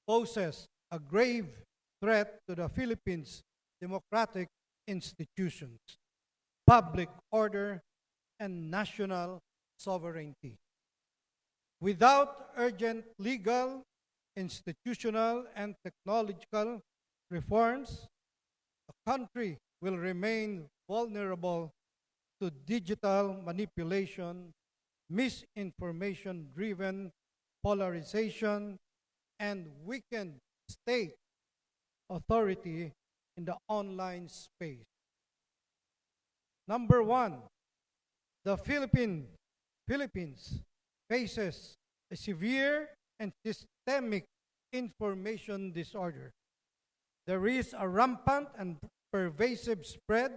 poses a grave threat to the Philippines' democratic institutions, public order, and national sovereignty. Without urgent legal, institutional, and technological reforms, the country will remain vulnerable to digital manipulation, misinformation-driven polarization, and weakened state authority in the online space. Number one, the Philippines faces a severe and systemic information disorder. There is a rampant and pervasive spread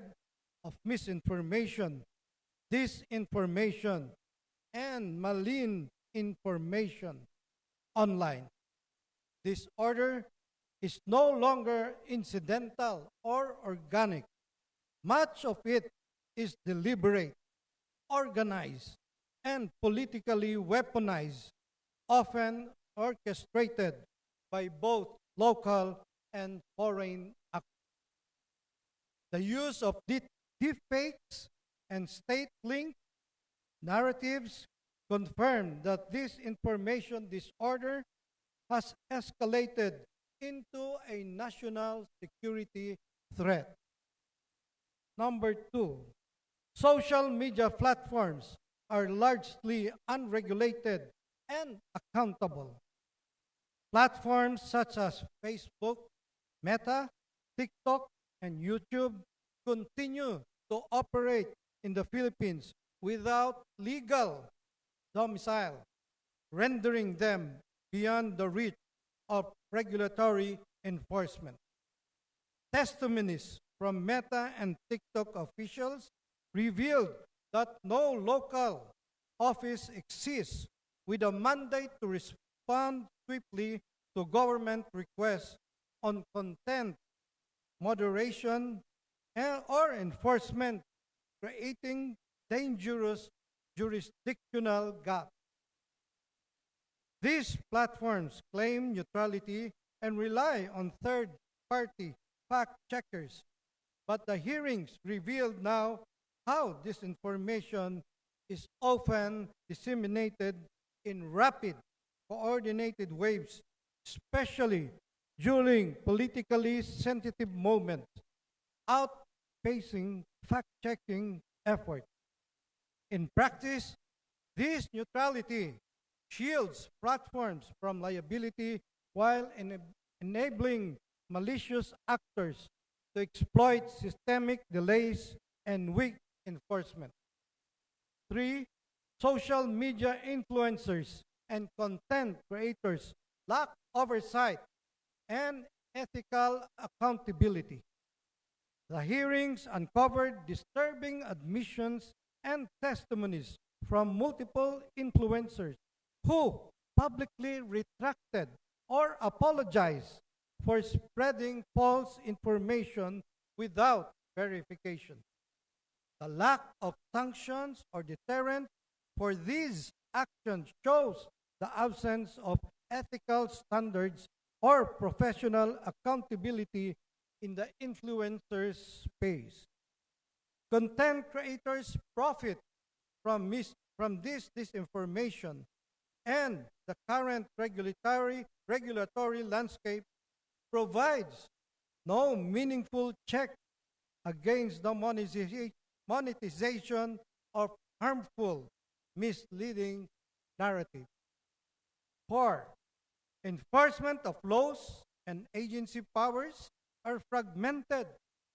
of misinformation, disinformation, and malign information online. This order is no longer incidental or organic. Much of it is deliberate, organized, and politically weaponized, often orchestrated by both local and foreign actors. The use of deepfakes and state-linked narratives confirm that this information disorder has escalated into a national security threat. Number two, social media platforms are largely unregulated and accountable. Platforms such as Facebook, Meta, TikTok, and YouTube continue to operate in the Philippines without legal domicile, rendering them beyond the reach of regulatory enforcement. Testimonies from Meta and TikTok officials revealed that no local office exists with a mandate to respond swiftly to government requests on content moderation or enforcement, creating dangerous jurisdictional gaps. These platforms claim neutrality and rely on third-party fact-checkers, but the hearings revealed now how disinformation is often disseminated in rapid, coordinated waves, especially during politically sensitive moments, outpacing fact-checking efforts. In practice, this neutrality shields platforms from liability while enabling malicious actors to exploit systemic delays and weak enforcement. 3. Social media influencers and content creators lack oversight and ethical accountability. The hearings uncovered disturbing admissions and testimonies from multiple influencers who publicly retracted or apologized for spreading false information without verification. The lack of sanctions or deterrent for these actions shows the absence of ethical standards or professional accountability in the influencer space. Content creators profit from this disinformation, and the current regulatory landscape provides no meaningful check against the monetization of harmful, misleading narrative. 4. Enforcement of laws and agency powers are fragmented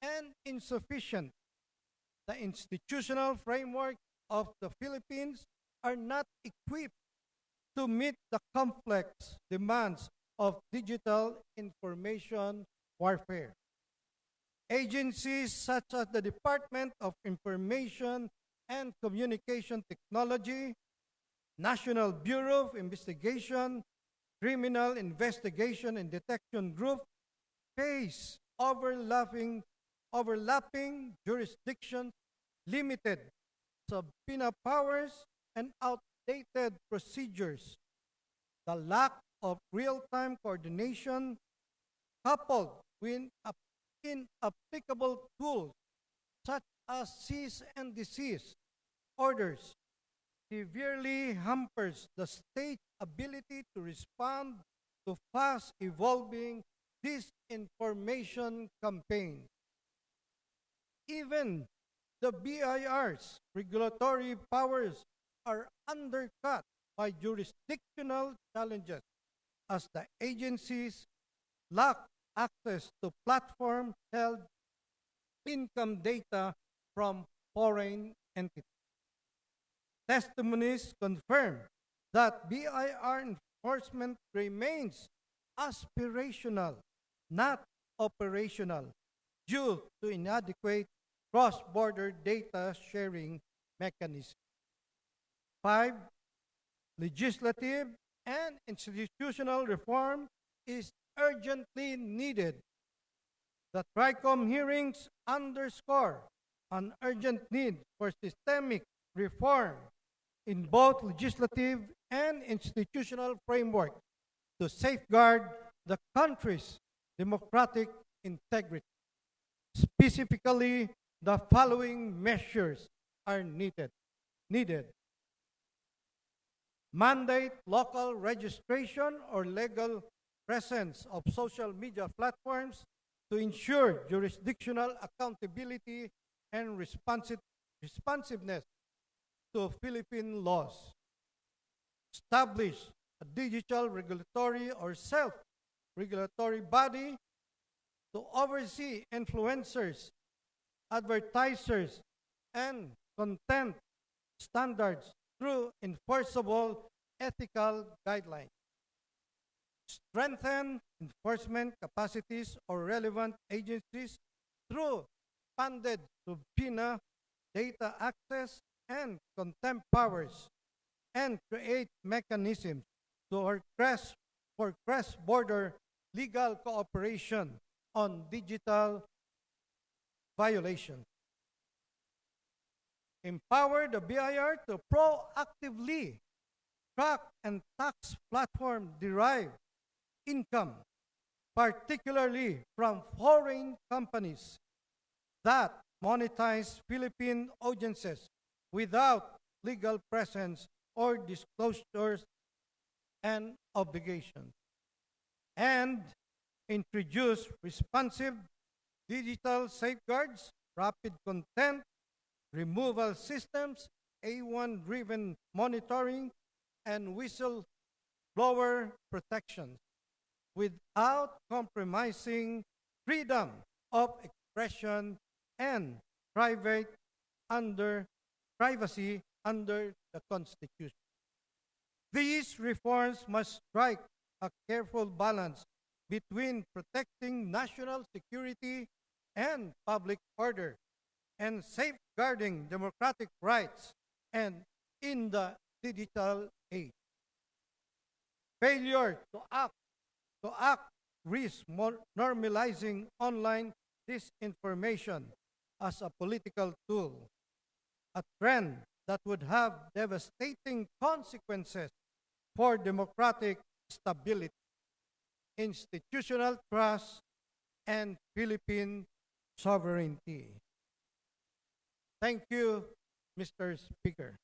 and insufficient. The institutional framework of the Philippines are not equipped to meet the complex demands of digital information warfare. Agencies such as the Department of Information and Communication Technology, National Bureau of Investigation, Criminal Investigation and Detection Group face overlapping jurisdictions, limited subpoena powers, and outdated procedures. The lack of real-time coordination, coupled with inapplicable tools such as cease and desist orders, severely hampers the state's ability to respond to fast-evolving disinformation campaigns. Even the BIR's regulatory powers are undercut by jurisdictional challenges as the agencies lack access to platform-held income data from foreign entities. Testimonies confirm that BIR enforcement remains aspirational, not operational, due to inadequate cross-border data sharing mechanisms. 5. Legislative and institutional reform is urgently needed. The TRICOM hearings underscore an urgent need for systemic reform in both legislative and institutional framework to safeguard the country's democratic integrity. Specifically, the following measures are needed. Mandate local registration or legal presence of social media platforms to ensure jurisdictional accountability and responsiveness to Philippine laws. Establish a digital regulatory or self-regulatory body to oversee influencers, advertisers, and content standards through enforceable ethical guidelines. Strengthen enforcement capacities or relevant agencies through expanded subpoena, data access, and contempt powers, and create mechanisms for cross-border legal cooperation on digital violations. Empower the BIR to proactively track and tax platform-derived income, particularly from foreign companies that monetize Philippine audiences without legal presence or disclosures and obligations. And introduce responsive digital safeguards, rapid content removal systems, A1-driven monitoring and whistleblower protections without compromising freedom of expression and privacy under the Constitution. These reforms must strike a careful balance between protecting national security and public order and safeguarding democratic rights and in the digital age. Failure to act risks normalizing online disinformation as a political tool, a trend that would have devastating consequences for democratic stability, institutional trust, and Philippine sovereignty. Thank you, Mr. Speaker.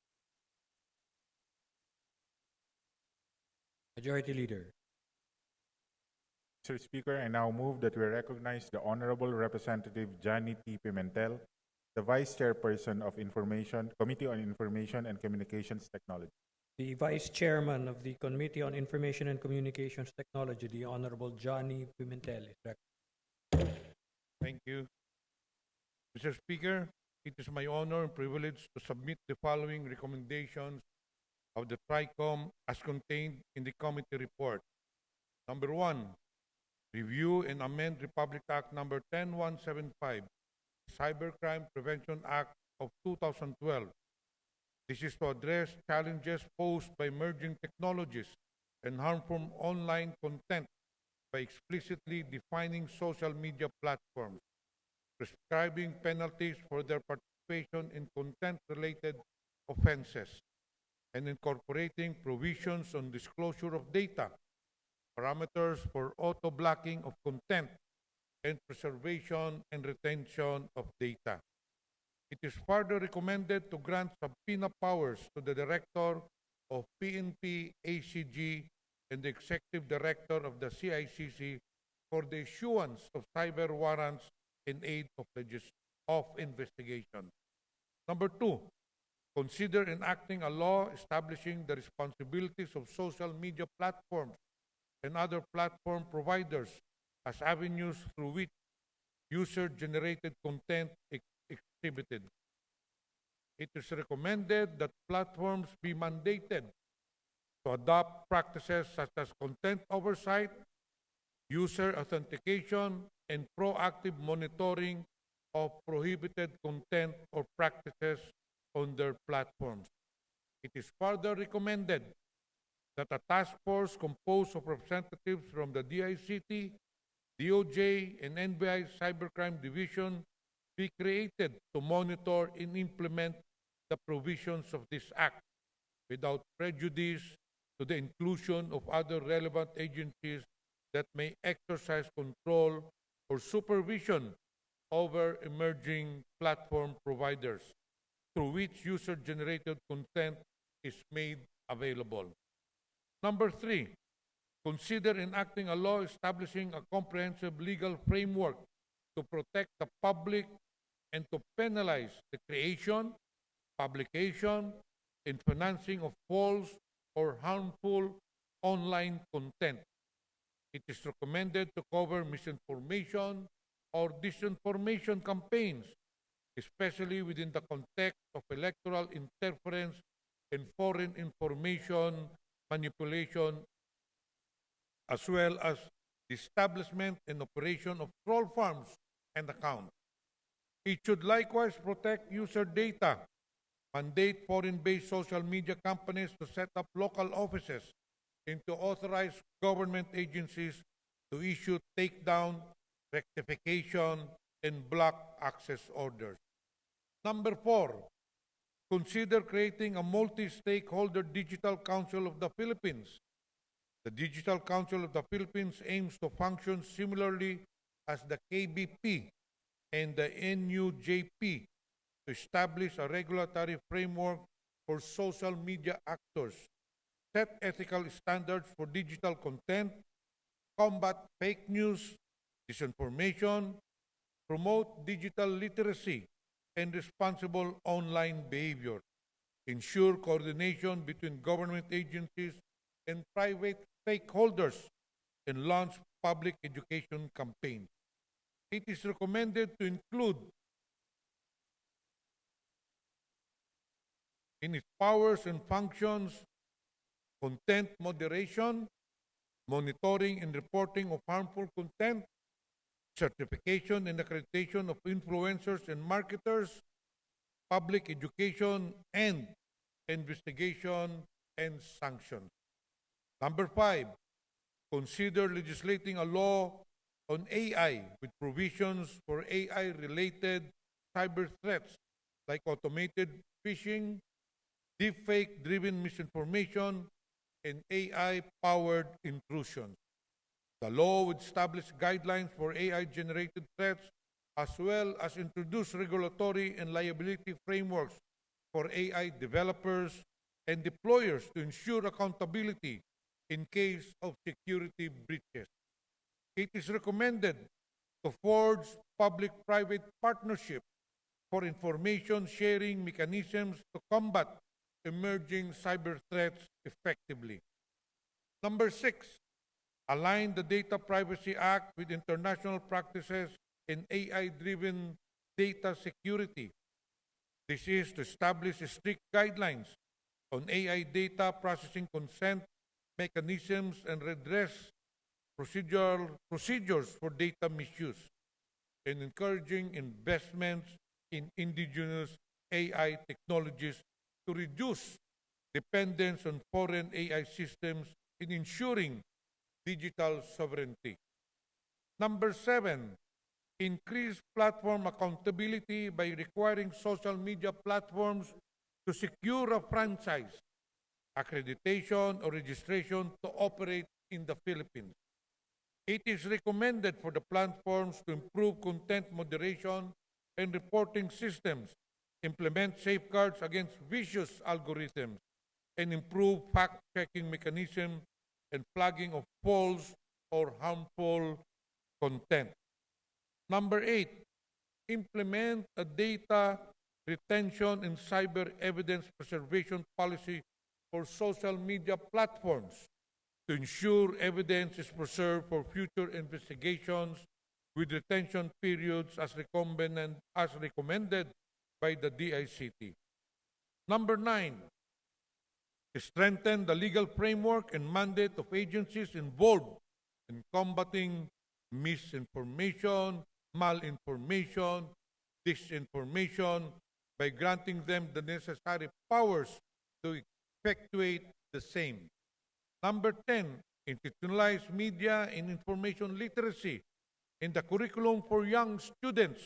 Majority Leader. Mr. Speaker, I now move that we recognize the Honorable Representative Johnny T. Pimentel, the Vice Chairperson of Committee on Information and Communications Technology. The Vice Chairman of the Committee on Information and Communications Technology, the Honorable Johnny Pimentel, is recognized. Thank you. Mr. Speaker, it is my honor and privilege to submit the following recommendations of the TRICOM as contained in the committee report. Number 1, review and amend Republic Act Number 10175, Cybercrime Prevention Act of 2012. This is to address challenges posed by emerging technologies and harmful online content by explicitly defining social media platforms, prescribing penalties for their participation in content-related offenses, and incorporating provisions on disclosure of data, parameters for auto-blocking of content, and preservation and retention of data. It is further recommended to grant subpoena powers to the Director of PNP ACG and the Executive Director of the CICC for the issuance of cyber warrants in aid of investigation. Number 2, consider enacting a law establishing the responsibilities of social media platforms and other platform providers as avenues through which user-generated content is exhibited. It is recommended that platforms be mandated to adopt practices such as content oversight, user authentication, and proactive monitoring of prohibited content or practices on their platforms. It is further recommended that a task force composed of representatives from the DICT, DOJ, and NBI Cybercrime Division be created to monitor and implement the provisions of this act without prejudice to the inclusion of other relevant agencies that may exercise control or supervision over emerging platform providers through which user-generated content is made available. Number 3, consider enacting a law establishing a comprehensive legal framework to protect the public and to penalize the creation, publication, and financing of false or harmful online content. It is recommended to cover misinformation or disinformation campaigns, especially within the context of electoral interference and foreign information manipulation, as well as the establishment and operation of troll farms and accounts. It should likewise protect user data, mandate foreign-based social media companies to set up local offices, and to authorize government agencies to issue takedown, rectification, and block access orders. Number 4, consider creating a multi-stakeholder Digital Council of the Philippines. The Digital Council of the Philippines aims to function similarly as the KBP and the NUJP to establish a regulatory framework for social media actors, set ethical standards for digital content, combat fake news, disinformation, promote digital literacy, and responsible online behavior. ensure coordination between government agencies and private stakeholders, and launch public education campaigns. It is recommended to include in its powers and functions content moderation, monitoring and reporting of harmful content, certification and accreditation of influencers and marketers, public education, and investigation and sanctions. Number 5, consider legislating a law on AI with provisions for AI-related cyber threats like automated phishing, deepfake-driven misinformation, and AI-powered intrusion. The law would establish guidelines for AI-generated threats as well as introduce regulatory and liability frameworks for AI developers and deployers to ensure accountability in case of security breaches. It is recommended to forge public-private partnerships for information sharing mechanisms to combat emerging cyber threats effectively. Number 6, align the Data Privacy Act with international practices in AI-driven data security. This is to establish strict guidelines on AI data processing consent mechanisms and redress procedures for data misuse, and encouraging investments in indigenous AI technologies to reduce dependence on foreign AI systems in ensuring digital sovereignty. Number 7, increase platform accountability by requiring social media platforms to secure a franchise, accreditation, or registration to operate in the Philippines. It is recommended for the platforms to improve content moderation and reporting systems, implement safeguards against vicious algorithms, and improve fact-checking mechanisms and flagging of false or harmful content. Number 8, implement a data retention and cyber evidence preservation policy for social media platforms to ensure evidence is preserved for future investigations with retention periods as recommended by the DICT. Number 9, strengthen the legal framework and mandate of agencies involved in combating misinformation, malinformation, disinformation by granting them the necessary powers to effectuate the same. Number 10, institutionalize media and information literacy in the curriculum for young students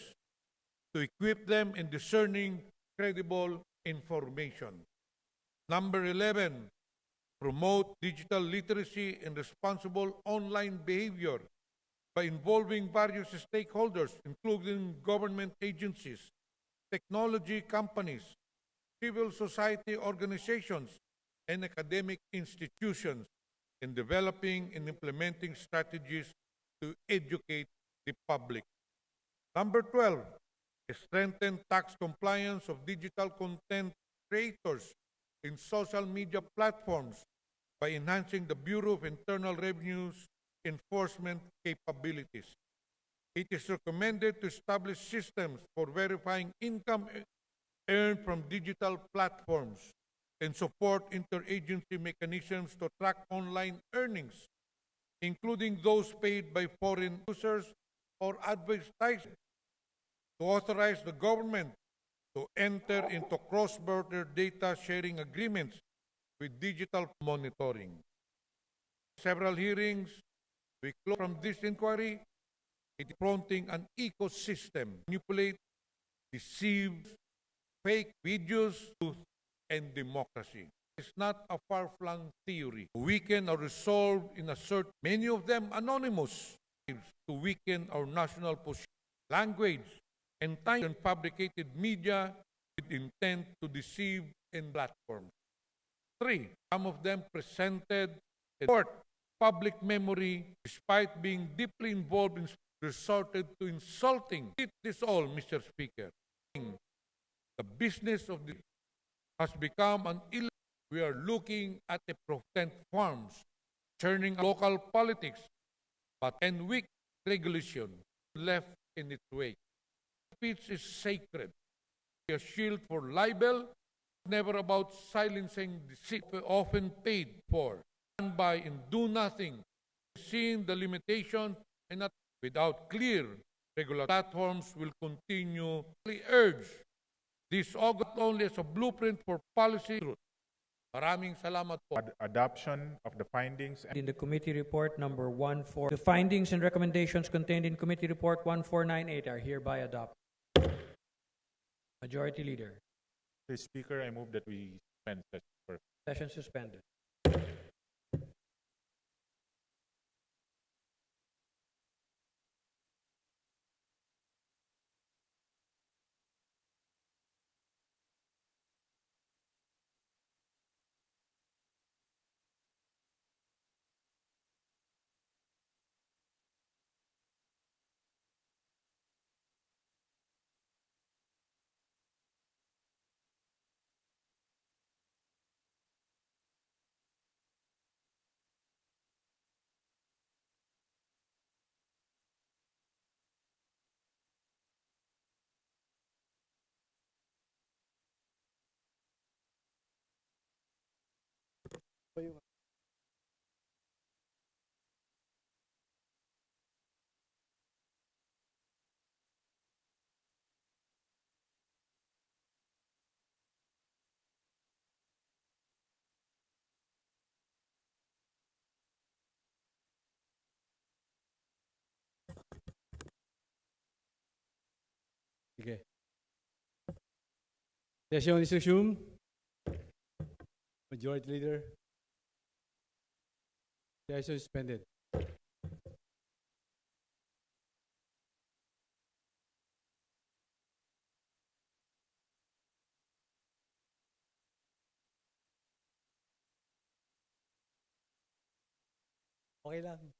to equip them in discerning credible information. Number 11, promote digital literacy and responsible online behavior by involving various stakeholders, including government agencies, technology companies, civil society organizations, and academic institutions in developing and implementing strategies to educate the public. Number 12, strengthen tax compliance of digital content creators in social media platforms by enhancing the Bureau of Internal Revenue's enforcement capabilities. It is recommended to establish systems for verifying income earned from digital platforms and support interagency mechanisms to track online earnings, including those paid by foreign users or advertisers, to authorize the government to enter into cross-border data sharing agreements with digital monitoring. Several hearings, we close from this inquiry, it is fronting an ecosystem, manipulate, deceive, fake videos, truth, and democracy. It's not a far-flung theory. To weaken or resolve in assert, many of them anonymous, to weaken our national position, language, and time and fabricated media with intent to deceive and platforms. 3, some of them presented a court public memory despite being deeply involved in resorted to insulting. It is all, Mr. Speaker. The business of the has become an illegal. We are looking at the protect farms, turning local politics, but and weak regulation left in its wake. Speech is sacred, a shield for libel, never about silencing deceit, often paid for, and by in do nothing, seeing the limitation and not without clear regular platforms will continue to urge this August only as a blueprint for policy truth. Maraming salamat po. Adoption of the findings In the committee report number 14, the findings and recommendations contained in committee report 1498 are hereby adopted. Majority Leader. Mr. Speaker, I move that we suspend session for Session suspended. Okay. Session is resumed. Majority Leader. Session suspended. Okay lang.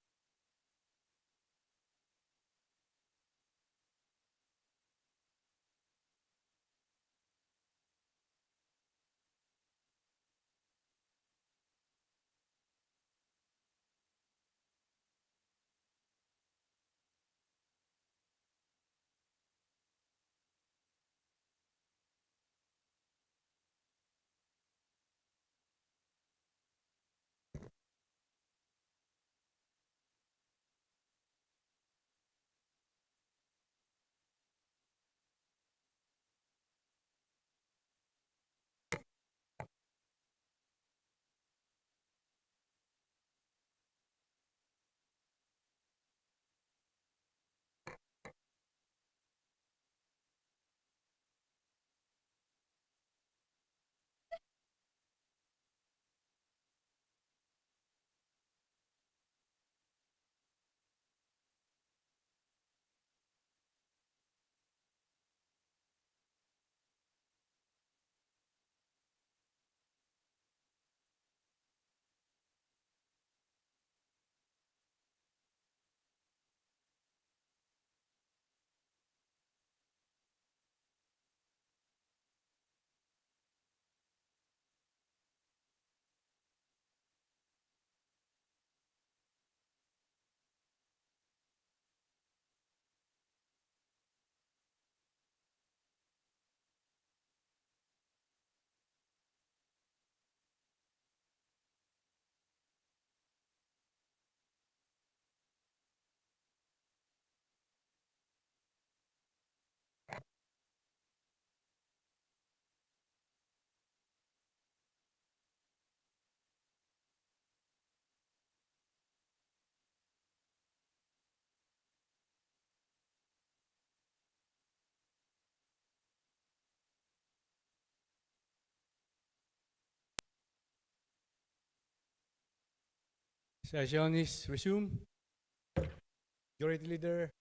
Session is resumed. Majority Leader.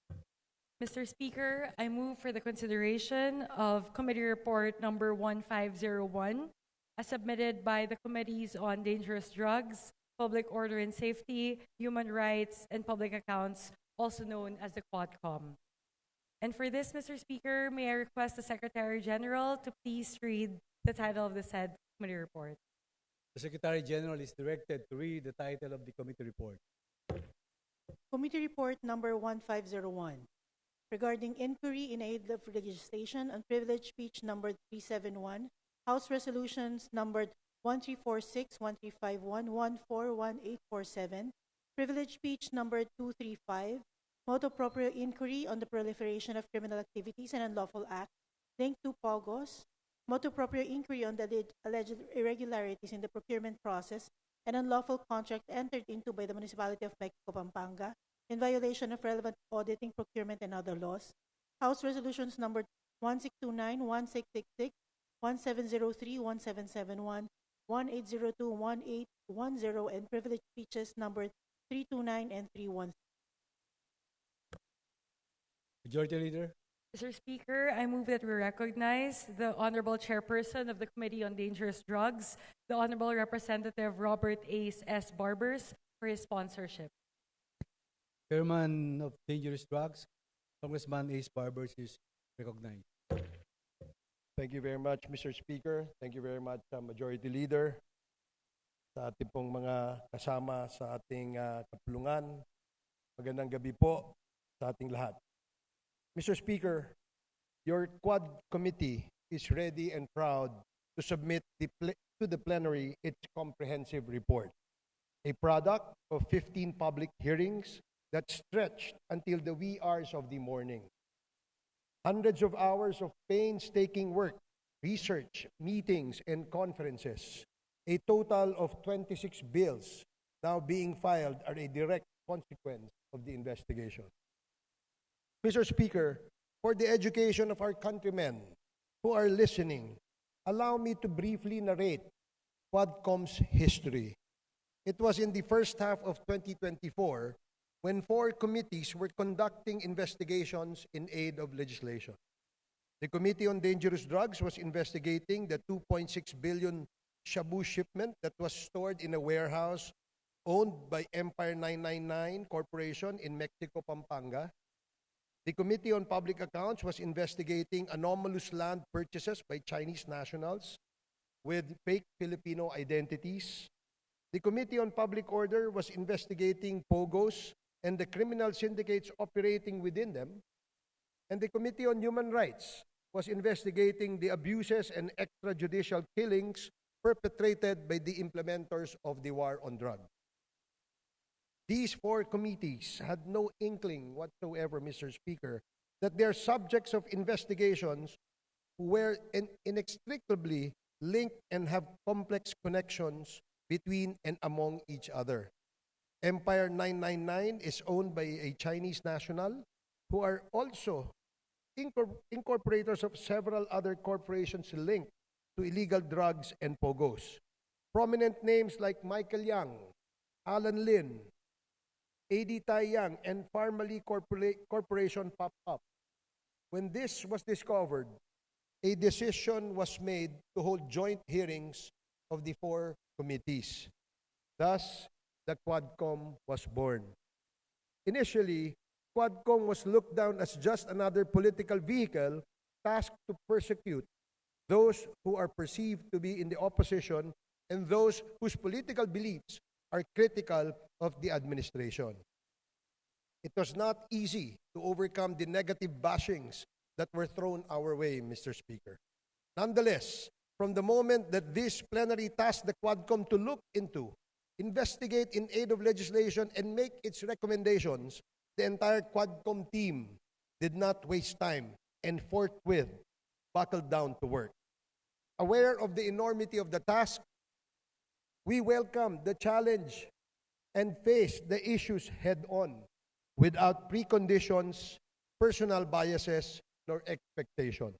Mr. Speaker, I move for the consideration of Committee Report number 1501 as submitted by the Committees on Dangerous Drugs, Public Order and Safety, Human Rights, and Public Accounts, also known as the Quadcom. And for this, Mr. Speaker, may I request the Secretary General to please read the title of the said committee report. The Secretary General is directed to read the title of the committee report. Committee Report Number 1501, regarding inquiry in aid of legislation on privileged speech numbered 371, House Resolutions numbered 1346, 1351, 141847, privileged speech numbered 235, motu proprio inquiry on the proliferation of criminal activities and unlawful acts linked to POGOS, motu proprio inquiry on the alleged irregularities in the procurement process and unlawful contract entered into by the Municipality of Mexico, Pampanga, in violation of relevant auditing, procurement, and other laws. House Resolutions numbered 1629, 1666, 1703, 1771, 1802, 1810, and privileged speeches numbered 329 and 313. Majority Leader. Mr. Speaker, I move that we recognize the Honorable Chairperson of the Committee on Dangerous Drugs, the Honorable Representative Robert S. Barbers, for his sponsorship. Chairman of Dangerous Drugs, Congressman Ace Barbers is recognized. Thank you very much, Mr. Speaker. Thank you very much, Majority Leader. Sa ating pong mga kasama sa ating kapulungan, magandang gabi po sa ating lahat. Mr. Speaker, your Quad Committee is ready and proud to submit to the plenary its comprehensive report, a product of 15 public hearings that stretched until the wee hours of the morning. Hundreds of hours of painstaking work, research, meetings, and conferences. A total of 26 bills now being filed are a direct consequence of the investigation. Mr. Speaker, for the education of our countrymen who are listening, allow me to briefly narrate Quadcom's history. It was in the first half of 2024 when 4 committees were conducting investigations in aid of legislation. The Committee on Dangerous Drugs was investigating the 2.6 billion shabu shipment that was stored in a warehouse owned by Empire 999 Corporation in Mexico, Pampanga. The Committee on Public Accounts was investigating anomalous land purchases by Chinese nationals with fake Filipino identities. The Committee on Public Order was investigating POGOs and the criminal syndicates operating within them. And the Committee on Human Rights was investigating the abuses and extrajudicial killings perpetrated by the implementers of the war on drugs. These 4 committees had no inkling whatsoever, Mr. Speaker, that their subjects of investigations were inextricably linked and have complex connections between and among each other. Empire 999 is owned by a Chinese national who are also incorporators of several other corporations linked to illegal drugs and POGOs. Prominent names like Michael Yang, Alan Lin, A.D. Tai Yang, and Pharmaly Corporation popped up. When this was discovered, a decision was made to hold joint hearings of the 4 committees. Thus, the Quadcom was born. Initially, Quadcom was looked down as just another political vehicle tasked to persecute those who are perceived to be in the opposition and those whose political beliefs are critical of the administration. It was not easy to overcome the negative bashings that were thrown our way, Mr. Speaker. Nonetheless, from the moment that this plenary tasked the Quadcom to look into, investigate in aid of legislation, and make its recommendations, the entire Quadcom team did not waste time and forthwith buckled down to work. Aware of the enormity of the task, we welcomed the challenge and faced the issues head-on without preconditions, personal biases, nor expectations.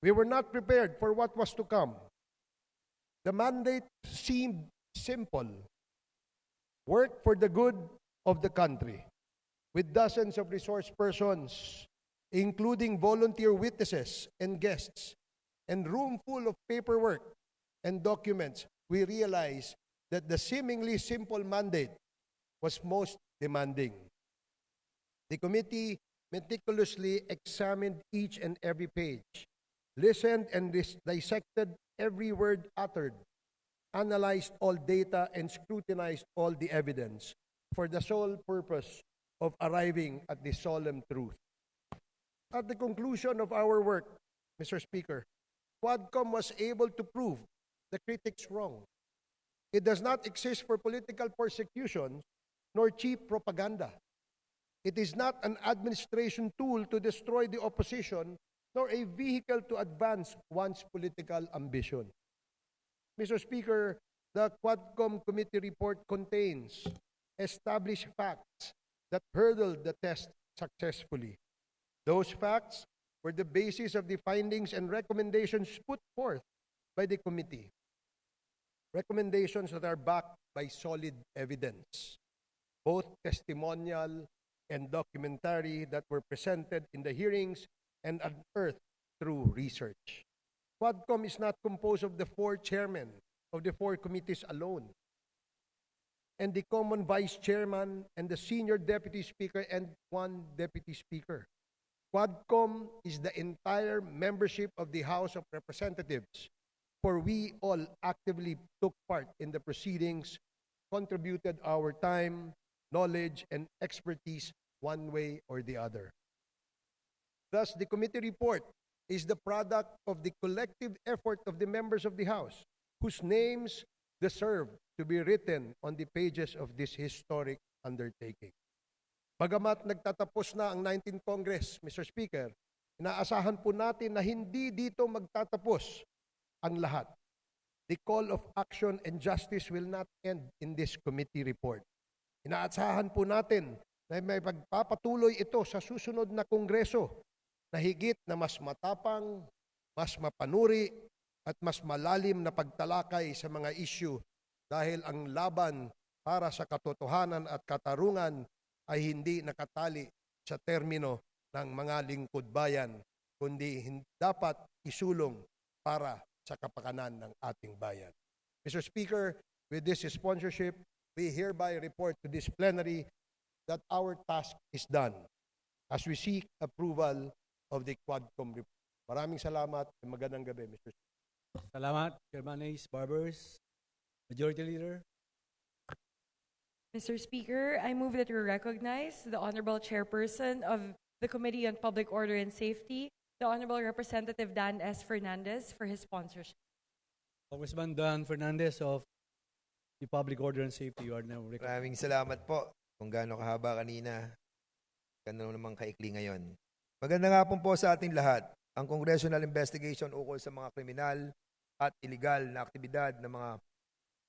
We were not prepared for what was to come. The mandate seemed simple. Work for the good of the country, with dozens of resource persons, including volunteer witnesses and guests, and room full of paperwork and documents. We realized that the seemingly simple mandate was most demanding. The committee meticulously examined each and every page, listened and dissected every word uttered, analyzed all data, and scrutinized all the evidence for the sole purpose of arriving at the solemn truth. At the conclusion of our work, Mr. Speaker, Quadcom was able to prove the critics wrong. It does not exist for political persecution nor cheap propaganda. It is not an administration tool to destroy the opposition nor a vehicle to advance one's political ambition. Mr. Speaker, the Quadcom committee report contains established facts that hurdled the test successfully. Those facts were the basis of the findings and recommendations put forth by the committee. Recommendations that are backed by solid evidence, both testimonial and documentary, that were presented in the hearings and unearthed through research. Quadcom is not composed of the 4 chairmen of the 4 committees alone, and the common vice chairman and the senior deputy speaker and 1 deputy speaker. Quadcom is the entire membership of the House of Representatives, for we all actively took part in the proceedings, contributed our time, knowledge, and expertise one way or the other. Thus, the committee report is the product of the collective effort of the members of the House, whose names deserve to be written on the pages of this historic undertaking. Bagamat nagtatapos na ang 19th Congress, Mr. Speaker, inaasahan po natin na hindi dito magtatapos ang lahat. The call of action and justice will not end in this committee report. Inaasahan po natin na may pagpapatuloy ito sa susunod na Kongreso na higit na mas matapang, mas mapanuri, at mas malalim na pagtalakay sa mga issue dahil ang laban para sa katotohanan at katarungan ay hindi nakatali sa termino ng mga lingkod bayan, kundi dapat isulong para sa kapakanan ng ating bayan. Mr. Speaker, with this sponsorship, we hereby report to this plenary that our task is done as we seek approval of the Quadcom report. Maraming salamat at magandang gabi, Mr. Speaker. Salamat, Chairmanes, Barbers, Majority Leader. Mr. Speaker, I move that we recognize the Honorable Chairperson of the Committee on Public Order and Safety, the Honorable Representative Dan S. Fernandez, for his sponsorship. Congressman Dan Fernandez of the Public Order and Safety, you are now recognized. Maraming salamat po kung gaano kahaba kanina, gano'n naman kaikli ngayon. Maganda nga po sa ating lahat ang congressional investigation ukol sa mga kriminal at illegal na aktibidad ng mga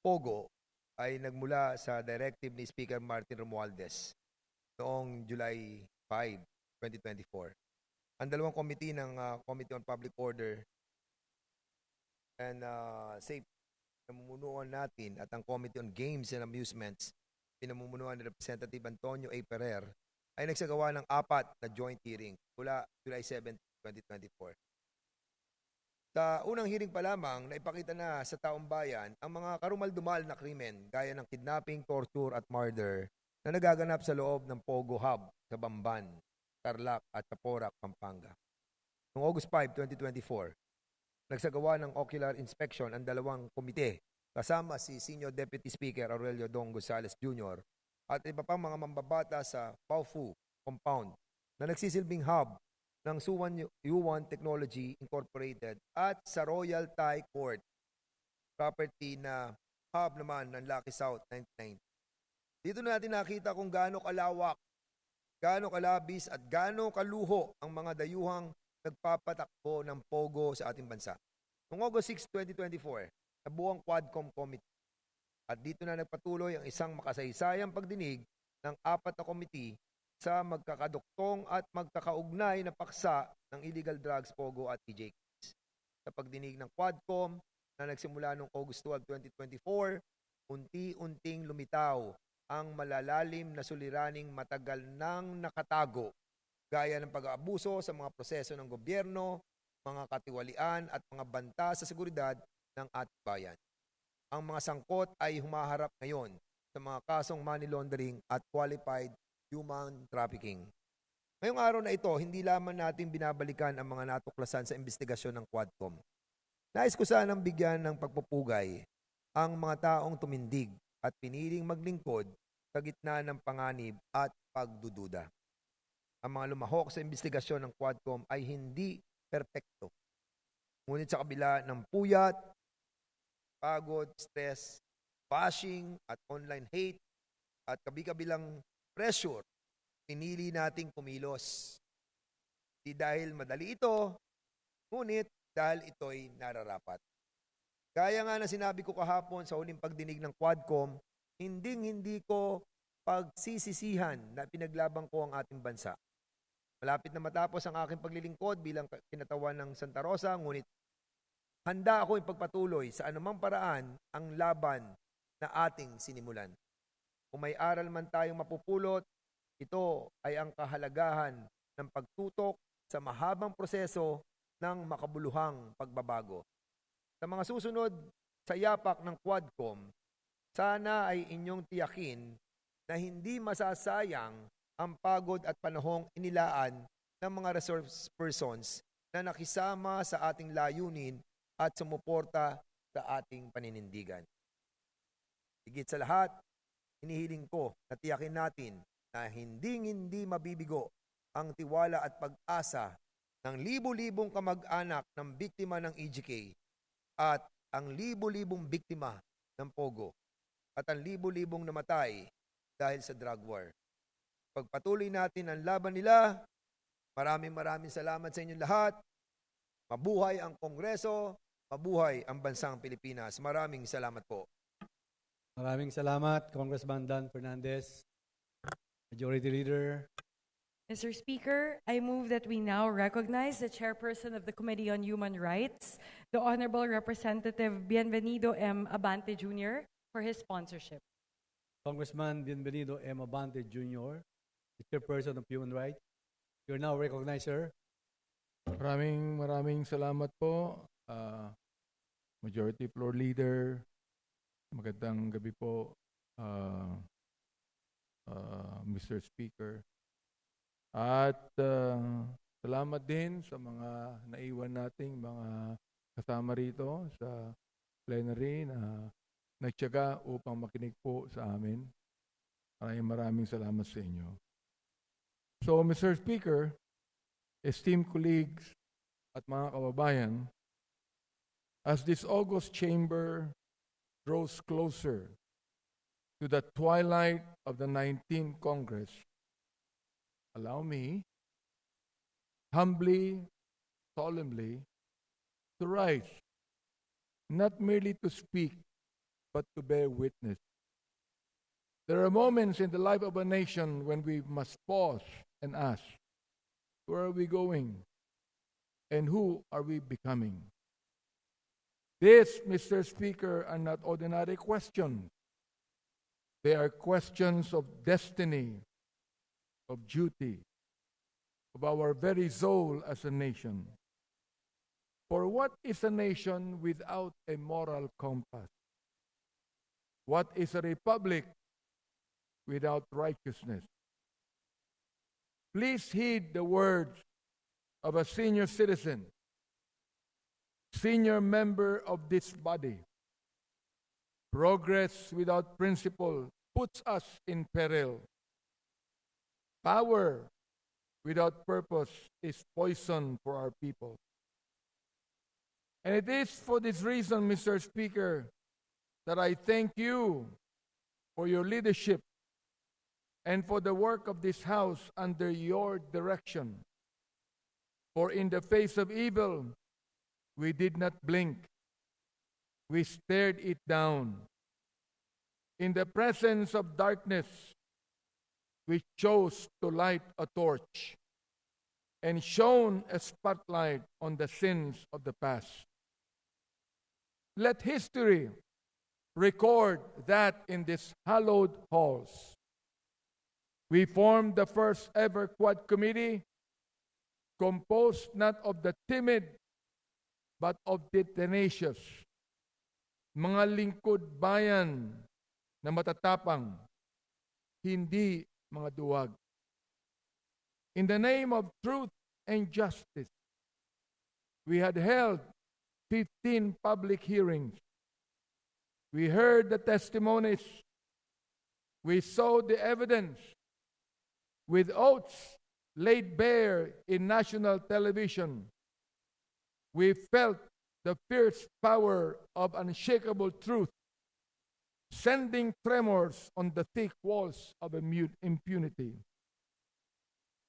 POGO ay nagmula sa directive ni Speaker Martin Romualdez noong July 5, 2024. Ang dalawang committee ng Committee on Public Order and Safety, pinamumunuan natin, at ang Committee on Games and Amusements, pinamumunuan ni Representative Antonio A. Ferrer, ay nagsagawa ng 4 na joint hearing mula July 7, 2024. Sa unang hearing pa lamang, naipakita na sa taong bayan ang mga karumal-dumal na krimen gaya ng kidnapping, torture at murder na nagaganap sa loob ng Pogo Hub sa Bamban, Tarlac at Taporac, Pampanga. Noong August 5, 2024, nagsagawa ng ocular inspection ang dalawang komite kasama si Senior Deputy Speaker Aurelio Dong Gonzales Jr. at iba pang mga mambabata sa Baofu Compound na nagsisilbing hub ng Suwan U1 Technology Incorporated at sa Royal Thai Court, property na hub naman ng Lucky South 99. Dito natin nakita kung gaano kalawak, gaano kalabis at gaano kaluho ang mga dayuhang nagpapatakbo ng POGO sa ating bansa. Noong August 6, 2024, nabuo ang Quadcom Committee. At dito na nagpatuloy ang isang makasaysayang pagdinig ng 4 na committee sa magkakaduktong at magkakaugnay na paksa ng illegal drugs, POGO at TJ case. Sa pagdinig ng Quadcom na nagsimula noong August 12, 2024, unti-unting lumitaw ang malalalim na suliraning matagal nang nakatago, gaya ng pag-aabuso sa mga proseso ng gobyerno, mga katiwalian at mga banta sa seguridad ng ating bayan. Ang mga sangkot ay humaharap ngayon sa mga kasong money laundering at qualified human trafficking. Ngayong araw na ito, hindi lamang natin binabalikan ang mga natuklasan sa investigasyon ng Quadcom. Nais ko sanang bigyan ng pagpupugay ang mga taong tumindig at piniling maglingkod sa gitna ng panganib at pagdududa. Ang mga lumahok sa investigasyon ng Quadcom ay hindi perpekto. Ngunit sa kabila ng puyat, pagod, stress, bashing at online hate at kabi-kabilang pressure, pinili nating kumilos. Di dahil madali ito, ngunit dahil ito'y nararapat. Gaya nga na sinabi ko kahapon sa huling pagdinig ng Quadcom, hindi ko pagsisisihan na pinaglaban ko ang ating bansa. Malapit na matapos ang aking paglilingkod bilang kinatawan ng Santa Rosa, ngunit handa ako ipagpatuloy sa anumang paraan ang laban na ating sinimulan. Kung may aral man tayong mapupulot, ito ay ang kahalagahan ng pagtutok sa mahabang proseso ng makabuluhang pagbabago. Sa mga susunod sa yapak ng Quadcom, sana ay inyong tiyakin na hindi masasayang ang pagod at panahong inilaan ng mga resource persons na nakisama sa ating layunin at sumuporta sa ating paninindigan. Higit sa lahat, hinihiling ko na tiyakin natin na hindi mabibigo ang tiwala at pag-asa ng libo-libong kamag-anak ng biktima ng EGK at ang libo-libong biktima ng Pogo at ang libo-libong namatay dahil sa drug war. Pagpatuloy natin ang laban nila. Maraming salamat sa inyong lahat. Mabuhay ang Kongreso, mabuhay ang bansang Pilipinas. Maraming salamat po. Maraming salamat, Congressman Dan Fernandez, Majority Leader. Mr. Speaker, I move that we now recognize the Chairperson of the Committee on Human Rights, the Honorable Representative Bienvenido M. Abante Jr., for his sponsorship. Congressman Bienvenido M. Abante Jr., the Chairperson of Human Rights. You're now recognized, sir. Maraming salamat po, Majority Floor Leader. Magandang gabi po, Mr. Speaker. At salamat din sa mga naiwan nating mga kasama rito sa plenary na nagtiyaga upang makinig po sa amin. Maraming salamat sa inyo. So, Mr. Speaker, esteemed colleagues at mga kababayan, as this August chamber draws closer to the twilight of the 19th Congress, allow me, humbly, solemnly, to rise, not merely to speak, but to bear witness. There are moments in the life of a nation when we must pause and ask, where are we going? And who are we becoming? This, Mr. Speaker, are not ordinary questions. They are questions of destiny, of duty, of our very soul as a nation. For what is a nation without a moral compass? What is a republic without righteousness? Please heed the words of a senior citizen, senior member of this body. Progress without principle puts us in peril. Power without purpose is poison for our people. And it is for this reason, Mr. Speaker, that I thank you for your leadership and for the work of this House under your direction. For in the face of evil, we did not blink. We stared it down. In the presence of darkness, we chose to light a torch and shone a spotlight on the sins of the past. Let history record that in these hallowed halls, we formed the first ever Quad Committee composed not of the timid but of the tenacious, mga lingkod bayan na matatapang, hindi mga duwag. In the name of truth and justice, we had held 15 public hearings. We heard the testimonies. We saw the evidence with oaths laid bare in national television. We felt the fierce power of unshakable truth, sending tremors on the thick walls of impunity.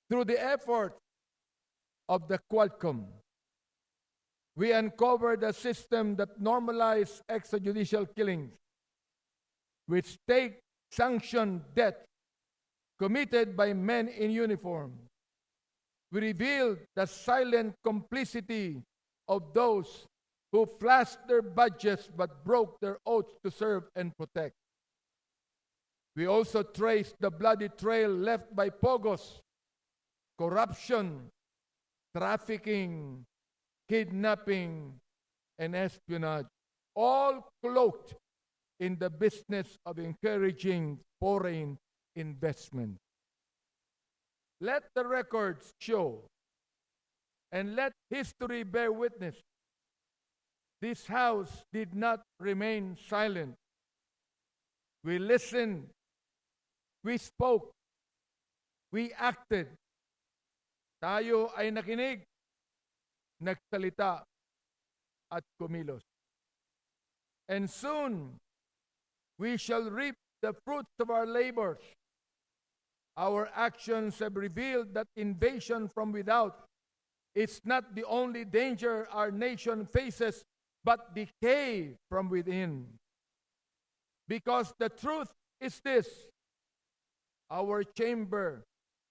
Through the effort of the Qualcomm, we uncovered a system that normalized extrajudicial killings with state-sanctioned death committed by men in uniform. We revealed the silent complicity of those who flashed their badges but broke their oaths to serve and protect. We also traced the bloody trail left by pogos, corruption, trafficking, kidnapping, and espionage, all cloaked in the business of encouraging foreign investment. Let the records show, and let history bear witness, this house did not remain silent. We listened, we spoke, we acted. Tayo ay nakinig, nagsalita, at kumilos. And soon, we shall reap the fruits of our labors. Our actions have revealed that invasion from without is not the only danger our nation faces, but decay from within. Because the truth is this: our chamber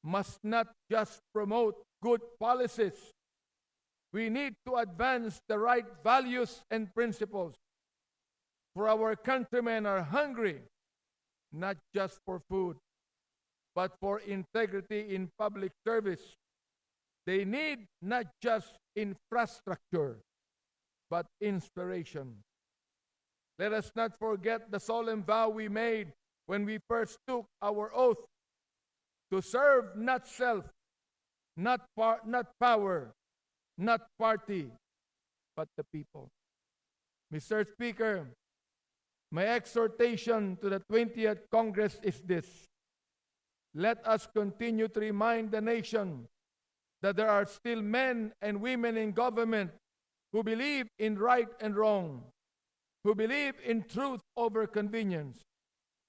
must not just promote good policies. We need to advance the right values and principles. For our countrymen are hungry, not just for food, but for integrity in public service. They need not just infrastructure, but inspiration. Let us not forget the solemn vow we made when we first took our oath to serve not self, not power, not party, but the people. Mr. Speaker, my exhortation to the 20th Congress is this: let us continue to remind the nation that there are still men and women in government who believe in right and wrong, who believe in truth over convenience,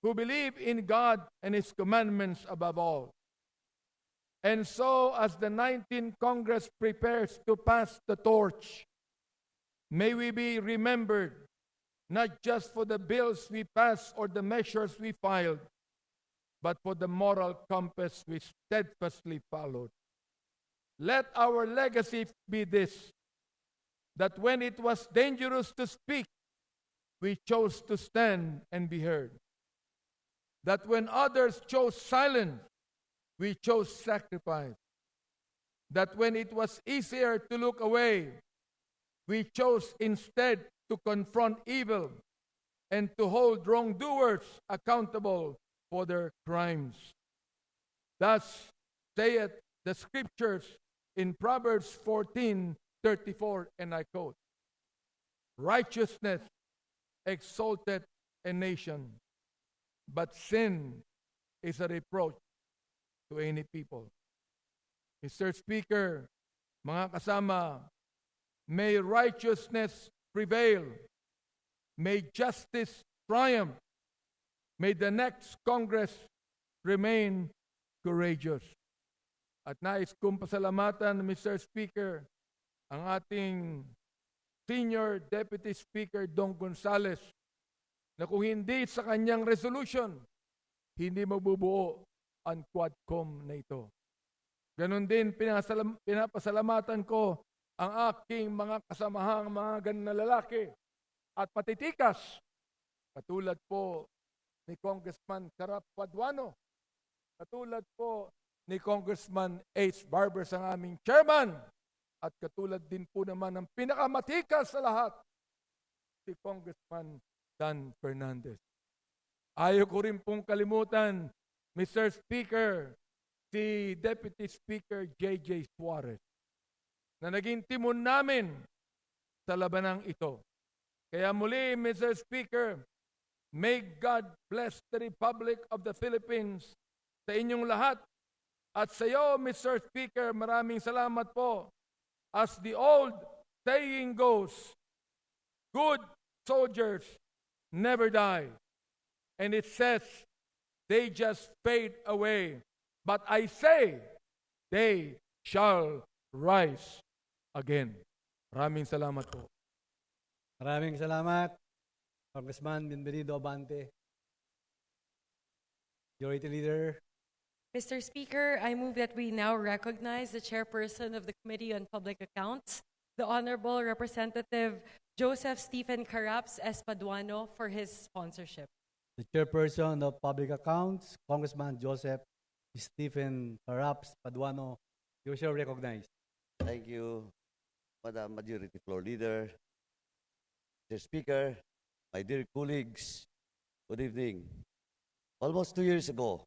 who believe in God and His commandments above all. And so, as the 19th Congress prepares to pass the torch, may we be remembered not just for the bills we passed or the measures we filed, but for the moral compass we steadfastly followed. Let our legacy be this: that when it was dangerous to speak, we chose to stand and be heard. That when others chose silence, we chose sacrifice. That when it was easier to look away, we chose instead to confront evil and to hold wrongdoers accountable for their crimes. Thus saith the scriptures in Proverbs 14:34, and I quote, "Righteousness exalteth a nation, but sin is a reproach to any people." Mr. Speaker, mga kasama, may righteousness prevail. May justice triumph. May the next Congress remain courageous. At nais kong pasalamatan, Mr. Speaker, ang ating Senior Deputy Speaker Dong Gonzales, na kung hindi sa kanyang resolution, hindi mabubuo ang Quadcom na ito. Ganon din, pinapasalamatan ko ang aking mga kasamahang mga ganun na lalaki at matitikas, katulad po ni Congressman Sarap Paduano, katulad po ni Congressman H. Barbers, ang aming chairman, at katulad din po naman ng pinakamatikas sa lahat, si Congressman Dan Fernandez. Ayaw ko rin pong kalimutan, Mr. Speaker, si Deputy Speaker J.J. Suarez, na naging timon namin sa labanang ito. Kaya muli, Mr. Speaker, may God bless the Republic of the Philippines sa inyong lahat. At sa iyo, Mr. Speaker, maraming salamat po. As the old saying goes, good soldiers never die. And it says, they just fade away. But I say, they shall rise again. Maraming salamat po. Maraming salamat, Congressman Bienvenido Abante. Majority Leader. Mr. Speaker, I move that we now recognize the chairperson of the Committee on Public Accounts, the Honorable Representative Joseph Stephen Caraps Espaduano, for his sponsorship. The Chairperson of Public Accounts, Congressman Joseph Stephen Caraps Paduano. You shall recognize. Thank you, Madam Majority Floor Leader. Mr. Speaker, my dear colleagues, good evening. Almost 2 years ago,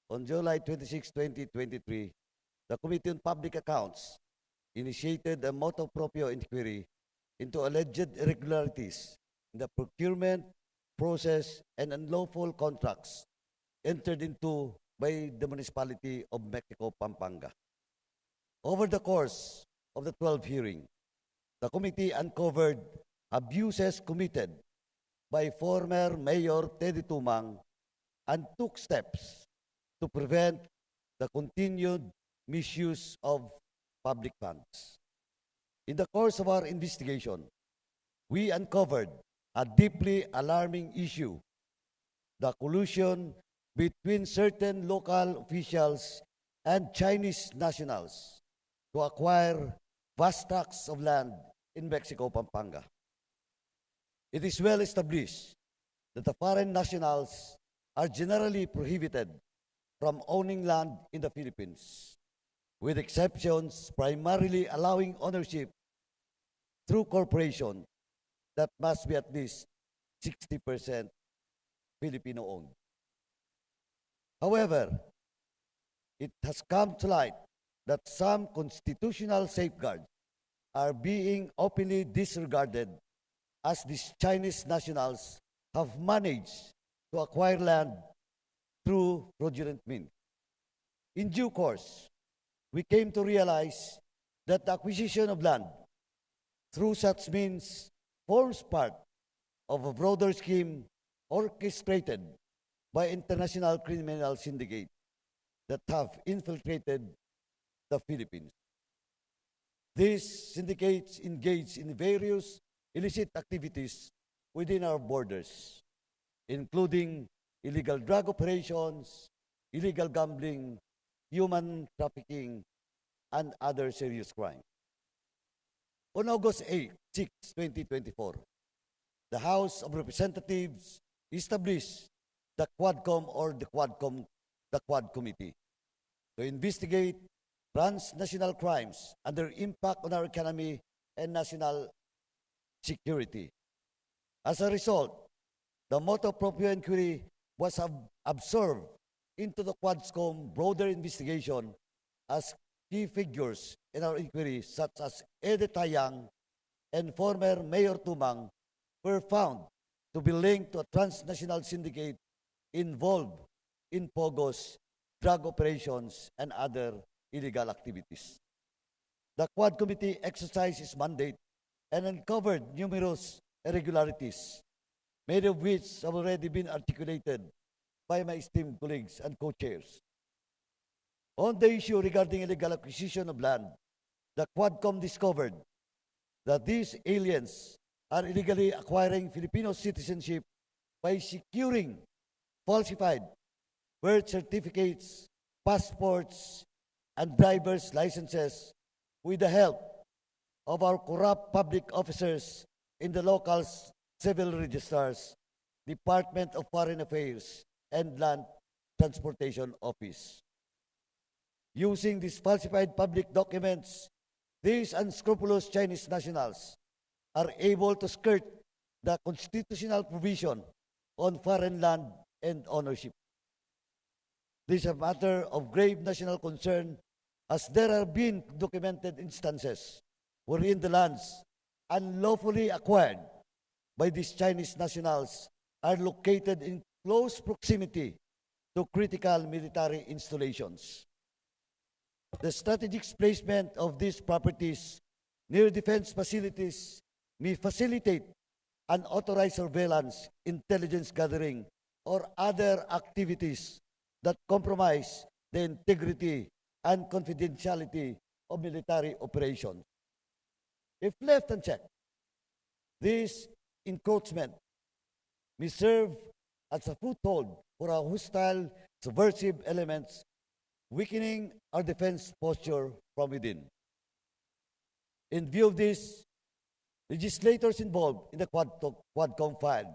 on July 26, 2023, the Committee on Public Accounts initiated a motu proprio inquiry into alleged irregularities in the procurement, process, and unlawful contracts entered into by the municipality of Mexico, Pampanga. Over the course of the 12 hearing, the committee uncovered abuses committed by former Mayor Teddy Tumang and took steps to prevent the continued misuse of public funds. In the course of our investigation, we uncovered a deeply alarming issue: the collusion between certain local officials and Chinese nationals to acquire vast tracts of land in Mexico, Pampanga. It is well established that the foreign nationals are generally prohibited from owning land in the Philippines, with exceptions primarily allowing ownership through corporation that must be at least 60% Filipino-owned. However, it has come to light that some constitutional safeguards are being openly disregarded, as these Chinese nationals have managed to acquire land through fraudulent means. In due course, we came to realize that the acquisition of land through such means forms part of a broader scheme orchestrated by international criminal syndicates that have infiltrated the Philippines. These syndicates engage in various illicit activities within our borders, including illegal drug operations, illegal gambling, human trafficking, and other serious crimes. On August 6, 2024, the House of Representatives established the Quad Committee to investigate transnational crimes and their impact on our economy and national security. As a result, the motu proprio inquiry was absorbed into the Quadcom broader investigation, as key figures in our inquiry, such as Edith Tayang and former Mayor Tumang, were found to be linked to a transnational syndicate involved in pogos, drug operations, and other illegal activities. The Quad Committee exercised its mandate and uncovered numerous irregularities, many of which have already been articulated by my esteemed colleagues and co-chairs. On the issue regarding illegal acquisition of land, the Quadcom discovered that these aliens are illegally acquiring Filipino citizenship by securing falsified birth certificates, passports, and driver's licenses with the help of our corrupt public officers in the local civil registrars, Department of Foreign Affairs, and Land Transportation Office. Using these falsified public documents, these unscrupulous Chinese nationals are able to skirt the constitutional provision on foreign land and ownership. This is a matter of grave national concern, as there have been documented instances wherein the lands unlawfully acquired by these Chinese nationals are located in close proximity to critical military installations. The strategic placement of these properties near defense facilities may facilitate unauthorized surveillance, intelligence gathering, or other activities that compromise the integrity and confidentiality of military operations. If left unchecked, this encroachment may serve as a foothold for our hostile, subversive elements, weakening our defense posture from within. In view of this, legislators involved in the Quadcom filed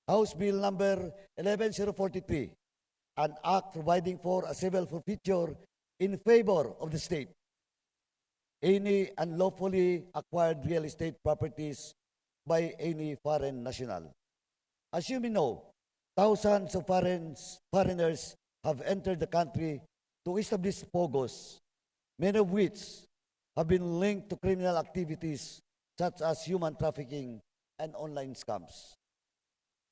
House Bill number 11043, an act providing for a civil forfeiture in favor of the state. Any unlawfully acquired real estate properties by any foreign national. As you may know, thousands of foreigners have entered the country to establish POGOs, many of which have been linked to criminal activities such as human trafficking and online scams.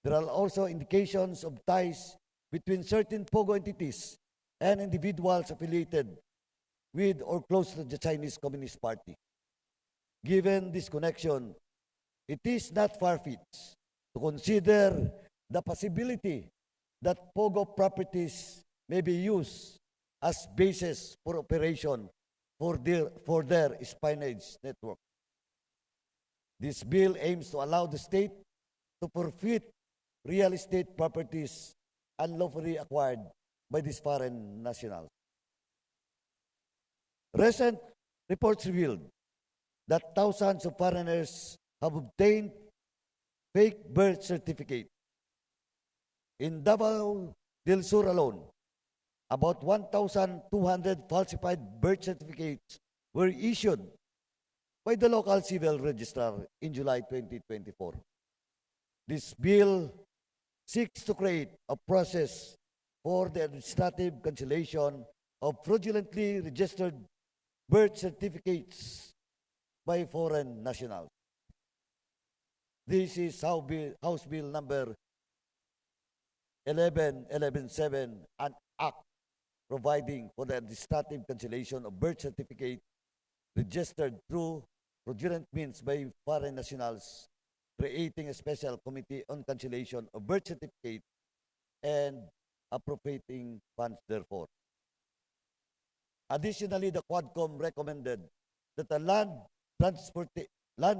There are also indications of ties between certain POGO entities and individuals affiliated with or close to the Chinese Communist Party. Given this connection, it is not far-fetched to consider the possibility that POGO properties may be used as basis for operation for their espionage network. This bill aims to allow the state to forfeit real estate properties unlawfully acquired by these foreign nationals. Recent reports revealed that thousands of foreigners have obtained fake birth certificates. In Davao del Sur alone, about 1,200 falsified birth certificates were issued by the local civil registrar in July 2024. This bill seeks to create a process for the administrative cancellation of fraudulently registered birth certificates by foreign nationals. This is House Bill number 11117, an act providing for the administrative cancellation of birth certificate registered through fraudulent means by foreign nationals, creating a special committee on cancellation of birth certificate and appropriating funds therefor. Additionally, the Quadcom recommended that the Land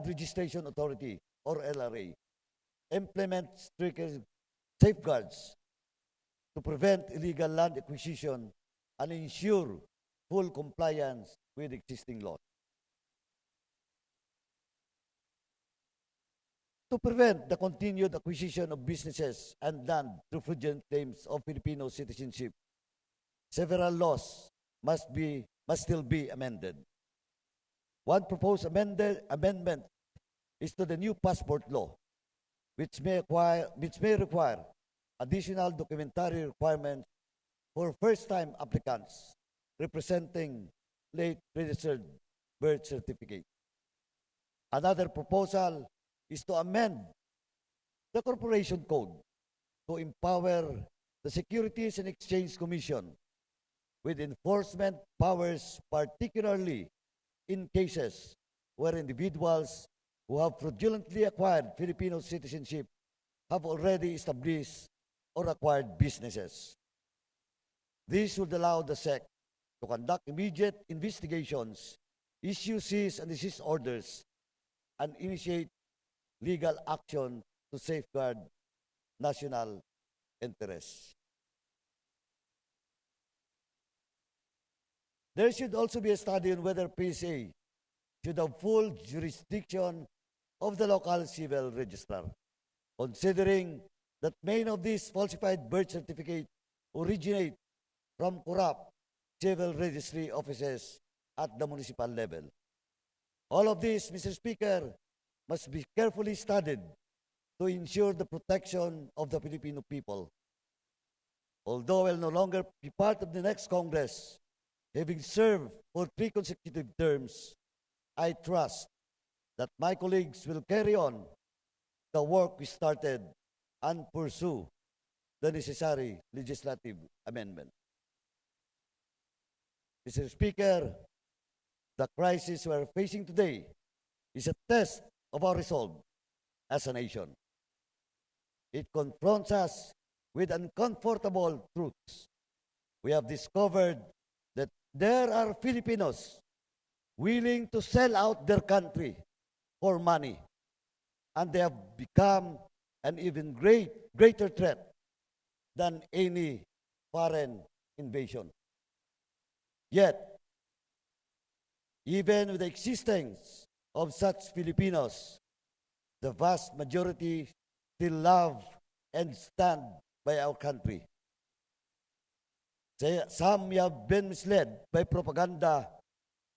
Registration Authority, or LRA, implement stricter safeguards to prevent illegal land acquisition and ensure full compliance with existing laws. To prevent the continued acquisition of businesses and land through fraudulent claims of Filipino citizenship, several laws must still be amended. One proposed amendment is to the new passport law, which may require additional documentary requirements for first-time applicants representing late registered birth certificate. Another proposal is to amend the Corporation Code to empower the Securities and Exchange Commission with enforcement powers, particularly in cases where individuals who have fraudulently acquired Filipino citizenship have already established or acquired businesses. This would allow the SEC to conduct immediate investigations, issue cease and desist orders, and initiate legal action to safeguard national interests. There should also be a study on whether PSA should have full jurisdiction of the local civil registrar, considering that many of these falsified birth certificates originate from corrupt civil registry offices at the municipal level. All of this, Mr. Speaker, must be carefully studied to ensure the protection of the Filipino people. Although I will no longer be part of the next Congress, having served for 3 consecutive terms, I trust that my colleagues will carry on the work we started and pursue the necessary legislative amendment. Mr. Speaker, the crisis we are facing today is a test of our resolve as a nation. It confronts us with uncomfortable truths. We have discovered that there are Filipinos willing to sell out their country for money, and they have become an even greater threat than any foreign invasion. Yet, even with the existence of such Filipinos, the vast majority still love and stand by our country. Some have been misled by propaganda,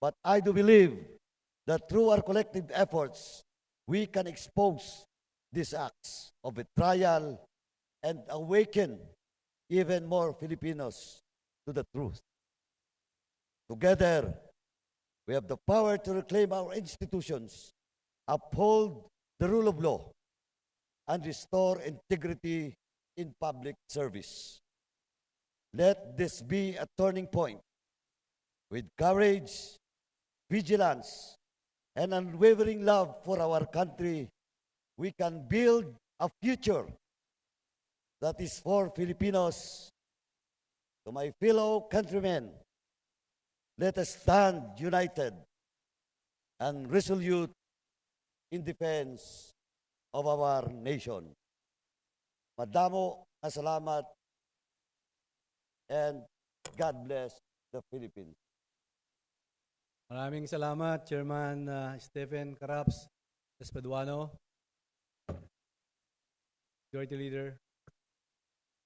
but I do believe that through our collective efforts, we can expose these acts of betrayal and awaken even more Filipinos to the truth. Together, we have the power to reclaim our institutions, uphold the rule of law, and restore integrity in public service. Let this be a turning point. With courage, vigilance, and unwavering love for our country, we can build a future that is for Filipinos. To my fellow countrymen, let us stand united and resolute in defense of our nation. Madamo na salamat, and God bless the Philippines. Maraming salamat, Chairman Stephen Caraps Espaduano. Majority Leader.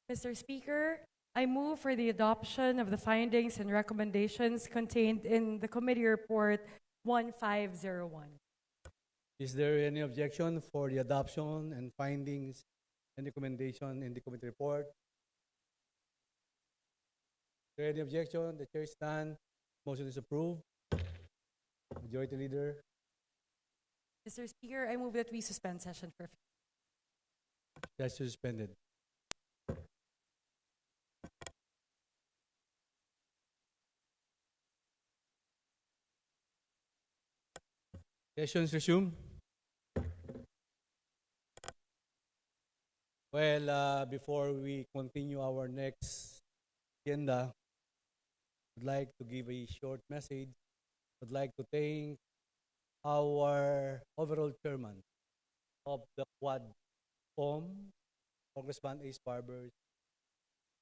Mr. Speaker, I move for the adoption of the findings and recommendations contained in the committee report 1501. Is there any objection for the adoption and findings and recommendation in the committee report? Is there any objection? The chair stands. Motion is approved. Majority Leader. Mr. Speaker, I move that we suspend session for Session suspended. Sessions resume. Well, before we continue our next agenda, I'd like to give a short message. I'd like to thank our overall chairman of the Quadcom, Congressman Ace Barbers,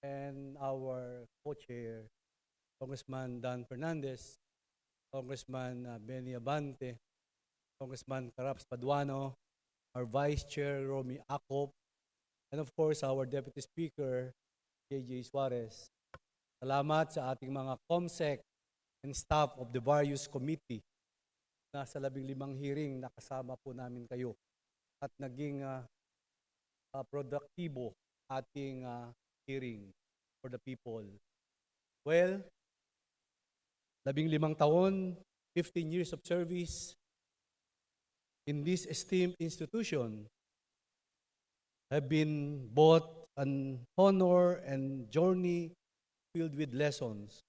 and our co-chair, Congressman Dan Fernandez, Congressman Benny Abante, Congressman Caraps Paduano, our Vice Chair, Romy Acop, and of course, our Deputy Speaker, J.J. Suarez. Salamat sa ating mga COMSEC and staff of the various committee na sa 15 hearing nakasama po namin kayo at naging produktibo ating hearing for the people. Well, 15 taon, 15 years of service in this esteemed institution have been both an honor and journey filled with lessons.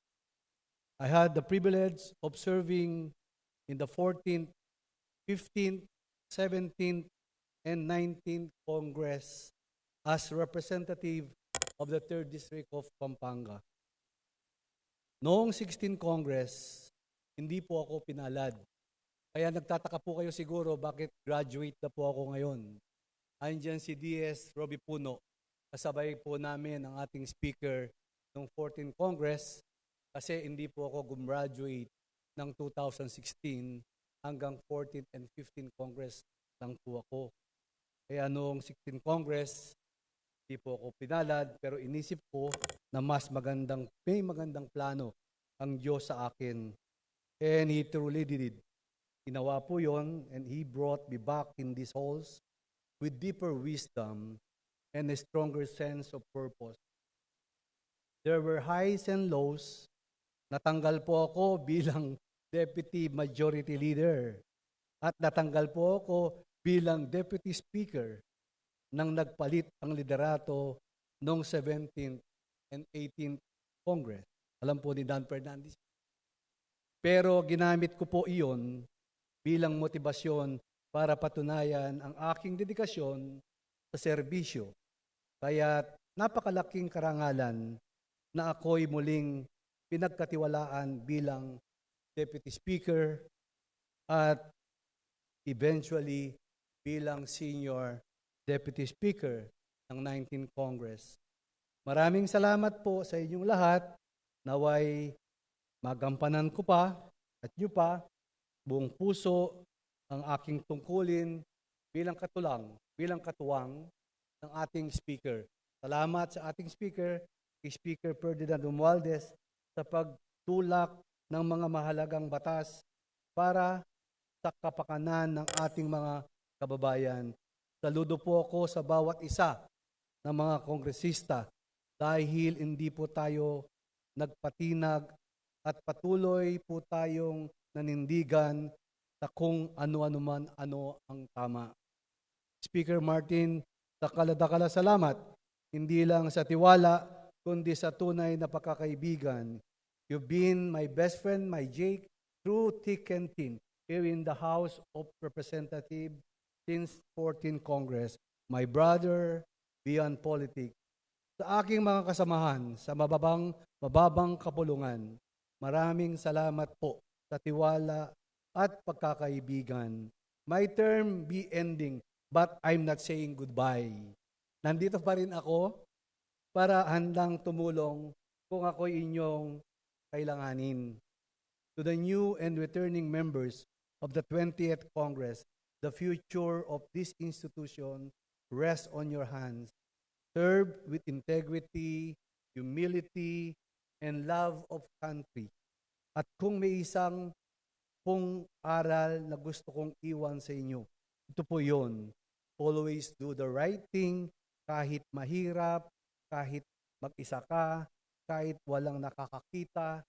I had the privilege of serving in the 14th, 15th, 17th, and 19th Congress as representative of the 3rd District of Pampanga. Noong 16th Congress, hindi po ako pinalad. Kaya nagtataka po kayo siguro bakit graduate na po ako ngayon. Andiyan si DS Roby Puno, kasabay po namin ang ating speaker ng 14th Congress kasi hindi po ako gumraduate ng 2016 hanggang 14th and 15th Congress lang po ako. Kaya noong 16th Congress, hindi po ako pinalad pero inisip ko na may magandang plano ang Diyos sa akin. And He truly did it. Ginawa po yon, and He brought me back in these halls with deeper wisdom and a stronger sense of purpose. There were highs and lows. Natanggal po ako bilang Deputy Majority Leader. at natanggal po ako bilang Deputy Speaker nang nagpalit ang liderato noong 17th and 18th Congress. Alam po ni Dan Fernandez. Pero ginamit ko po iyon bilang motibasyon para patunayan ang aking dedikasyon sa serbisyo. Kaya napakalaking karangalan na ako'y muling pinagkatiwalaan bilang Deputy Speaker at eventually bilang Senior Deputy Speaker ng 19th Congress. Maraming salamat po sa inyong lahat. Naway magampanan ko pa at nyo pa buong puso ang aking tungkulin bilang katuwang ng ating Speaker. Salamat sa ating Speaker, kay Speaker Ferdinand Romualdez, sa pagtulak ng mga mahalagang batas para sa kapakanan ng ating mga kababayan. Saludo po ako sa bawat isa ng mga kongresista dahil hindi po tayo nagpatinag at patuloy po tayong nanindigan sa kung ano-ano man ano ang tama. Speaker Martin, sa kalada-kala salamat, hindi lang sa tiwala, kundi sa tunay na pagkakaibigan. You've been my best friend, my Jake, through thick and thin, here in the House of Representatives since 14th Congress. My brother, beyond politics. Sa aking mga kasamahan sa mababang kapulungan, maraming salamat po sa tiwala at pagkakaibigan. My term be ending, but I'm not saying goodbye. Nandito pa rin ako para handang tumulong kung ako'y inyong kailanganin. To the new and returning members of the 20th Congress, the future of this institution rests on your hands. Serve with integrity, humility, and love of country. At kung may isang pong aral na gusto kong iwan sa inyo, ito po yun. Always do the right thing kahit mahirap, kahit mag-isa ka, kahit walang nakakakita.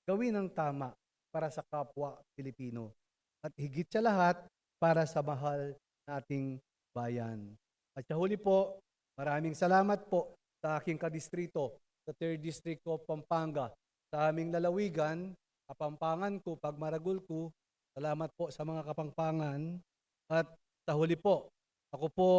Gawin ang tama para sa kapwa Pilipino. At higit sa lahat, para sa mahal nating bayan. At sa huli po, maraming salamat po sa aking kadistrito, sa 3rd District of Pampanga, sa aming lalawigan, Kapampangan ko, Pagmaragul ko. Salamat po sa mga Kapampangan. At sa huli po, ako po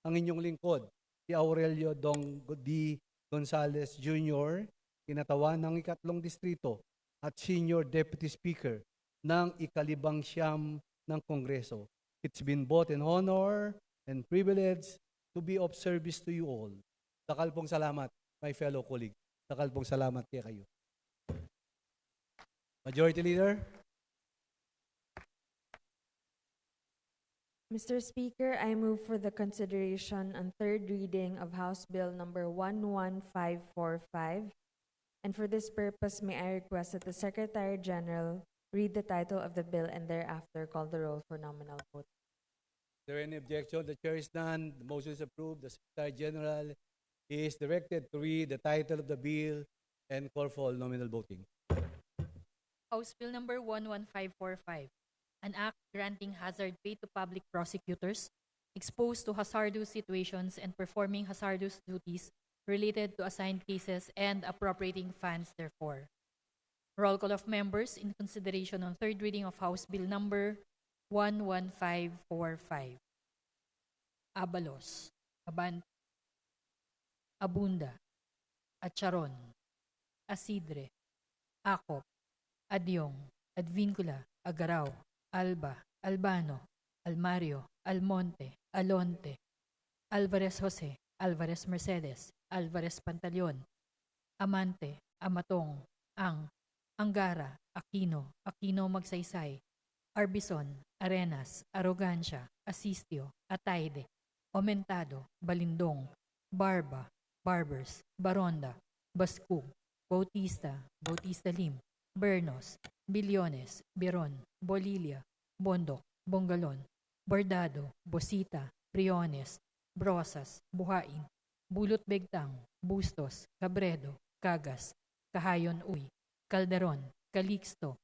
ang inyong lingkod, si Aurelio D. Gonzales Jr., kinatawan ng 3 distrito at Senior Deputy Speaker ng 15 ng Kongreso. It's been both an honor and privilege to be of service to you all. Dakal pong salamat, my fellow colleague. Dakal pong salamat kaya kayo. Majority Leader. Mr. Speaker, I move for the consideration and third reading of House Bill number 11545. And for this purpose, may I request that the Secretary General read the title of the bill and thereafter call the roll for nominal vote. Is there any objection? The chair is none. The motion is approved. The Secretary General is directed to read the title of the bill and call for nominal voting. House Bill number 11545, an act granting hazard pay to public prosecutors exposed to hazardous situations and performing hazardous duties related to assigned cases and appropriating funds therefore. Roll call of members in consideration on third reading of House Bill number 11545. Abalos, Abante, Abunda, Acharon, Asidre, Acop, Adyong, Advincula, Agaraw, Alba, Albano, Almario, Almonte, Alonte, Alvarez Jose, Alvarez Mercedes, Alvarez Pantaleon, Amante, Amatong, Angara, Aquino, Aquino Magsaysay, Arbison, Arenas, Arrogancia, Asistio, Ataide, Omentado, Balindong, Barba, Barbers, Baronda, Bascug, Bautista, Bautista Lim, Bernos, Bilyones, Biron, Bolilia, Bondok, Bongalon, Bordado, Bosita, Briones, Brosas, Buhain, Bulot Begtang, Bustos, Cabredo, Cagas, Kahayon Uy, Calderon, Calixto,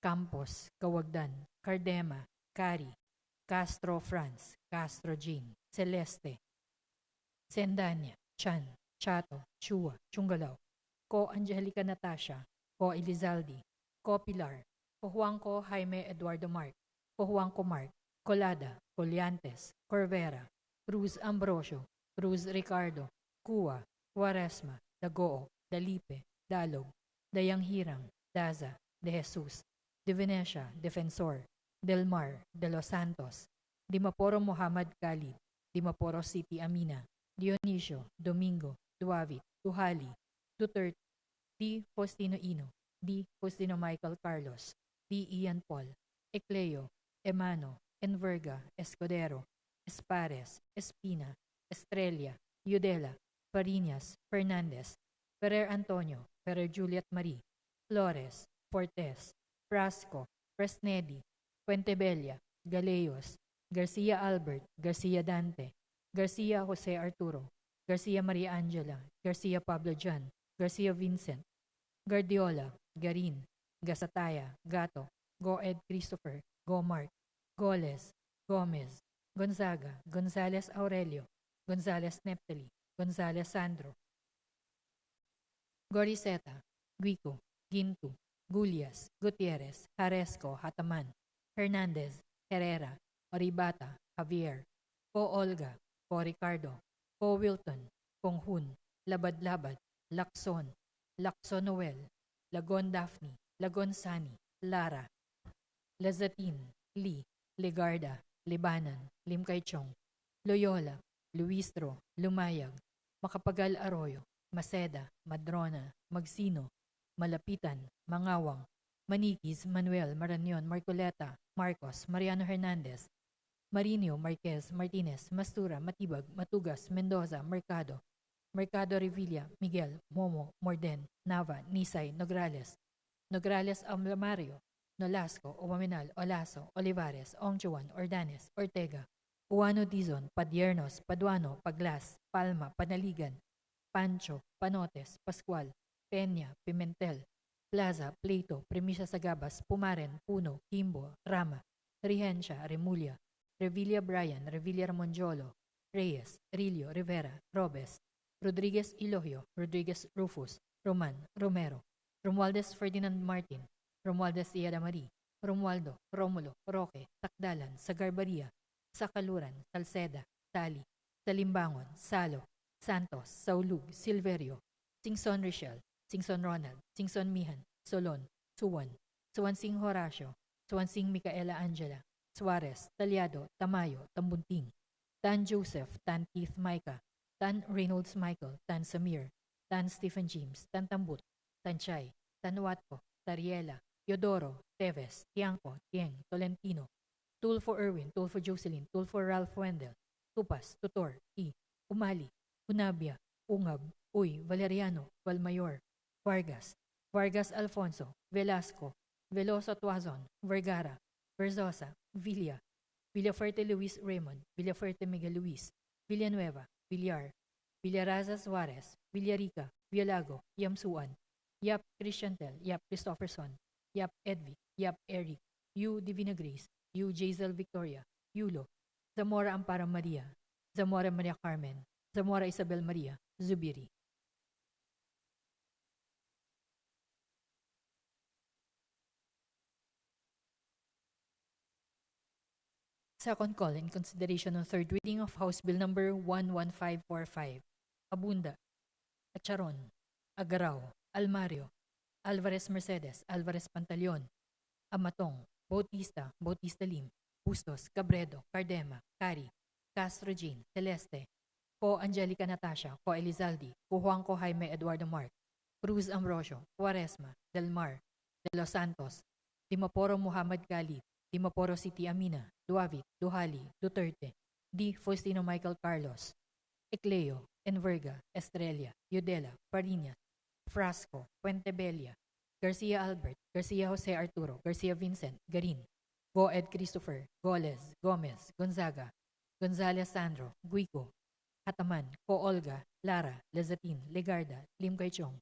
Campos, Kawagdan, Cardema, Cari, Castro Franz, Castro Jean, Celeste, Sendanya, Chan, Chato, Chua, Chungalaw, Ko Angelica Natasha, Ko Elizalde, Ko Pilar, Ko Juanco Jaime Eduardo Mark, Ko Juanco Mark, Colada, Colliantes, Corvera, Cruz Ambrosio, Cruz Ricardo, Cua, Quaresma, Dagoo, Dalipe, Dalog, Dayanghirang, Daza, De Jesus, De Venecia, Defensor, Del Mar, De Los Santos, Dimaporo Muhammad Khalid, Dimaporo City Amina, Dionisio, Domingo, Duavit, Duhali, Duterte, D. Faustino Ino, D. Faustino Michael Carlos, D. Ian Paul, Ecleo, Emano, Enverga, Escudero, Espares, Espina, Estrella, Yudela, Fariñas, Fernandez, Ferrer Antonio, Ferrer Juliet Marie, Flores, Fortes, Frasco, Fresnedi, Fuentebella, Galeos, Garcia Albert, Garcia Dante, Garcia Jose Arturo, Garcia Maria Angela, Garcia Pablo John, Garcia Vincent, Guardiola, Garin, Gasataya, Gato, Goed Christopher, Gomark, Goles, Gomez, Gonzaga, Gonzales Aurelio, Gonzales Neptali, Gonzales Sandro, Goriseta, Guico, Gintu, Gulias, Gutierrez, Jaresco, Hataman, Hernandez, Herrera, Oribata, Javier, Po Olga, Po Ricardo, Po Wilton, Ponghun, Labad-Labad, Lacson, Lacson Noel, Lagon Daphne, Lagon Sani, Lara, Lazatin, Lee, Legarda, Libanan, Limkaychong, Loyola, Luistro, Lumayag, Makapagal Arroyo, Maceda, Madrona, Magsino, Malapitan, Mangawang, Maniquis, Manuel, Marañon, Marcoleta, Marcos, Mariano Hernandez, Marinio, Marquez, Martinez, Mastura, Matibag, Matugas, Mendoza, Mercado, Mercado Revilla, Miguel, Momo, Morden, Nava, Nisay, Nograles, Nograles Amlamario, Nolasco, Umaminal, Olaso, Olivares, Ongchuan, Ordanes, Ortega, Uano Dizon, Padiernos, Paduano, Paglas, Palma, Panaligan, Pancho, Panotes, Pascual, Peña, Pimentel, Plaza, Pleito, Premisa Sagabas, Pumaren, Puno, Kimbo, Rama, Regencia, Remulla, Revilla Brian, Revilla Ramonjolo, Reyes, Rillo, Rivera, Robes, Rodriguez Ilogio, Rodriguez Rufus, Roman, Romero, Romualdez Ferdinand Martin, Romualdez Iada Marie, Romualdo, Romulo, Roque, Takdalan, Sagarbaria, Sakaluran, Salceda, Tali, Salimbangon, Salo, Santos, Saulug, Silverio, Singson Richel, Singson Ronald, Singson Mihan, Solon, Suwan, Suwansing Horacio, Suwansing Micaela Angela, Suarez, Talyado, Tamayo, Tambunting, Tan Joseph, Tan Keith Micah, Tan Reynolds Michael, Tan Samir, Tan Stephen James, Tan Tambut, Tan Chay, Tan Watco, Tariela, Yodoro, Teves, Tiangco, Tieng, Tolentino, Tulfo Erwin, Tulfo Jocelyn, Tulfo Ralph Wendell, Tupas, Tutor, Umali, Unabia, Ungab, Uy, Valeriano, Valmayor, Vargas, Vargas Alfonso, Velasco, Veloso Tuazon, Vergara, Verzosa, Villa, Villafuerte Luis Raymond, Villafuerte Miguel Luis, Villanueva, Villar, Villaraza Suarez, Villarica, Villago, Yamsuan, Yap Christiantel, Yap Christopherson, Yap Edvic, Yap Eric, Yu Divina Grace, Yu Jazel Victoria, Yulo, Zamora Amparo Maria, Zamora Maria Carmen, Zamora Isabel Maria, Zubiri. Second call in consideration of third reading of House Bill number 11545. Abunda, Acharon, Agarao, Almario, Alvarez Mercedes, Alvarez Pantaleon, Amatong, Bautista, Bautista Lim, Bustos, Cabredo, Cardema, Cari, Castro Jean, Celeste, Co Angelica Natasha, Co Elizalde, Co Juanco Jaime Eduardo Mark, Cruz Ambrosio, Quaresma, Del Mar, De Los Santos, Dimaporo Muhammad Khalid, Dimaporo City Amina, Duavit, Duhali, Duterte, D. Faustino Michael Carlos, Ecleo, Enverga, Estrella, Yudela, Pariñas, Frasco, Puentebella, Garcia Albert, Garcia Jose Arturo, Garcia Vincent, Garin, Goed Christopher, Goles, Gomez, Gonzaga, Gonzales Sandro, Guico, Hataman, Co Olga, Lara, Lazatin, Legarda, Lim Kaychong,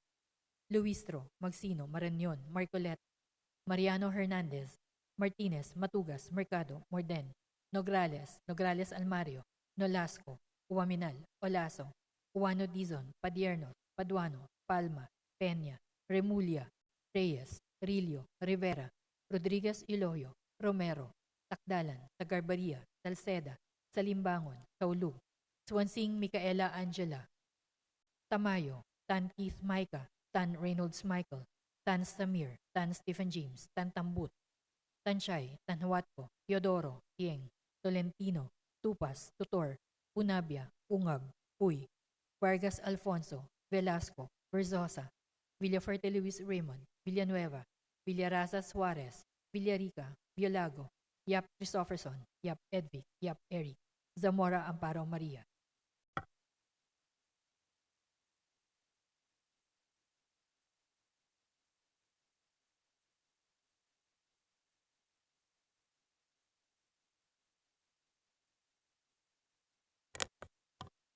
Luistro, Magsino, Marañon, Marcolet, Mariano Hernandez, Martinez, Matugas, Mercado, Morden, Nograles, Nograles Almario, Nolasco, Uwaminal, Olaso, Uwano Dizon, Padierno, Paduano, Palma, Peña, Remulla, Reyes, Rillo, Rivera, Rodriguez Iloyo, Romero, Takdalan, Tagarbaria, Salceda, Salimbangon, Taulug, Swansing Micaela Angela, Tamayo, Tan Keith Micah, Tan Reynolds Michael, Tan Samir, Tan Stephen James, Tan Tambut, Tan Shai, Tan Huatco, Teodoro, Tieng, Tolentino, Tupas, Tutor, Punabia, Ungab, Puy, Vargas Alfonso, Velasco, Verzosa, Villafuerte Luis Raymond, Villanueva, Villarasa Suarez, Villarica, Violago, Yap Christopherson, Yap Edvic, Yap Eric, Zamora Amparo Maria.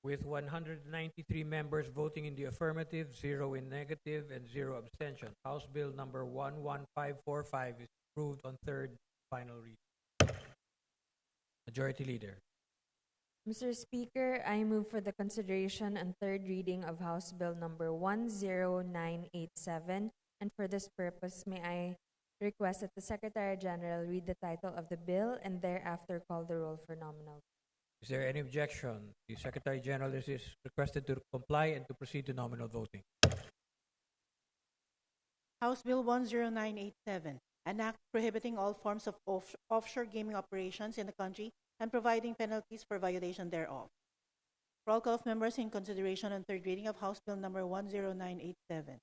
With 193 members voting in the affirmative, 0 in negative, and 0 abstention, House Bill number 11545 is approved on third final reading. Majority Leader. Mr. Speaker, I move for the consideration and third reading of House Bill number 10987, and for this purpose, may I request that the Secretary General read the title of the bill and thereafter call the roll for nominal. Is there any objection? The Secretary General is requested to comply and to proceed to nominal voting. House Bill 10987, an act prohibiting all forms of offshore gaming operations in the country and providing penalties for violation thereof. Roll call of members in consideration on third reading of House Bill number 10987.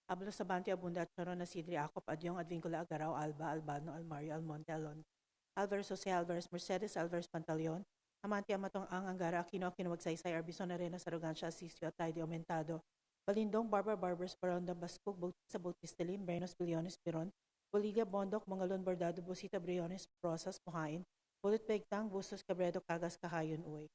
Ablo Sabante Abunda Charon Nasidri Acop Adyong Advincula Agaraw Alba Albano Almario Almonte Alon Alvarez Jose Alvarez Mercedes Alvarez Pantaleon Amante Amatong Ang Angara Aquino Aquino Magsaysay Arbison Arenas Arrogancia Asistio Atay de Aumentado Balindong Barbara Barbers Baronda Bascog Bautista Bautista Lim Bernos Billones Piron Boliga Bondok Mangalon Bordado Bosita Briones Rosas Mohain Bullet Pegtang Bustos Cabredo Cagas Kahayon Uy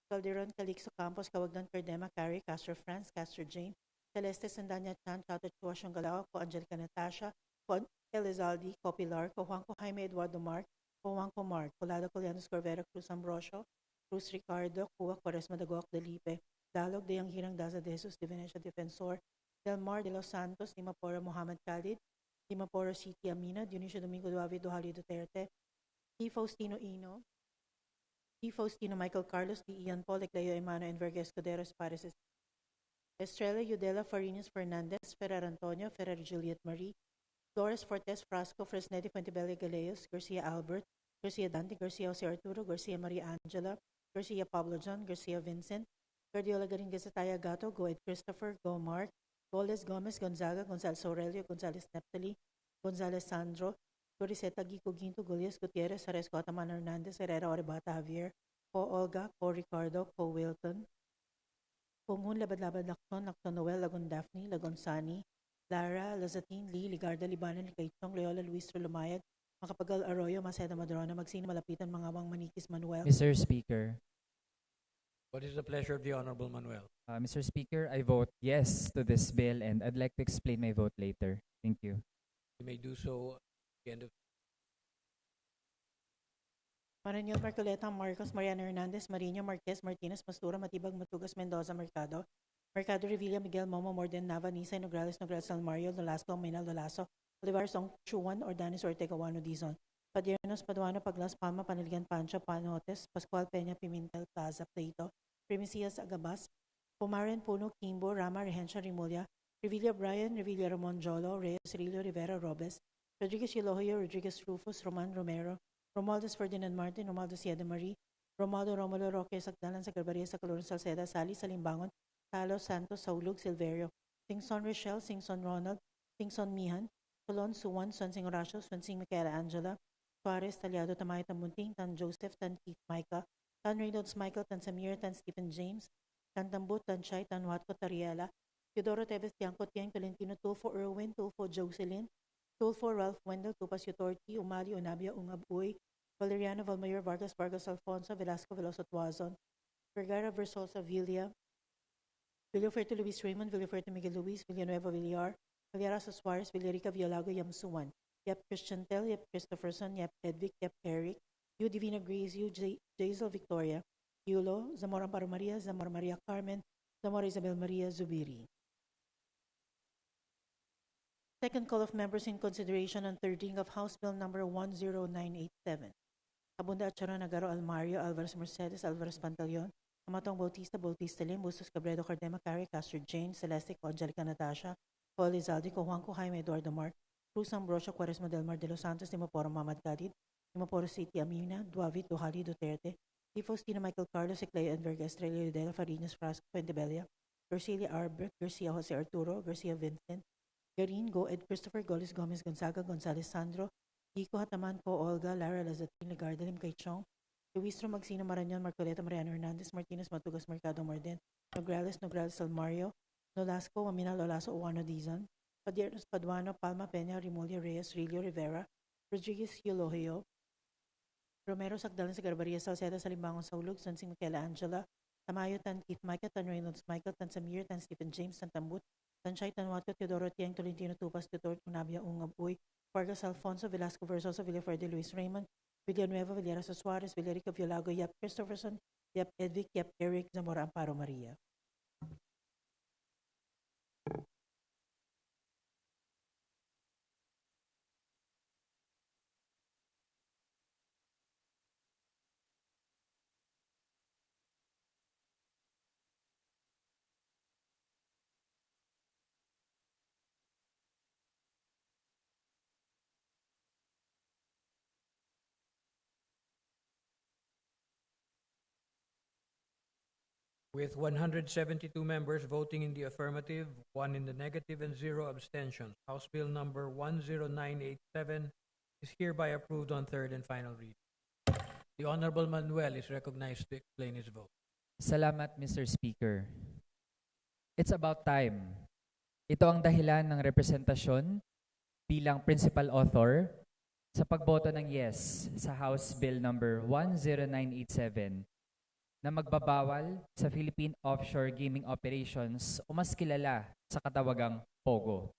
Calderon Calixto Campos Kawagdan Cardema Carrie Castro France Castro Jane Celeste Sandanya Chan Chauta Chuashong Galao Ko Angelica Natasha Ko Elizaldi Ko Pilar Ko Juanco Jaime Eduardo Mark Ko Juanco Mark Colado Colianos Corvera Cruz Ambrosio Cruz Ricardo Cuba Quaresma de Goc Delipe Dalog de Hirang Daza de Jesus de Venecia Defensor Del Mar de los Santos Dimaporo Mohammed Khalid Dimaporo City Amina Dionisio Domingo Duavi Duhali Duterte T. Faustino Ino T. Faustino Michael Carlos D. Ian Paul Ecleo Emano and Verga Escuderos Pares Estrella Yudela Farinas Fernandez Ferrer Antonio Ferrer Juliet Marie Flores Fortes Frasco Fresnedi Fuentebelle Galeos Garcia Albert Garcia Dante Garcia Jose Arturo Garcia Maria Angela Garcia Pablo John Garcia Vincent Guardiola Garinga Sataya Gato Goed Christopher Go Mark Goles Gomez Gonzaga Gonzales Aurelio Gonzales Neptali Gonzales Sandro Goriseta Gico Ginto Golias Gutierrez Aresco Ataman Hernandez Herrera Orebata Javier Co Olga Co Ricardo Co Wilton Pungun Labad-Labad Lacton Lacton Noel Lagon Daphne Lagon Sani Lara Lazatin Lee Ligarda Libanan Likaichong Loyola Luis Lumayag Makapagal Arroyo Maceda Madrona Magsino Malapitan Mangawang Manikis Manuel. Mr. Speaker, What is the pleasure of the Honorable Manuel? Mr. Speaker, I vote yes to this bill and I'd like to explain my vote later. Thank you. You may do so at the end of Maranyon Marcoleta Marcos Mariana Hernandez Marino Marquez Martinez Mastura Matibag Matugas Mendoza Mercado Mercado Revilla Miguel Momo Morden Nava Nisa Nograles Nograles Almario Nolasco Maynal Dolaso Olivar Song Chuan Ordanis Ortega Wano Dizon Padiernos Paduano Paglas Palma Paniligan Pancho Panotes Pascual Peña Pimentel Plaza Plato Primicias Agabas Pumaren Puno Kimbo Rama Rehencia Rimulya Revilla Brian Revilla Ramon Jolo Reyes Cirillo Rivera Robes Rodriguez Elohoyo Rodriguez Rufus Roman Romero Romualdez Ferdinand Martin Romualdo Siede Marie Romualdo Romulo Roque Sagdalan Sagarbarias Sacaloron Salceda Sali Salimbangon Carlos Santos Saulug Silverio Singson Rochelle Singson Ronald Singson Mihan Solon Suwan Swansing Horacio Swansing Michaela Angela Suarez Taliado Tamay Tambunting Tan Joseph Tan Keith Micah Tan Reynolds Michael Tan Samir Tan Stephen James Tan Tambut Tan Chay Tan Watco Tariela Teodoro Teves Tiangco Tiang Tolentino Tulfo Irwin Tulfo Jocelyn Tulfo Ralph Wendell Tupas Utorti Umali Unabia Ungab Uy Valeriano Valmayor Vargas Vargas Alfonso Velasco Veloso Tuazon Vergara Versosa Villa Villafuerte Luis Raymond Villafuerte Miguel Luis Villanueva Villar Villarasa Suarez Villarica Violago Yamsuan Yep Christian Tel Yep Christopherson Yep Edvic Yep Eric U. Divina Grace, U. Jaisal Victoria, Yulo, Zamora Amparo Maria, Zamora Maria Carmen, Zamora Isabel Maria Zubiri. Second call of members in consideration on third reading of House Bill number 10987. Abunda Acharon Nagaro Almario, Alvarez Mercedes, Alvarez Pantaleon, Amatong Bautista, Bautista Lim, Bustos Cabredo, Cardema, Carrie, Castro Jane, Celeste, Angelica Natasha, Paul Lizalde, Juanco Jaime, Eduardo Mark, Cruz Ambrosio, Quaresma del Mar de los Santos, Dimaporo Mamad Gadid, Dimaporo City Amina, Duavit, Duhali, Duterte, Di Faustina Michael Carlos, Ecleo Enverga, Estrella Udela, Farinas, Frasco, Fuentebella, Garcia Arbert, Garcia Jose Arturo, Garcia Vincent, Garin, Go Ed Christopher, Golis Gomez Gonzaga, Gonzales Sandro, Kiko Hataman, Co Olga, Lara Lazatin, Legarda, Lim Kaichong, Luistro Magsino Marañon, Marcoleta Mariano Hernandez, Martinez Matugas, Mercado Marden, Nograles Almario, Nolasco, Mamina Lolaso, Uwano Dizon, Padiernos Paduano, Palma Peña, Rimulya Reyes, Rilio Rivera, Rodriguez Eulohio, Romero Sagdalan sa Garbaria, Salceda sa Limbangon Saulug, Sansing Michaela Angela, Tamayo Tan Keith Micah, Tan Reynolds Michael, Tan Samir, Tan Stephen James, Tan Tambut, Tan Chay, Tan Watto, Teodoro Tiang, Tolentino Tupas, Tutor, Unabia Ungab Uy, Vargas Alfonso, Velasco Versosa, Villaferde Luis Raymond, Villanueva, Villaraza Suarez, Villarico Violago, Yap Christopherson, Yap Edvic, Yap Eric, Zamora Amparo Maria. With 172 members voting in the affirmative, 1 in the negative, and 0 abstentions, House Bill number 10987 is hereby approved on third and final reading. The Honorable Manuel is recognized to explain his vote. Salamat, Mr. Speaker. It's about time. Ito ang dahilan ng representasyon bilang principal author sa pagboto ng yes sa House Bill number 10987 na magbabawal sa Philippine Offshore Gaming Operations o mas kilala sa katawagang POGO.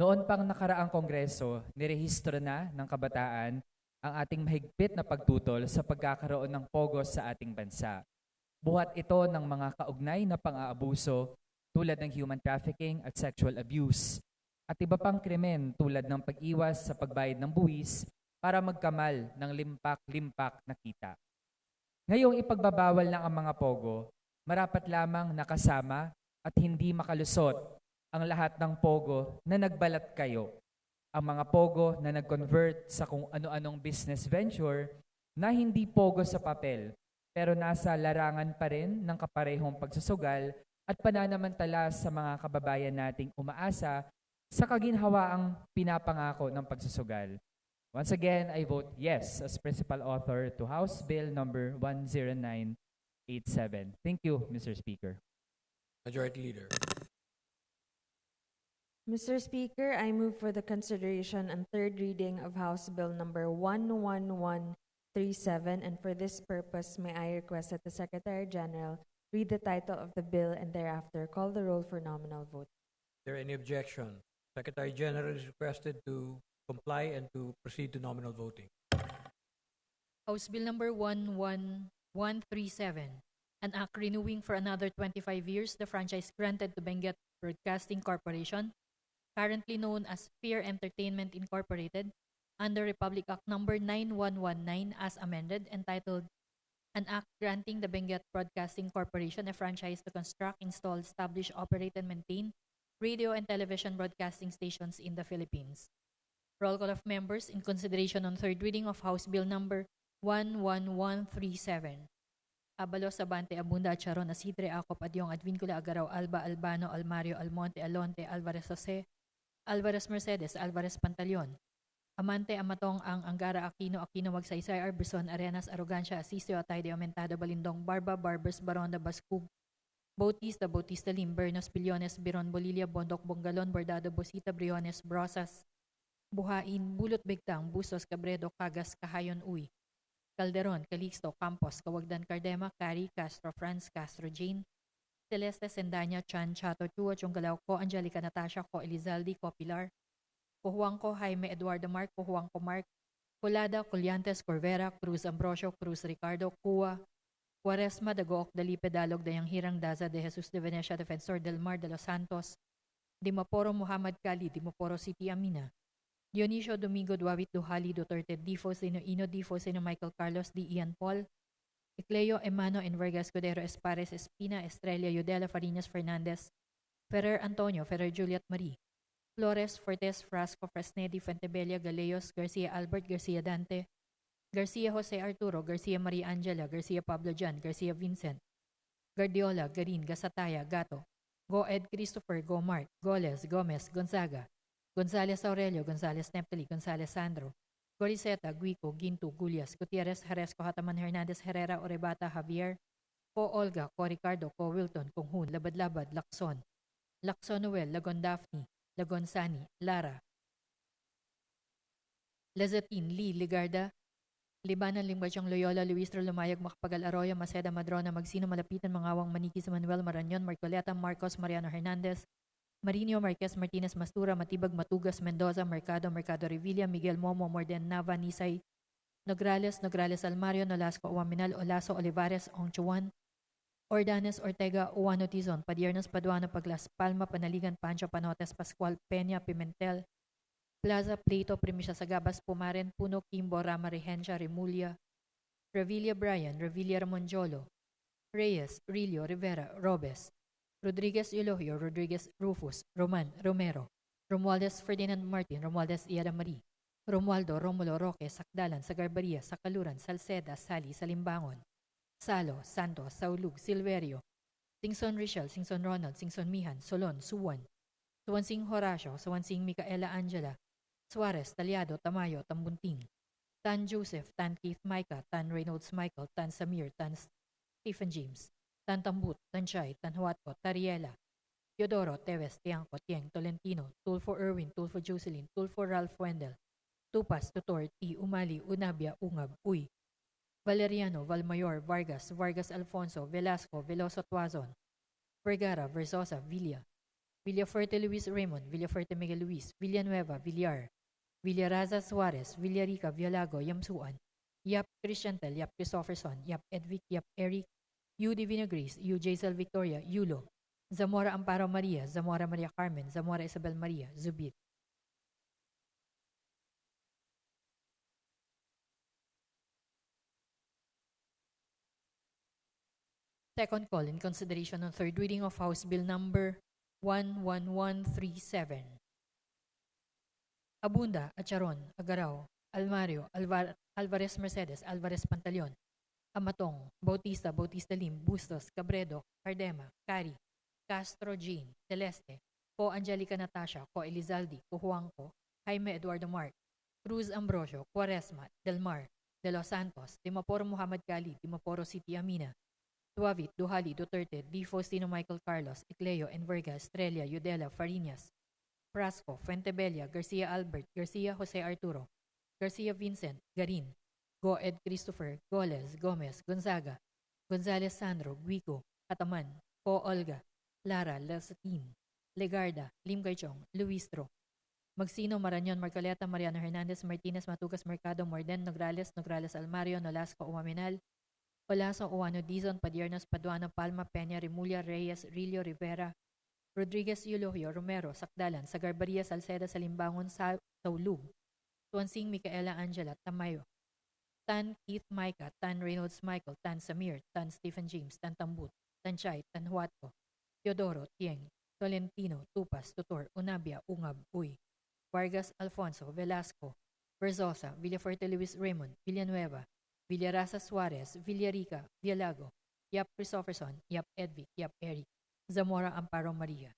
Noon pang nakaraang kongreso, nirehistro na ng kabataan ang ating mahigpit na pagtutol sa pagkakaroon ng POGO sa ating bansa. Buhat ito ng mga kaugnay na pang-aabuso tulad ng human trafficking at sexual abuse at iba pang krimen tulad ng pag-iwas sa pagbayad ng buwis para magkamal ng limpak-limpak na kita. Ngayong ipagbabawal na ang mga POGO, marapat lamang nakasama at hindi makalusot ang lahat ng POGO na nagbalat kayo. Ang mga POGO na nag-convert sa kung ano-anong business venture na hindi POGO sa papel pero nasa larangan pa rin ng kaparehong pagsusugal at pananamantala sa mga kababayan nating umaasa sa kaginhawaang pinapangako ng pagsusugal. Once again, I vote yes as principal author to House Bill number 10987. Thank you, Mr. Speaker. Majority Leader. Mr. Speaker, I move for the consideration and third reading of House Bill number 11137, and for this purpose, may I request that the Secretary General read the title of the bill and thereafter call the roll for nominal vote. Is there any objection? Secretary General is requested to comply and to proceed to nominal voting. House Bill number 11137, an act renewing for another 25 years the franchise granted to Benguet Broadcasting Corporation, currently known as Fair Entertainment Incorporated, under Republic Act number 9119 as amended, entitled An Act Granting the Benguet Broadcasting Corporation a Franchise to Construct, Install, Establish, Operate, and Maintain radio and television broadcasting stations in the Philippines. Roll call of members in consideration on third reading of House Bill number 11137. Abalos, Abante, Abunda, Charon, Asidre, Acop, Adyong, Advincula, Agaraw, Alba, Albano, Almario, Almonte, Alonte, Alvarez Jose, Alvarez Mercedes, Alvarez Pantaleon, Amante, Amatong, Ang, Angara, Aquino, Magsaysay, Arbison, Arenas, Arrogancia, Asisio, Atay de Aumentado, Balindong, Barba, Barbers, Baronda, Bascug, Bautista Lim, Bernos, Billones, Biron, Bolilia, Bondok, Bongalon, Bordado, Bosita, Briones, Brosas, Buhain, Bulot Bigtang, Busos, Cabredo, Cagas, Kahayon, Uy, Calderon, Calixto, Campos, Kawagdan, Cardema, Cari, Castro, Franz, Castro, Jane, Celeste, Sendanya, Chan, Chato, Chua, Chunggalaw, Ko, Angelica, Natasha, Ko, Elizalde, Ko, Pilar, Ko, Juanco, Jaime, Eduardo Mark, Ko, Juanco, Mark, Colada, Collantes, Corvera, Cruz Ambrosio, Cruz Ricardo, Cua, Cuaresma, Dagook, Dalipe, Dalog, Dayang Hirang, Daza, De Jesus de Venecia, Defensor del Mar, de los Santos, Dimaporo, Muhammad Kali, Dimaporo City, Amina, Dionisio Domingo, Duawit, Duhali, Duterte, Difo, Sino Ino, Difo, Sino Michael Carlos, D. Ian Paul, Ecleo, Emano, Enverga, Escudero, Espares, Espina, Estrella, Yudela, Farinas, Fernandez, Ferrer Antonio, Ferrer Juliet Marie, Flores, Fortes, Frasco, Fresnedi, Fuentebella, Galeos, Garcia Albert, Garcia Dante, Garcia Jose Arturo, Garcia Maria Angela, Garcia Pablo Jan, Garcia Vincent, Guardiola, Garin, Gasataya, Gato, Go Ed Christopher, Go Mark, Goles, Gomez, Gonzaga, Gonzales Aurelio, Gonzales Neptali, Gonzales Sandro, Goriseta, Guico, Ginto, Gulias, Gutierrez, Jaresco, Hataman Hernandez, Herrera, Orebata, Javier, Ko Olga, Ko Ricardo, Ko Wilton, Kunghun, Labad-Labad, Lacson Noel, Lagon Daphne, Lagon Sani, Lara, Lazatin, Lee, Ligarda, Libanan, Limbasyong Loyola, Luistro, Lumayag, Makapagal, Arroyo, Maceda, Madrona, Magsino, Malapitan, Mangawang, Maniki, Manuel, Marañon, Marcoleta, Marcos, Mariano Hernandez, Marinho, Marquez, Martinez, Mastura, Matibag, Matugas, Mendoza, Mercado, Mercado Revilla, Miguel Momo, Morden, Nava, Nisay, Nograles, Nograles Almario, Nolasco, Uwaminal, Olaso, Olivares, Ongchuan, Ordanes, Ortega, Uwano Tizon, Padiernos, Paduano, Paglas, Palma, Panaligan, Pancho, Panotes, Pascual, Peña, Pimentel, Plaza, Plato, Primisya, Sagabas, Pumaren, Puno, Kimbo, Rama, Regencia, Remulla, Revilla, Brian, Revilla, Ramonjolo, Reyes, Rillo, Rivera, Robes, Rodriguez, Eulogio, Rodriguez, Rufus, Roman, Romero, Romualdez, Ferdinand Martin, Romualdez, Iada Marie, Romualdo, Romulo, Roque, Sakdalan, Sagarbaria, Sakaluran, Salceda, Sali, Salimbangon, Salo, Santos, Saulug, Silverio, Singson Richel, Singson Ronald, Singson Mihan, Solon, Suwan, Suwansing Horacio, Suwansing Micaela Angela, Suarez, Talyado, Tamayo, Tambunting, Tan Joseph, Tan Keith Micah, Tan Reynolds Michael, Tan Samir, Tan Stephen James, Tan Tambut, Tan Chay, Tan Huatco, Tariela, Teodoro, Teves, Tiangco, Tieng, Tolentino, Tulfo Erwin, Tulfo Jocelyn, Tulfo Ralph Wendell, Tupas, Tutor, T. Umali, Unabia, Ungab, Uy, Valeriano, Valmayor, Vargas, Vargas Alfonso, Velasco, Veloso Tuazon, Vergara, Versosa, Villa, Villafuerte Luis Raymond, Villafuerte Miguel Luis, Villanueva, Villar, Villaraza Suarez, Villarica, Villago, Yamsuan, Yap Christiantel, Yap Christopherson, Yap Edvic, Yap Eric, U. Divina Grace, U. Jaisal Victoria, Yulo, Zamora Amparo Maria, Zamora Maria Carmen, Zamora Isabel Maria, Zubit. Second call in consideration on third reading of House Bill number 11137. Abunda, Acharon, Agaraw, Almario, Alvarez Mercedes, Alvarez Pantaleon, Amatong, Bautista, Bautista Lim, Bustos, Cabredo, Cardema, Cari, Castro Jean, Celeste, Ko Angelica Natasha, Ko Elizaldi, Ko Juanco, Jaime Eduardo Mark, Cruz Ambrosio, Cuaresma, Del Mar, De Los Santos, Dimaporo Muhammad Kali, Dimaporo City Amina, Duavit, Duhali, Duterte, D. Faustino Michael Carlos, Ecleo, Enverga, Estrella, Yudela, Farinas, Frasco, Fuentebella, Garcia Albert, Garcia Jose Arturo, Garcia Vincent, Garin, Go Ed Christopher, Goles, Gomez, Gonzaga, Gonzales Sandro, Guico, Ataman, Ko Olga, Lara, Lasatin, Legarda, Lim Gaychong, Luistro, Magsino, Marañon, Marcoleta, Mariano Hernandez, Martinez, Matugas, Mercado, Morden, Nograles, Nograles Almario, Nolasco, Umaminal, Olaso, Uwano Dizon, Padiernos, Paduano, Palma, Peña, Remulla, Reyes, Rillo, Rivera, Rodriguez, Eulogio, Romero, Sakdalan, Sagarbaria, Salceda, Salimbangon, Saulug, Tuansing, Micaela Angela, Tamayo, Tan Keith Micah, Tan Reynolds Michael, Tan Samir, Tan Stephen James, Tan Tambut, Tan Chay, Tan Huatco, Teodoro, Tieng, Tolentino, Tupas, Tutor, Unabia, Ungab, Uy, Vargas Alfonso, Velasco, Verzosa, Villafuerte Luis Raymond, Villanueva, Villaraza Suarez, Villarica, Villago, Yap Christopherson, Yap Edvic, Yap Eric, Zamora Amparo Maria.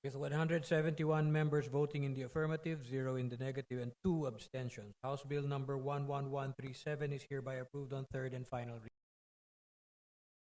With 171 members voting in the affirmative, 0 in the negative, and 2 abstentions, House Bill number 11137 is hereby approved on third and final reading.